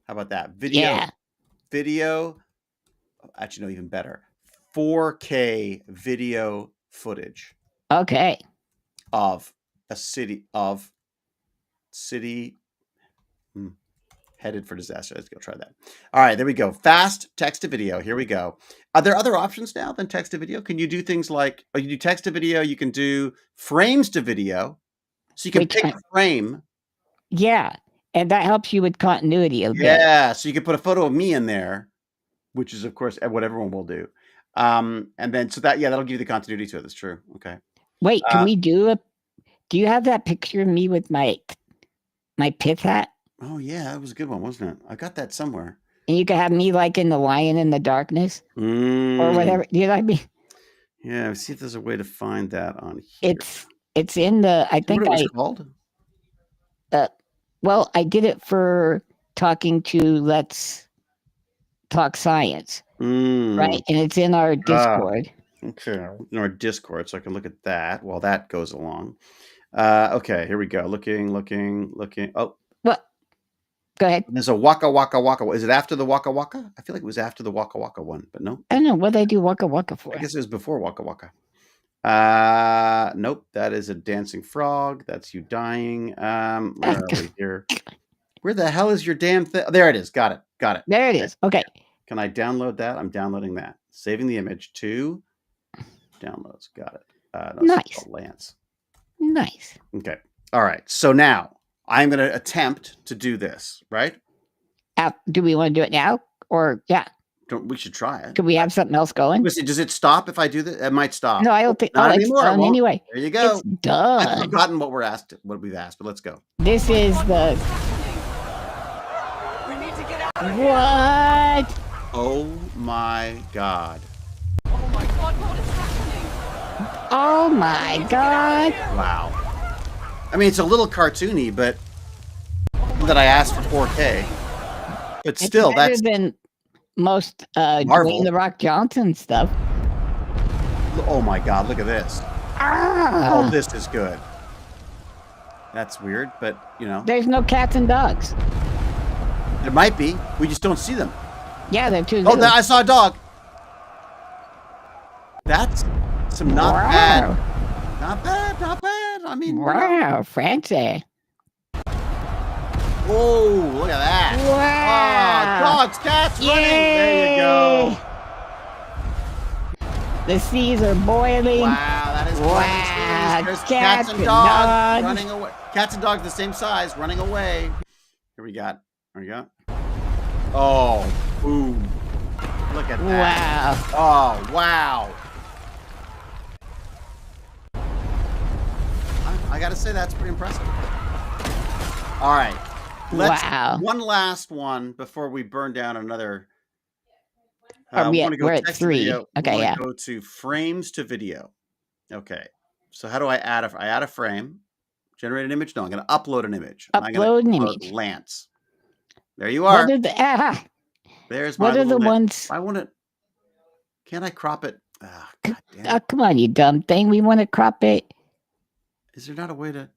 How about that? Video. Yeah. Video. Actually, no, even better. 4K video footage. Okay. Of a city. Headed for disaster. Let's go try that. All right, there we go. Fast text to video. Here we go. Are there other options now than text to video? Can you do things like, you do text to video, you can do frames to video. So you can pick a frame. Yeah. And that helps you with continuity a bit. Yeah. So you can put a photo of me in there, which is, of course, what everyone will do. And then, so that, that'll give you the continuity to it. That's true. Okay. Wait, can we do do you have that picture of me with my pith hat? Oh, yeah. That was a good one, wasn't it? I got that somewhere. And you could have me like in the Lion in the Darkness or whatever. Do you know what I mean? Yeah. See if there's a way to find that on here. It's in the, I think what it was called? Well, I did it for talking to Let's Talk Science. Right. And it's in our Discord. Okay. In our Discord. So I can look at that while that goes along. Okay. Here we go. Looking. Oh. What? Go ahead. There's a Waka Waka Waka. Is it after the Waka Waka? I feel like it was after the Waka Waka one, but no. I don't know. What did I do Waka Waka for? I guess it was before Waka Waka. Nope. That is a dancing frog. That's you dying. Where are we here? Where the hell is your damn thing? There it is. Got it. There it is. Okay. Can I download that? I'm downloading that. Saving the image to downloads. Got it. Nice. Lance. Nice. Okay. All right. So now I'm going to attempt to do this, right? Do we want to do it now? Or, We should try it. Could we have something else going? Listen, does it stop if I do this? It might stop. No, I don't think. Not it's anymore. done anyway. There you go. It's done. I've forgotten what we've asked, but let's go. This is the. We need to get out. What? Oh my God. Oh my God, what is happening? Oh my God. Wow. I mean, it's a little cartoony, but that I asked for 4K. But still, better that's than most Marvel. Dwayne The Rock Johnson stuff. Oh my God, look at this. Oh, this is good. That's weird, but There's no cats and dogs. There might be. We just don't see them. Yeah, they're too. Oh, I saw a dog. That's some not bad. Not bad. I mean, wow, fancy. Oh, look at that. Wow. Oh, dogs, cats running. There you go. The seas are boiling. Wow, that is wow. There's cats and dogs running away. Cats and dogs the same size running away. Here we go. Oh, boom. Look at that. Wow. Oh, wow. I got to say, that's pretty impressive. All right. Let's one last one before we burn down another. We're at 3. Okay, yeah. Go to frames to video. Okay. So how do I add I add a frame? Generate an image? No, I'm going to upload an image. Upload an image. Lance. There you are. There's my What are the ones? I want it. Can't I crop it? Oh, God damn it. Oh, come on, you dumb thing. We want to crop it. Is there not a way to?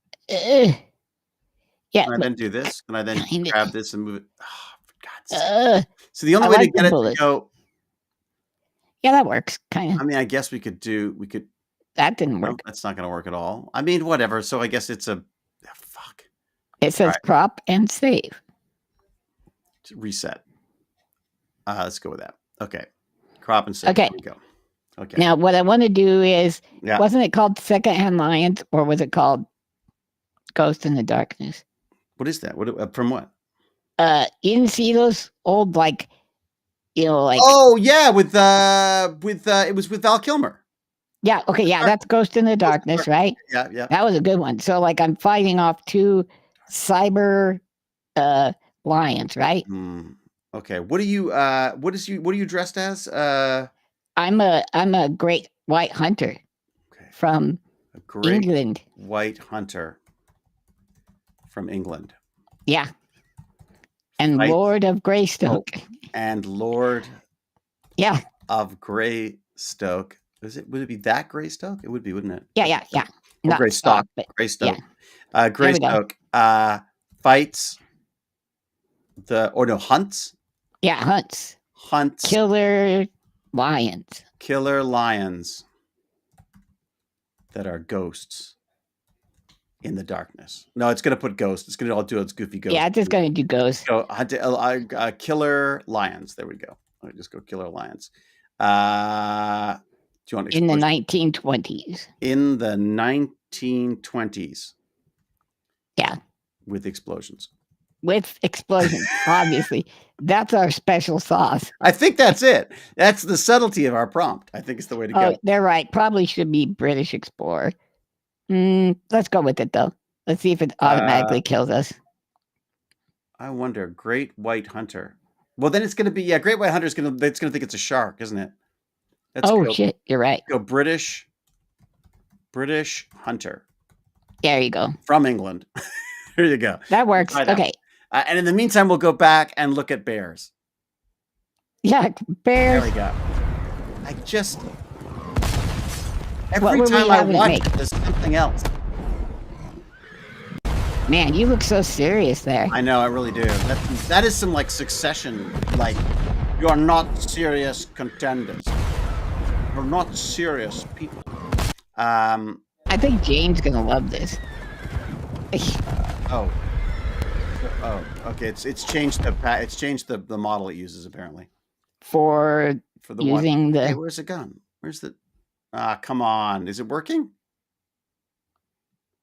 Yeah. Can I then do this? Can I then grab this and move it? Oh, for God's sake. So the only way to get it to go. Yeah, that works. Kind of. I mean, I guess we could. That didn't work. That's not going to work at all. I mean, whatever. So I guess it's a. Fuck. It says crop and save. Reset. Let's go with that. Okay. Crop and save. Okay. There we go. Okay. Now, what I want to do is, wasn't it called Secondhand Lions, or was it called Ghost in the Darkness? What is that? What from what? You didn't see those old like. Oh yeah, with it was with Val Kilmer. Yeah. Okay. Yeah, that's Ghost in the Darkness, right? Yeah. That was a good one. So like, I'm fighting off 2 cyber lions, right? Okay. What are you dressed as? I'm a great white hunter from England. White hunter from England. Yeah. And Lord of Greystoke. And Lord of Greystoke. Would it be that Greystoke? It would be, wouldn't it? Yeah. Not Greystoke. Greystoke. Yeah. Greystoke fights hunts. Yeah, hunts. Hunts. Killer lions. Killer lions that are ghosts. in the darkness. No, it's going to put ghost. It's going to all do its goofy ghost. Yeah, it's just going to do ghost. Go killer lions. There we go. Let me just go killer lions. Do you want in the 1920s? In the 1920s. Yeah. With explosions. With explosions, obviously. That's our special sauce. I think that's it. That's the subtlety of our prompt. I think it's the way to go. They're right. Probably should be British Explorer. Let's go with it, though. Let's see if it automatically kills us. I wonder. Great White Hunter. Well, then it's going to be, Great White Hunter is going to think it's a shark, isn't it? Shit. You're right. Go British Hunter. There you go. From England. Here you go. That works. Okay. And in the meantime, we'll go back and look at bears. Yeah, bears. There we go. Every time I watch it, there's something else. Man, you look so serious there. I know, I really do. That is some like Succession, like, you're not serious contenders. You're not serious people. I think Jane's gonna love this. Okay. It's changed the model it uses apparently. For the using the. Hey, where's the gun? Where's the? Come on, is it working?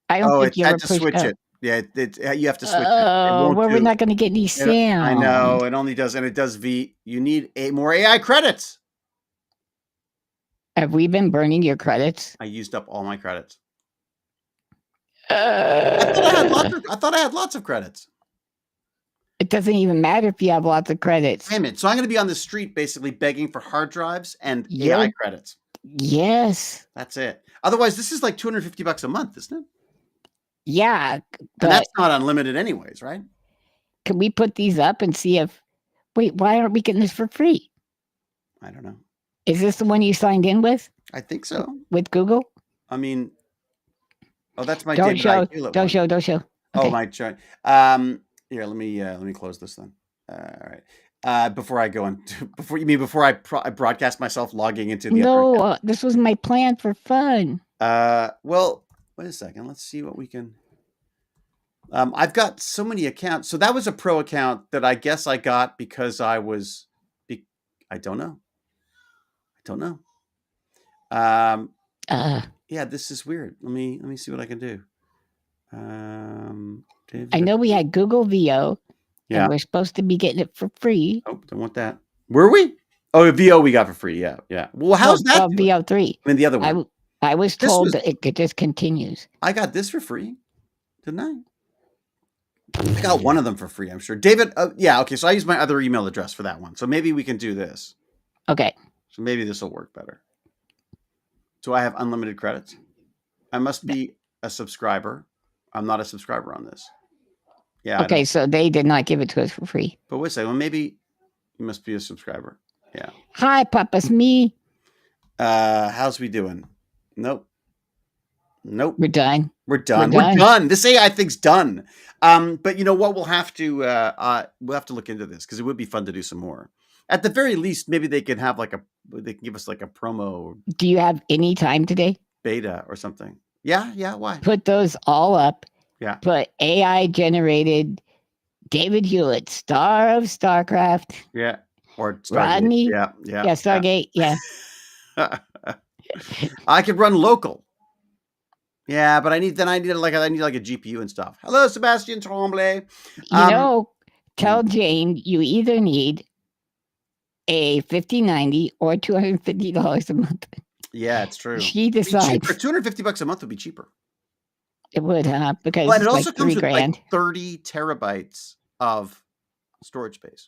I don't think you ever had to switch it. Yeah, you have to switch it. Oh, we're not going to get any sound. I know it only does, and it does V. You need more AI credits. Have we been burning your credits? I used up all my credits. I thought I had lots of credits. It doesn't even matter if you have lots of credits. Damn it. So I'm going to be on the street basically begging for hard drives and AI credits. Yes. That's it. Otherwise, this is like $250 a month, isn't it? Yeah. And that's not unlimited anyways, right? Can we put these up and see if... Wait, why aren't we getting this for free? I don't know. Is this the one you signed in with? I think so. With Google? I mean... Oh, that's my Don't David show. Don't show. Okay. Oh, my... Here, let me close this then. All right. Before I go on, before I broadcast myself logging into the No, this was my plan for fun. Well, wait a second. Let's see what we can. I've got so many accounts. So that was a pro account that I guess I got because I was. I don't know. Yeah, this is weird. Let me see what I can do. I know we had Google VO. Yeah. And we're supposed to be getting it for free. Oh, don't want that. Were we? Oh, VO we got for free. Yeah. Well, how's that? VO3. I mean, the other one. I was told that it just continues. I got this for free, didn't I? I got one of them for free, I'm sure. David, yeah, okay. So I use my other email address for that one. So maybe we can do this. Okay. So maybe this will work better. Do I have unlimited credits? I must be a subscriber. I'm not a subscriber on this. Yeah. Okay, so they did not give it to us for free. But wait a second. Well, maybe you must be a subscriber. Yeah. Hi, Papa's me. How's we doing? Nope. We're done. We're done. This AI thing's done. But you know what? We'll have to look into this because it would be fun to do some more. At the very least, maybe they can have they can give us like a promo. Do you have any time today? Beta or something. Yeah. Why? Put those all up. Yeah. Put AI generated David Hewlett, star of StarCraft. Yeah. Or Stargate. Rodney. Yeah. Stargate. Yeah. I could run local. Yeah, but I need like a GPU and stuff. Hello, Sebastian Tremblay. Tell Jane you either need a $50.90 or $250 a month. Yeah, it's true. She decides. $250 a month would be cheaper. It would, huh? Because it also like comes with $3,000. like 30 terabytes of storage space.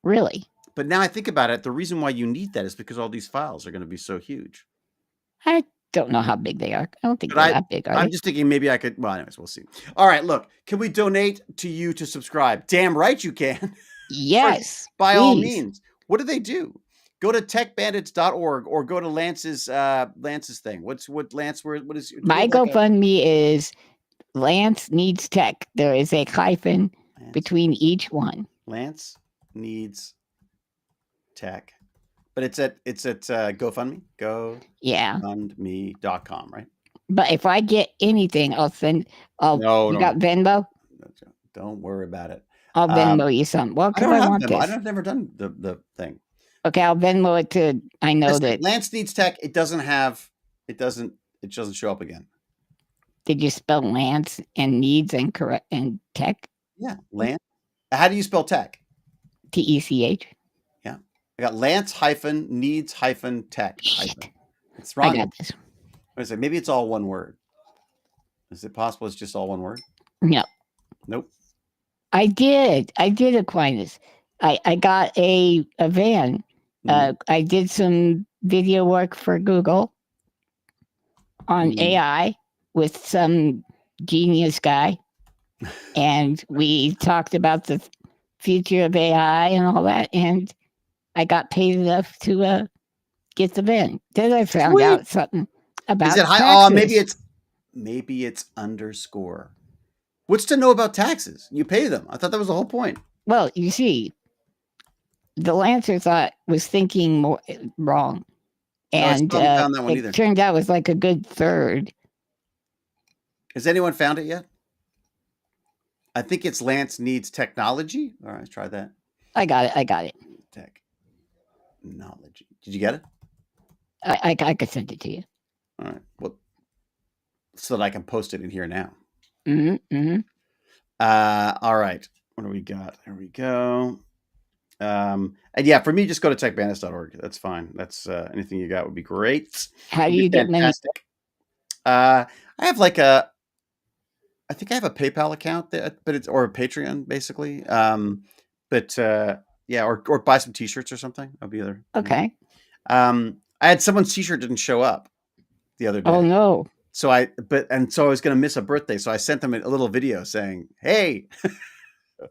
Really? But now I think about it, the reason why you need that is because all these files are going to be so huge. I don't know how big they are. I don't think they're that big, are I'm they? just thinking maybe I could. Well, anyways, we'll see. All right, look. Can we donate to you to subscribe? Damn right you can. Yes. By all means. What do they do? Go to techbandits.org or go to Lance's thing. What is my GoFundMe is Lance Needs Tech. There is a hyphen between each one. Lance Needs Tech. But it's at GoFundMe. Yeah. GoFundMe.com, right? But if I get anything, I'll send. No, you got Venmo? Don't worry about it. I'll Venmo you something. Well, I don't have want Venmo. this. I've never done the thing. Okay, I'll Venmo it to. I know that Lance Needs Tech. It doesn't show up again. Did you spell Lance and needs and correct and tech? Yeah, Lance. How do you spell tech? TECH. Yeah, I got Lance -needs -tech. It's wrong. I got this. I say maybe it's all one word. Is it possible it's just all one word? No. Nope. I did Aquinas. I got a van. I did some video work for Google on AI with some genius guy. And we talked about the future of AI and all that. And I got paid enough to get the van. Then I found out something about taxes. Oh, maybe it's underscore. What's to know about taxes? You pay them. I thought that was the whole point. Well, you see, the Lancer was thinking more wrong. And it turned out it was like a good third. Has anyone found it yet? I think it's Lance Needs Technology. All right, let's try that. I got it. Technology. Did you get it? I could send it to you. All right. Well, so that I can post it in here now. All right. What do we got? There we go. And yeah, for me, just go to techbandits.org. That's fine. That's anything you got would be great. How do you get money? I have I think I have a PayPal account but or a Patreon basically. Yeah, or buy some t-shirts or something. That'll be other. Okay. I had someone's t-shirt didn't show up the other day. Oh no. So I was going to miss a birthday. So I sent them a little video saying, "Hey."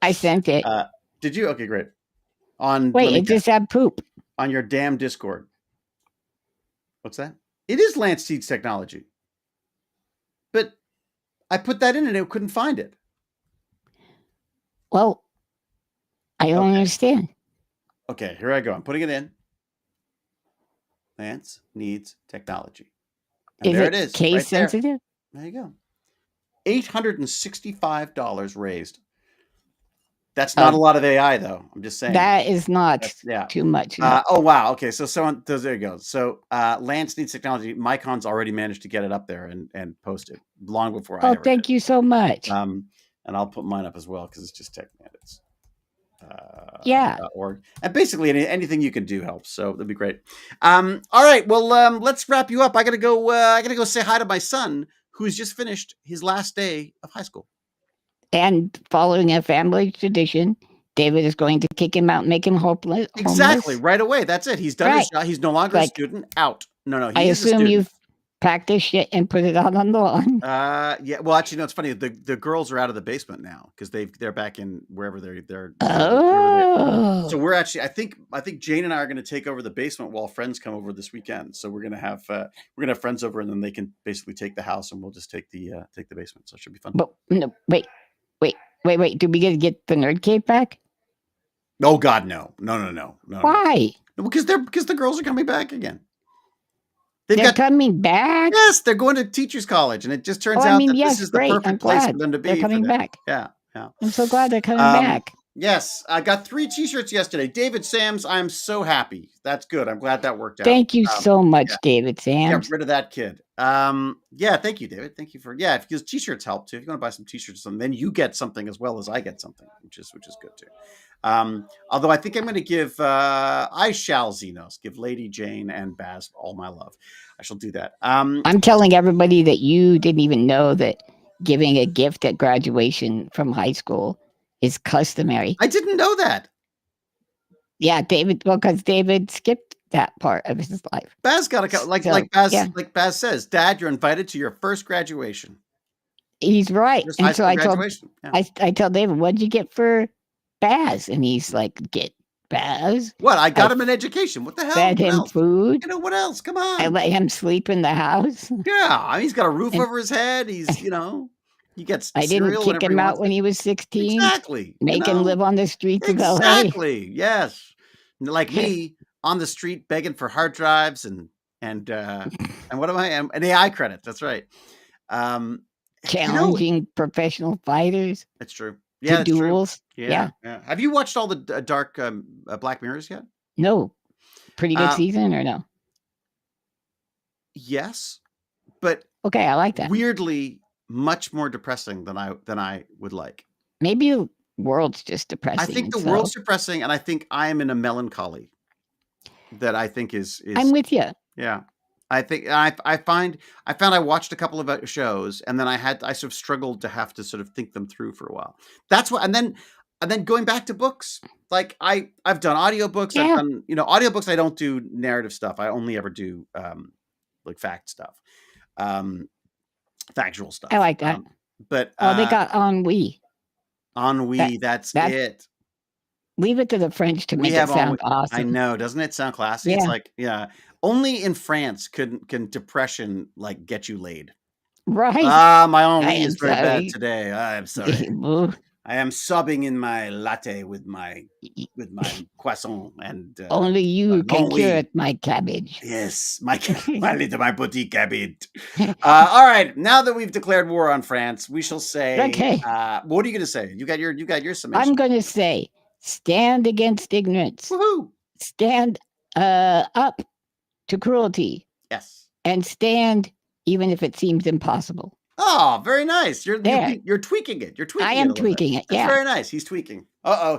I sent it. Did you? Okay, great. Wait, it just had poop on your damn Discord. What's that? It is Lance Needs Technology, but I put that in and it couldn't find it. Well, I don't understand. Okay, here I go. I'm putting it in. Lance Needs Technology. And there it is. Case right sensitive? There you go. $865 raised. That's not a lot of AI, though. I'm just saying. That is not too much. No. Oh, wow. Okay, so there you go. So Lance Needs Technology. Mycon's already managed to get it up there and post it long before I ever thank did. you so much. And I'll put mine up as well because it's just Tech Bandits. .org. And basically anything you can do helps. So that'd be great. All right. Well, let's wrap you up. I gotta go say hi to my son who's just finished his last day of high school. And following a family tradition, David is going to kick him out and make him hopeless. Exactly. Right away. That's it. He's done his job. He's no longer a student. Out. No. I assume you've packed this shit and put it out on the lawn. Yeah. Well, actually, no. It's funny. The girls are out of the basement now because they're back in wherever they're. Oh. So we're actually. I think Jane and I are going to take over the basement while friends come over this weekend. So we're gonna have friends over and then they can basically take the house and we'll just take the basement. So it should be fun. But no, wait. Do we get the nerd cape back? Oh God, no. Why? No, because the girls are coming back again. They're coming back? Yes, they're going to teachers college, and it just turns out that this is the perfect place for them to be. They're coming back. Yeah. I'm so glad they're coming back. Yes, I got 3 t-shirts yesterday. David Sams, I'm so happy. That's good. I'm glad that worked out. Thank you so much, David Sams. Get rid of that kid. Yeah, thank you, David. Thank you because t-shirts help too. If you want to buy some t-shirts or something, then you get something as well as I get something, which is good too. Although I think I'm going to give Xenos, give Lady Jane and Baz all my love. I shall do that. I'm telling everybody that you didn't even know that giving a gift at graduation from high school is customary. I didn't know that. Yeah, David. Well, because David skipped that part of his life. Baz got to like Baz says, Dad, you're invited to your first graduation. He's right. And so I tell David, what'd you get for Baz? And he's like, get Baz. What? I got him an education. What the hell? Fed him food. You know what else? Come on. I let him sleep in the house. Yeah, he's got a roof over his head. He's he gets. I didn't kick him out when he was 16. Exactly. Make him live on the streets of LA. Exactly. Yes. Like me on the street begging for hard drives and and what am I? An AI credit. That's right. Challenging professional fighters. That's true. Yeah, that's duels. True. Yeah. Have you watched all the dark Black Mirrors yet? No. Pretty good season or no? Yes, but okay, I like that. Weirdly, much more depressing than I would like. Maybe the world's just depressing. I think the world's depressing, and I think I am in a melancholy that I think is. I'm with you. Yeah. I think I found I watched a couple of shows, and then I sort of struggled to have to sort of think them through for a while. That's what, and then going back to books, like I've done audiobooks. Yeah. I've done, audiobooks. I don't do narrative stuff. I only ever do like fact stuff, factual stuff. I like that. But they got ennui. Ennui. That's it. Leave it to the French to make it sound awesome. I know, doesn't it sound classy? Yeah. It's like, only in France can depression like get you laid. Right. My ennui is very bad today. I'm sorry. I am sobbing in my latte with my croissant, and only you can cure it, my cabbage. Yes, my petit cabbage. All right, now that we've declared war on France, we shall say. Okay. What are you going to say? You got your summation. I'm going to say, stand against ignorance. Woohoo! Stand up to cruelty. Yes. And stand even if it seems impossible. Oh, very nice. You're tweaking it. You're tweaking it. I am tweaking it. Yeah. That's very nice. He's tweaking.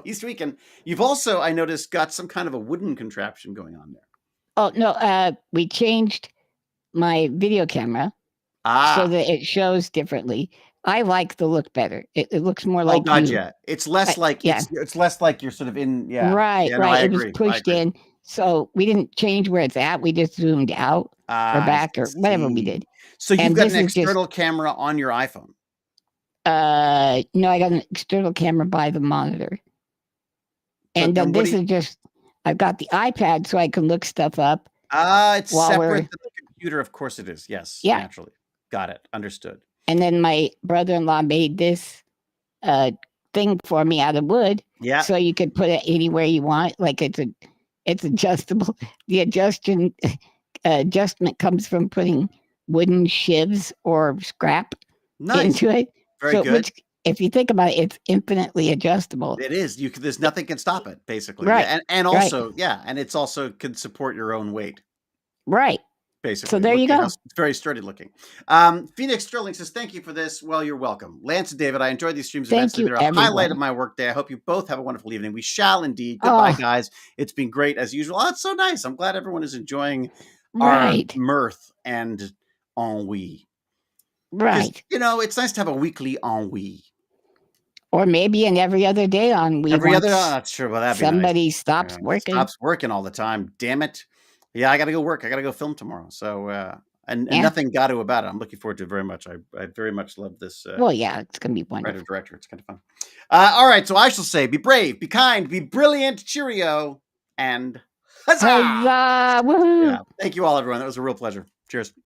He's tweaking. You've also, I noticed, got some kind of a wooden contraption going on there. Oh, no. We changed my video camera so that it shows differently. I like the look better. It looks more like. Oh, God, yeah. It's less like it's less like you're sort of in. Yeah. Right. Yeah, right. No, I it agree. was pushed in. So we didn't change where it's at. We just zoomed out or back or whatever we did. So you've got an external camera on your iPhone? No, I got an external camera by the monitor. And then this is just, I've got the iPad so I can look stuff up. It's separate than the computer. Of course it is. Yes. Yeah. Naturally. Got it. Understood. And then my brother-in-law made this thing for me out of wood. Yeah. So you could put it anywhere you want. Like it's adjustable. The adjustment comes from putting wooden shivs or scrap into it. Very good. Which, if you think about it, it's infinitely adjustable. It is. There's nothing can stop it, basically. Right. Yeah, and also, and it's also can support your own weight. Right. Basically. So there you go. It's very sturdy looking. Phoenix Sterling says, thank you for this. Well, you're welcome. Lance and David, I enjoyed these streams immensely. They're a highlight of my workday. I hope you both have a wonderful evening. We shall indeed. Goodbye, guys. It's been great as usual. Oh, it's so nice. I'm glad everyone is enjoying our mirth and ennui. Right. It's nice to have a weekly ennui. Or maybe an every other day ennui. That's true. Well, that'd be somebody nice. stops working. Stops working all the time. Damn it. Yeah, I got to go work. I got to go film tomorrow. So, and nothing got to about it. I'm looking forward to it very much. I very much love this. Well, yeah, it's going to be wonderful. Writer director. It's kind of fun. All right. So I shall say, be brave, be kind, be brilliant, cheerio, and huzzah! Huzzah! Woohoo! Yeah. Thank you all, everyone. That was a real pleasure. Cheers.